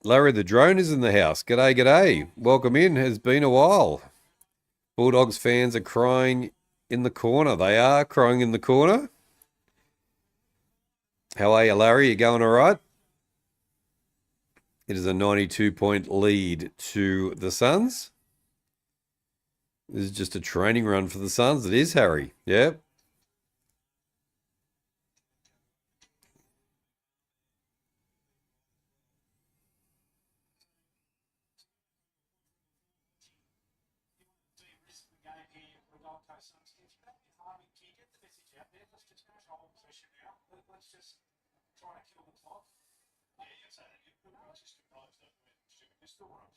Larry the Drone is in the house. G'day, g'day. Welcome in. Has been a while. Bulldogs fans are crying in the corner. They are crying in the corner. How are you, Larry? You going all right? It is a 92-point lead to the Suns. This is just a training run for the Suns. It is, Harry. Yep.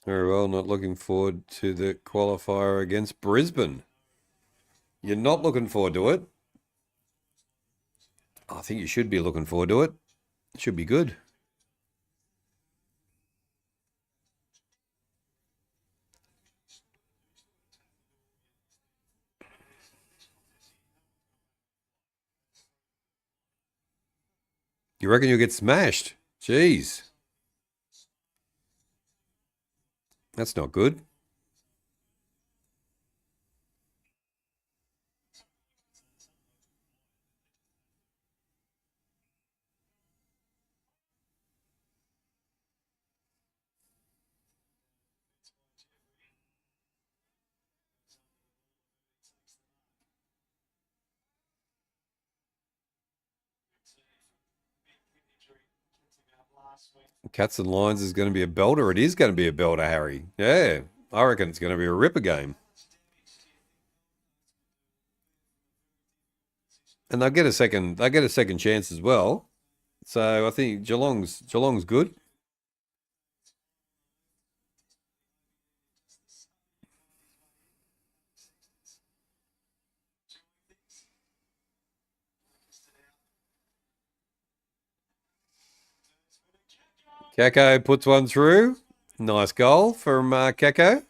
Very well, not looking forward to the qualifier against Brisbane. You're not looking forward to it? I think you should be looking forward to it. It should be good. You reckon you'll get smashed? Jeez. That's not good. Cats and Lions is going to be a belter. It is going to be a belter, Harry. Yeah, I reckon it's going to be a ripper game. And they'll get a second. They get a second chance as well. So I think Geelong's good. Kako puts one through. Nice goal from Kako.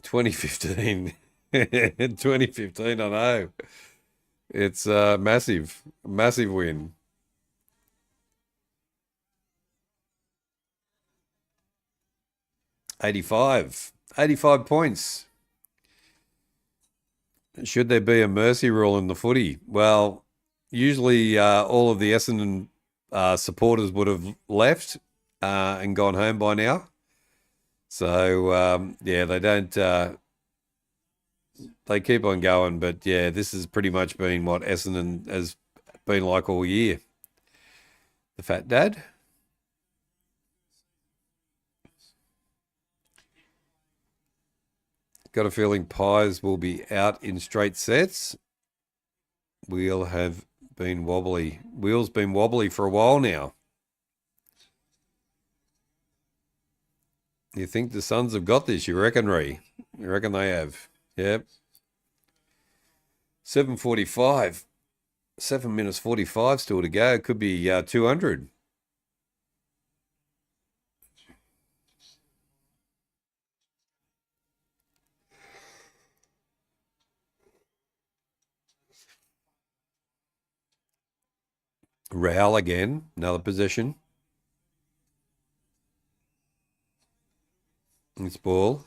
$20.15. 2015, I know. It's massive win. $85 points. Should there be a mercy rule in the footy? Well, usually all of the Essendon supporters would have left and gone home by now. So, yeah, they don't, they keep on going. But, yeah, this has pretty much been what Essendon has been like all year. The fat dad. Got a feeling Pies will be out in straight sets. Wheel have been wobbly. Wheel's been wobbly for a while now. You think the Suns have got this, you reckon, Ree? You reckon they have? Yep. 7:45. 7 minutes 45 still to go. Could be 200. Real again. Another possession. It's ball.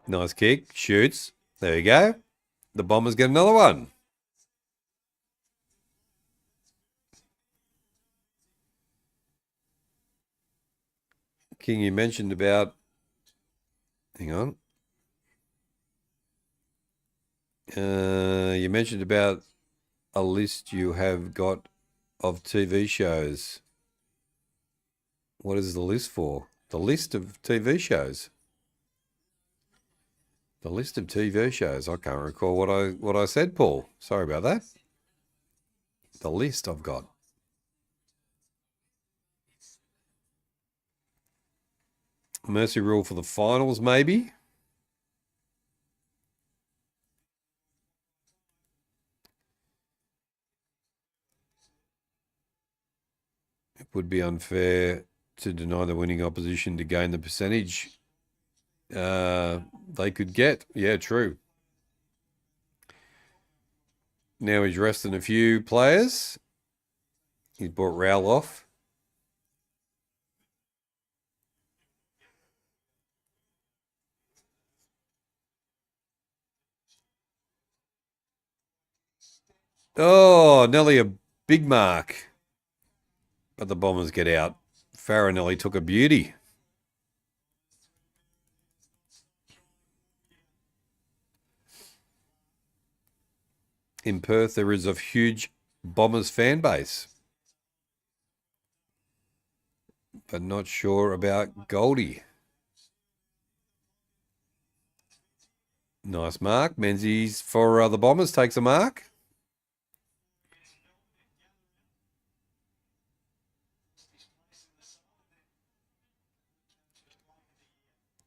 Nice kick. Shoots. There you go. The Bombers get another one. King, you mentioned about... Hang on. You mentioned about a list you have got of TV shows. What is the list for? The list of TV shows. The list of TV shows. I can't recall what I said, Paul. Sorry about that. The list I've got. Mercy rule for the finals, maybe. It would be unfair to deny the winning opposition to gain the percentage they could get. Yeah, true. Now he's resting a few players. He's brought Rowell off. Oh, nearly a big mark. But the Bombers get out. Farinelli took a beauty. In Perth, there is a huge Bombers fan base. But not sure about Goldie. Nice mark. Menzies for the Bombers takes a mark.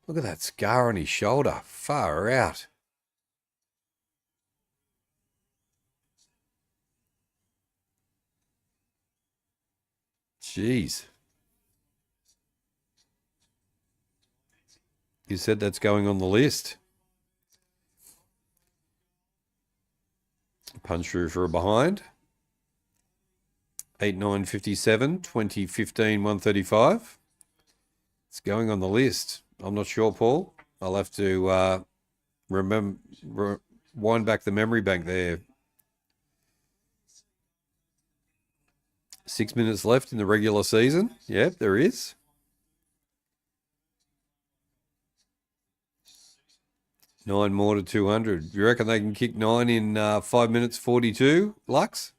Look at that scar on his shoulder. Far out. Jeez. You said that's going on the list. Punch through for a behind. 8-9-57, 2015, 135. It's going on the list. I'm not sure, Paul. I'll have to wind back the memory bank there. 6 minutes left in the regular season. Yep, there is. Nine more to 200. You reckon they can kick 9 in 5 minutes 42, Lux?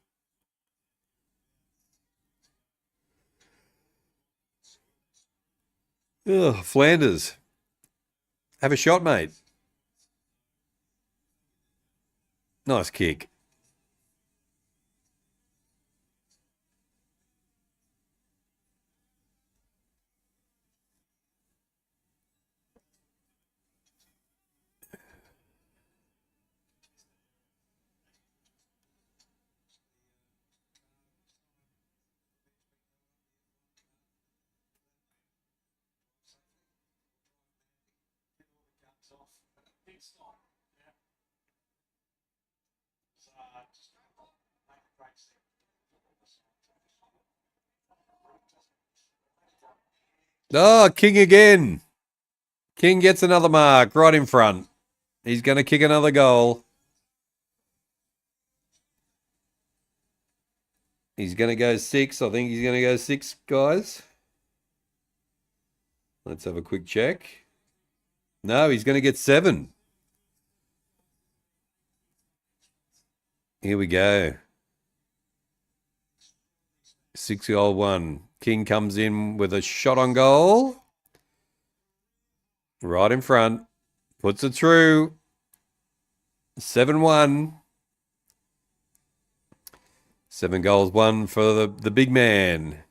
Ugh, Flanders. Have a shot, mate. Nice kick. Oh, King again. King gets another mark right in front. He's going to kick another goal. He's going to go 6. I think he's going to go 6, guys. Let's have a quick check. No, he's going to get 7. Here we go. 6-1. King comes in with a shot on goal. Right in front. Puts it through. 7-1. 7 goals, 1 for the big man.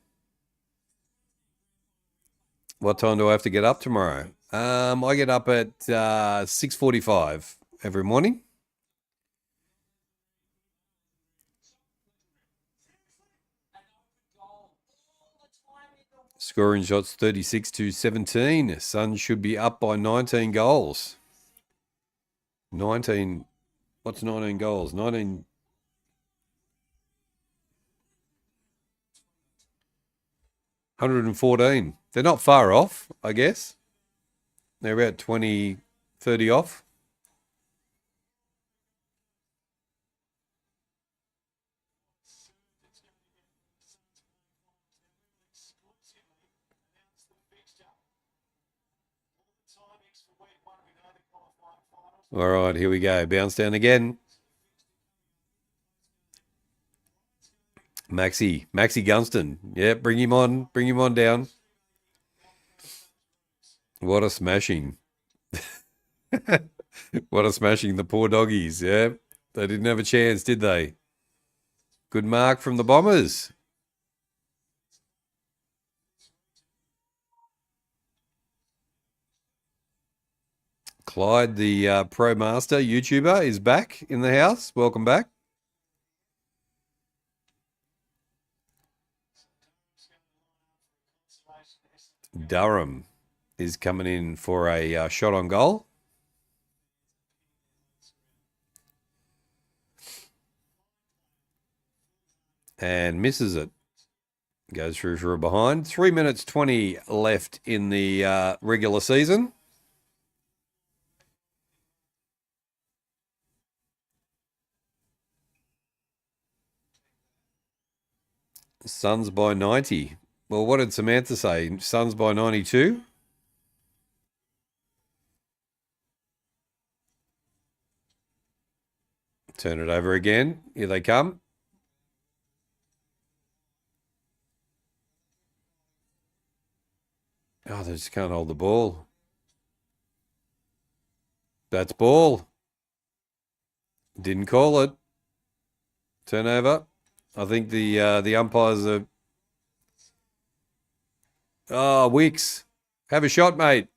What time do I have to get up tomorrow? I get up at 6:45 every morning. Scoring shots 36-17. Suns should be up by 19 goals. 19. What's 19 goals? 19. 114. They're not far off, I guess. They're about 20, 30 off. All right, here we go. Bounce down again. Maxi Gunston. Yeah, bring him on. Bring him on down. What a smashing. What a smashing. The poor doggies. Yeah, they didn't have a chance, did they? Good mark from the Bombers. Clyde, the Pro Master YouTuber, is back in the house. Welcome back. Durham is coming in for a shot on goal. And misses it. Goes through for a behind. 3 minutes 20 left in the regular season. Suns by 90. Well, what did Samantha say? Suns by 92? Turn it over again. Here they come. Oh, they just can't hold the ball. That's ball. Didn't call it. Turnover. I think the umpires are... Oh, Wicks. Have a shot, mate.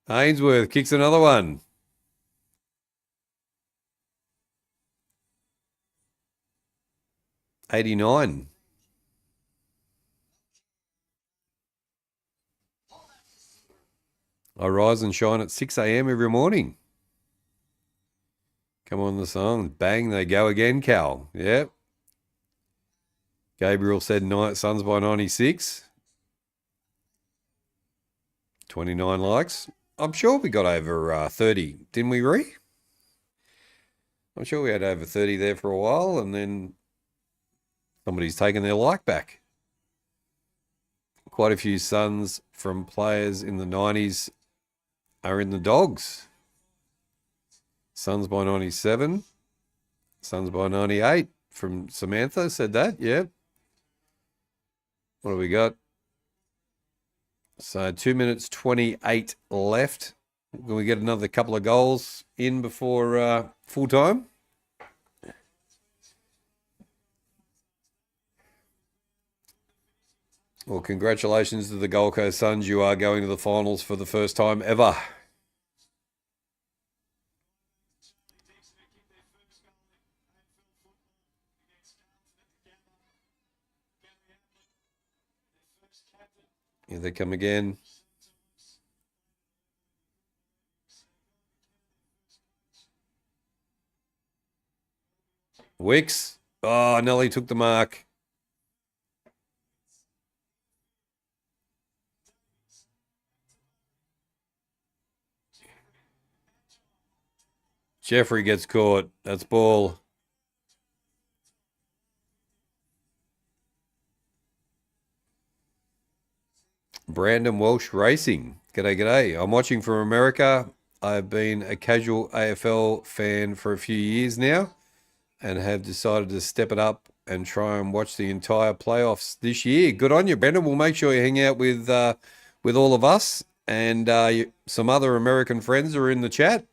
Ainsworth kicks another one. '89. I rise and shine at 6 a.m. every morning. Come on, the song. Bang, they go again, Cal. Yep. Gabriel said Suns by 96. 29 likes. I'm sure we got over 30, didn't we, Ree? I'm sure we had over 30 there for a while, and then somebody's taken their like back. Quite a few Suns from players in the 90s are in the Dogs. Suns by 97. Suns by 98 from Samantha said that, yeah. What do we got? So 2 minutes 28 left. Can we get another couple of goals in before full time? Well, congratulations to the Gold Coast Suns. You are going to the finals for the first time ever. Here they come again. Wicks. Oh, Nelly took the mark. Jeffrey gets caught. That's ball. Brandon Walsh Racing. G'day, g'day. I'm watching from America. I've been a casual AFL fan for a few years now and have decided to step it up and try and watch the entire playoffs this year. Good on you, Brandon. We'll make sure you hang out with all of us, and some other American friends are in the chat.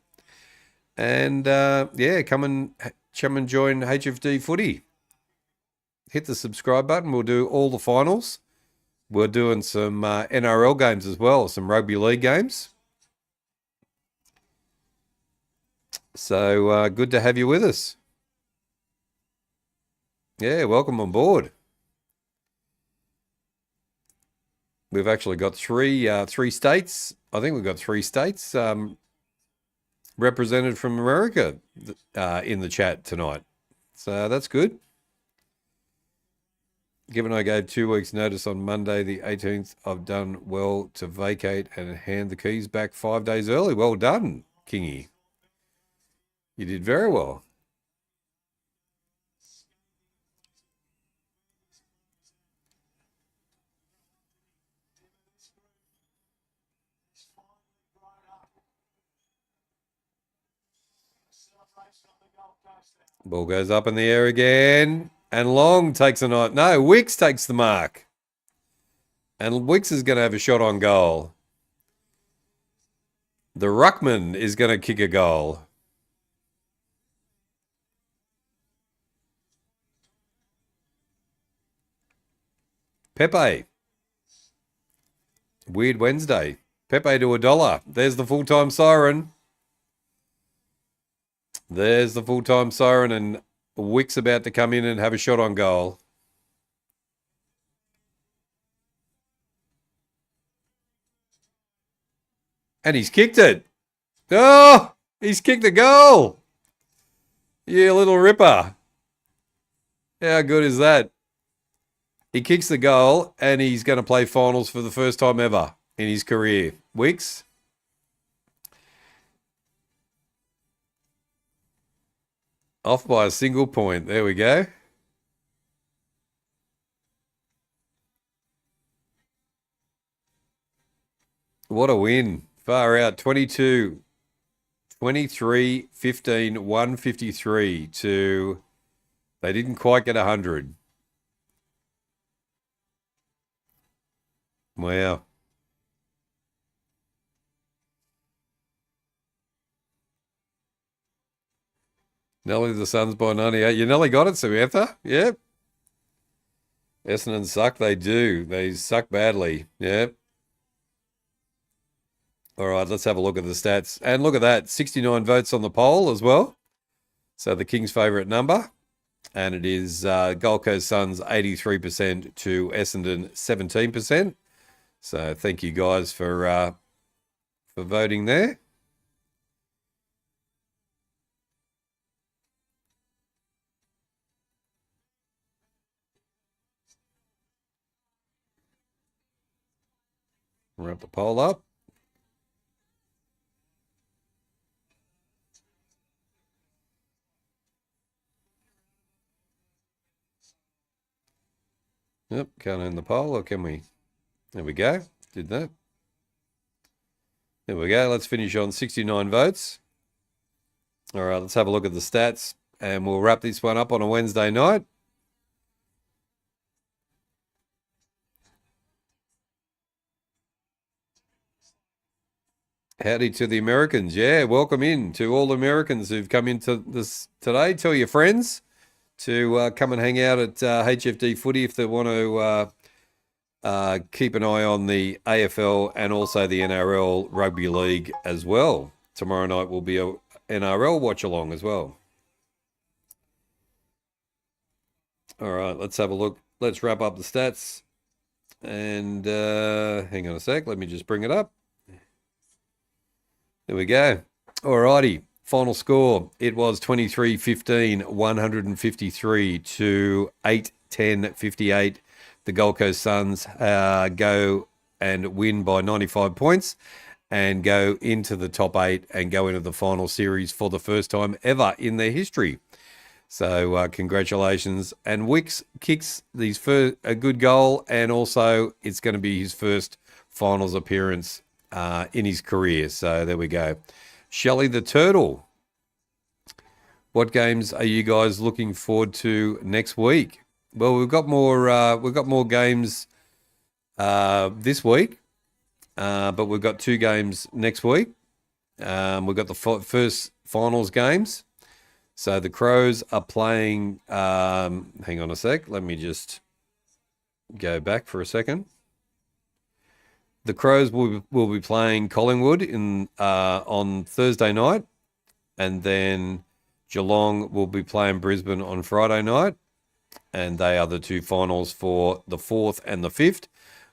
And yeah, come and join HFD Footy. Hit the subscribe button. We'll do all the finals. We're doing some NRL games as well, some rugby league games. So good to have you with us. Yeah, welcome on board. We've actually got three states. I think we've got 3 states represented from America in the chat tonight. So that's good. Given I gave 2 weeks' notice on Monday, the 18th, I've done well to vacate and hand the keys back 5 days early. Well done, Kingy. You did very well. Ball goes up in the air again. And Long takes a night. No, Wicks takes the mark. And Wicks is going to have a shot on goal. The Ruckman is going to kick a goal. Pepe. Weird Wednesday. Pepe to $1. There's the full-time siren. There's the full-time siren, and Wick's about to come in and have a shot on goal. And he's kicked it. Oh, he's kicked the goal. Yeah, little ripper. How good is that? He kicks the goal, and he's going to play finals for the first time ever in his career. Wicks. Off by a single point. There we go. What a win. Far out. 22, 23, 15, 153 to... They didn't quite get 100. Wow. Nelly the Suns by 98. You nearly got it, Samantha. Yep. Essendon suck. They do. They suck badly. Yep. All right, let's have a look at the stats. And look at that. 69 votes on the poll as well. So the King's favourite number. And it is Gold Coast Suns 83% to Essendon 17%. So thank you guys for voting there. wrap the poll up. Yep, can't end the poll, or can we? There we go. Did that. There we go. Let's finish on 69 votes. All right, let's have a look at the stats, and we'll wrap this one up on a Wednesday night. Howdy to the Americans. Yeah, welcome in to all the Americans who've come into this today. Tell your friends to come and hang out at HFD Footy if they want to keep an eye on the AFL and also the NRL Rugby League as well. Tomorrow night will be a NRL watch along as well. All right, let's have a look. Let's wrap up the stats. And hang on a sec. Let me just bring it up. There we go. All righty. Final score. It was 23-15, 153 to 8-10-58. The Gold Coast Suns go and win by 95 points and go into the top 8 and go into the final series for the first time ever in their history. So congratulations. And Wicks kicks a good goal, and also it's going to be his first finals appearance in his career. So there we go. Shelley the Turtle, what games are you guys looking forward to next week? Well, we've got more games this week, but we've got 2 games next week. We've got the first finals games. So the Crows are playing. Hang on a sec. Let me just go back for a second. The Crows will be playing Collingwood on Thursday night, and then Geelong will be playing Brisbane on Friday night, and they are the 2 finals for the 4th and the 5th.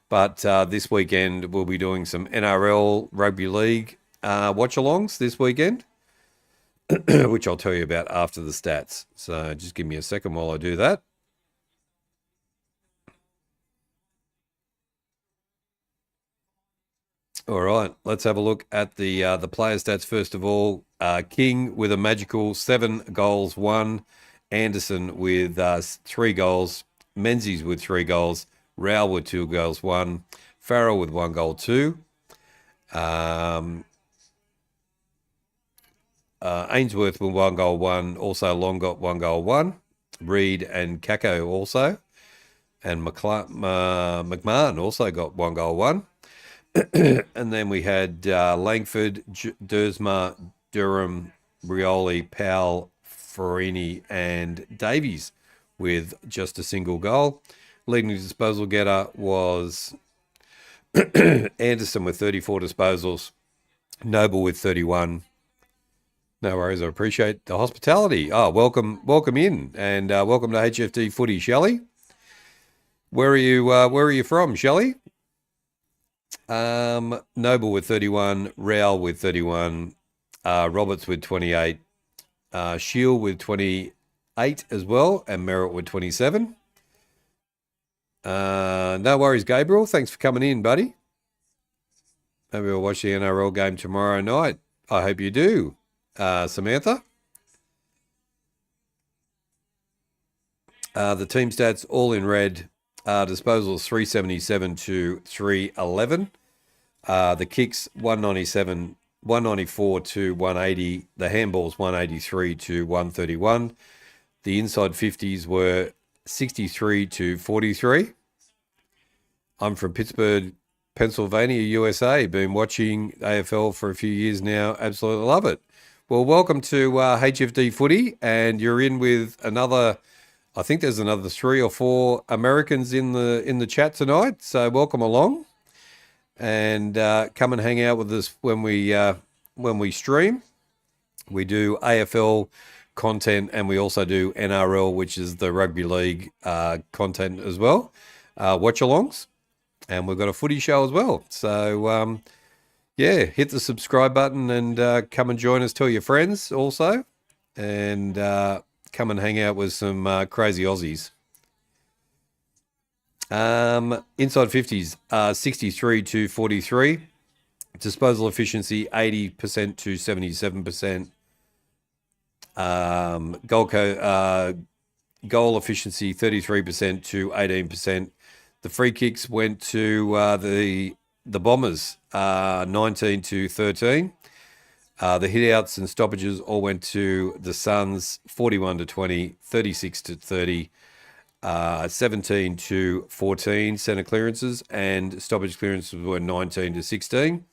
But this weekend we'll be doing some NRL Rugby League watch-alongs this weekend, which I'll tell you about after the stats. So just give me a second while I do that. All right, let's have a look at the player stats first of all. King with a magical 7 goals, 1. Anderson with 3 goals. Menzies with 3 goals. Rao with 2 goals, 1. Farrell with 1 goal, 2. Ainsworth with 1 goal, 1. Also Long got 1 goal, 1. Reed and Kako also. And McMahon also got 1 goal, 1. And then we had Langford, Dersma, Durham, Rioli, Powell, Farini, and Davies with just a single goal. Leading disposal getter was Anderson with 34 disposals, Noble with 31. No worries, I appreciate the hospitality. Oh, welcome in, and welcome to HFD Footy, Shelley. Where are you from, Shelley? Noble with 31, Rao with 31, Roberts with 28, Shield with 28 as well, and Merritt with 27. No worries, Gabriel. Thanks for coming in, buddy. Maybe we'll watch the NRL game tomorrow night. I hope you do, Samantha. The team stats all in red. Disposals 377 to 311. The kicks 194 to 180. The handballs 183 to 131. The inside 50s were 63 to 43. I'm from Pittsburgh, Pennsylvania, USA. Been watching AFL for a few years now. Absolutely love it. Well, welcome to HFD Footy, and you're in with another. I think there's another 3 or 4 Americans in the chat tonight. So welcome along, and come and hang out with us when we stream. We do AFL content, and we also do NRL, which is the rugby league content as well. Watch-alongs, and we've got a footy show as well. So yeah, hit the subscribe button and come and join us. Tell your friends also, and come and hang out with some crazy Aussies. Inside 50s, 63 to 43. Disposal efficiency, 80% to 77%. Goal efficiency, 33% to 18%. The free kicks went to the Bombers, 19 to 13. The hit-outs and stoppages all went to the Suns, 41 to 20, 36 to 30, 17 to 14 centre clearances, and stoppage clearances were 19 to 16.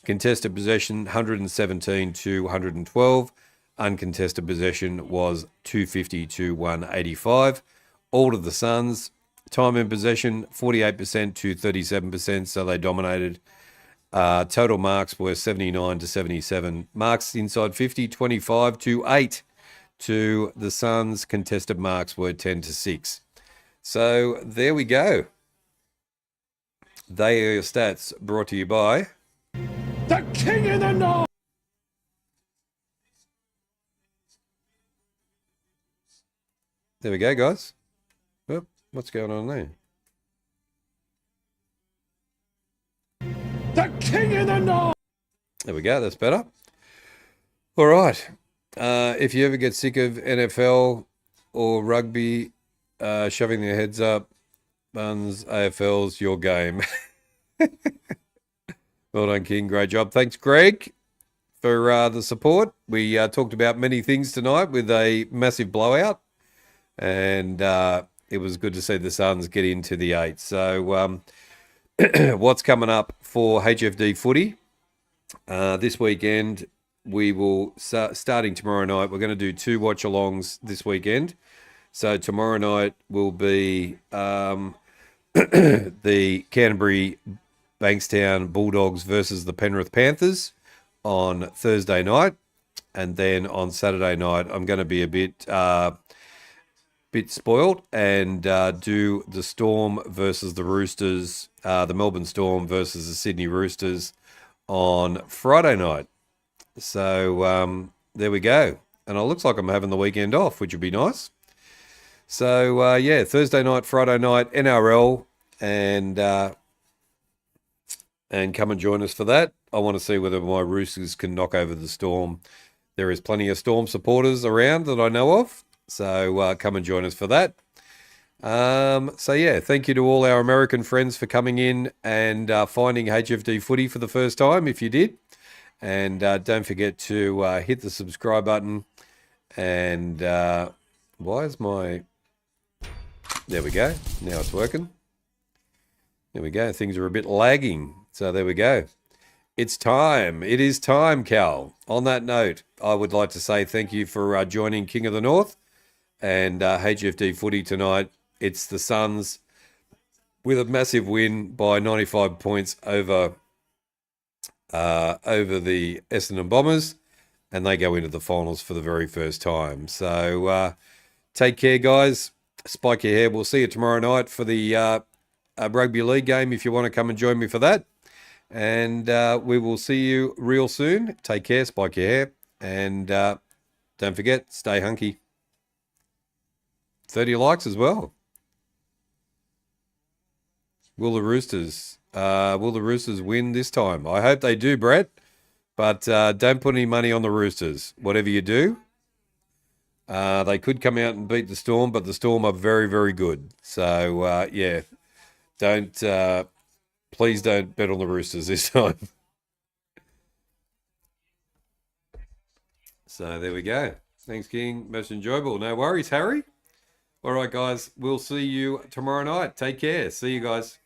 Contested possession, 117 to 112. Uncontested possession was 250 to 185. All to the Suns. Time in possession, 48% to 37%, so they dominated. Total marks were 79 to 77. Marks inside 50, 25 to 8 to the Suns. Contested marks were 10 to 6. So there we go. They are your stats, brought to you by The King in the North! There we go, guys. Oh, what's going on there? The King in the North! There we go. That's better. All right. If you ever get sick of NFL or rugby shoving their heads up, Buns, AFL's your game. Well done, King. Great job. Thanks, Greg, for the support. We talked about many things tonight with a massive blowout, and it was good to see the Suns get into the 8. So what's coming up for HFD Footy? This weekend, we will, starting tomorrow night, we're going to do 2 watch-alongs this weekend. So tomorrow night will be the Canterbury Bankstown Bulldogs versus the Penrith Panthers on Thursday night. And then on Saturday night, I'm going to be a bit spoiled and do the Storm versus the Roosters, the Melbourne Storm versus the Sydney Roosters on Friday night. So there we go. And it looks like I'm having the weekend off, which would be nice. So, yeah, Thursday night, Friday night, NRL, and come and join us for that. I want to see whether my Roosters can knock over the Storm. There is plenty of Storm supporters around that I know of, so come and join us for that. So, yeah, thank you to all our American friends for coming in and finding HFD Footy for the first time, if you did. And don't forget to hit the subscribe button. And why is my... There we go. Now it's working. There we go. Things are a bit lagging. So there we go. It's time. It is time, Cal. On that note, I would like to say thank you for joining King of the North and HFD Footy tonight. It's the Suns with a massive win by 95 points over the Essendon Bombers, and they go into the finals for the very first time. So take care, guys. Spike your hair. We'll see you tomorrow night for the rugby league game if you want to come and join me for that. And we will see you real soon. Take care. Spike your hair. And don't forget, stay hunky. 30 likes as well. Will the Roosters win this time? I hope they do, Brett. But don't put any money on the Roosters. Whatever you do. They could come out and beat the Storm, but the Storm are very, very good. So, yeah, please don't bet on the Roosters this time. So, there we go. Thanks, King. Most enjoyable. No worries, Harry. All right, guys. We'll see you tomorrow night. Take care. See you guys.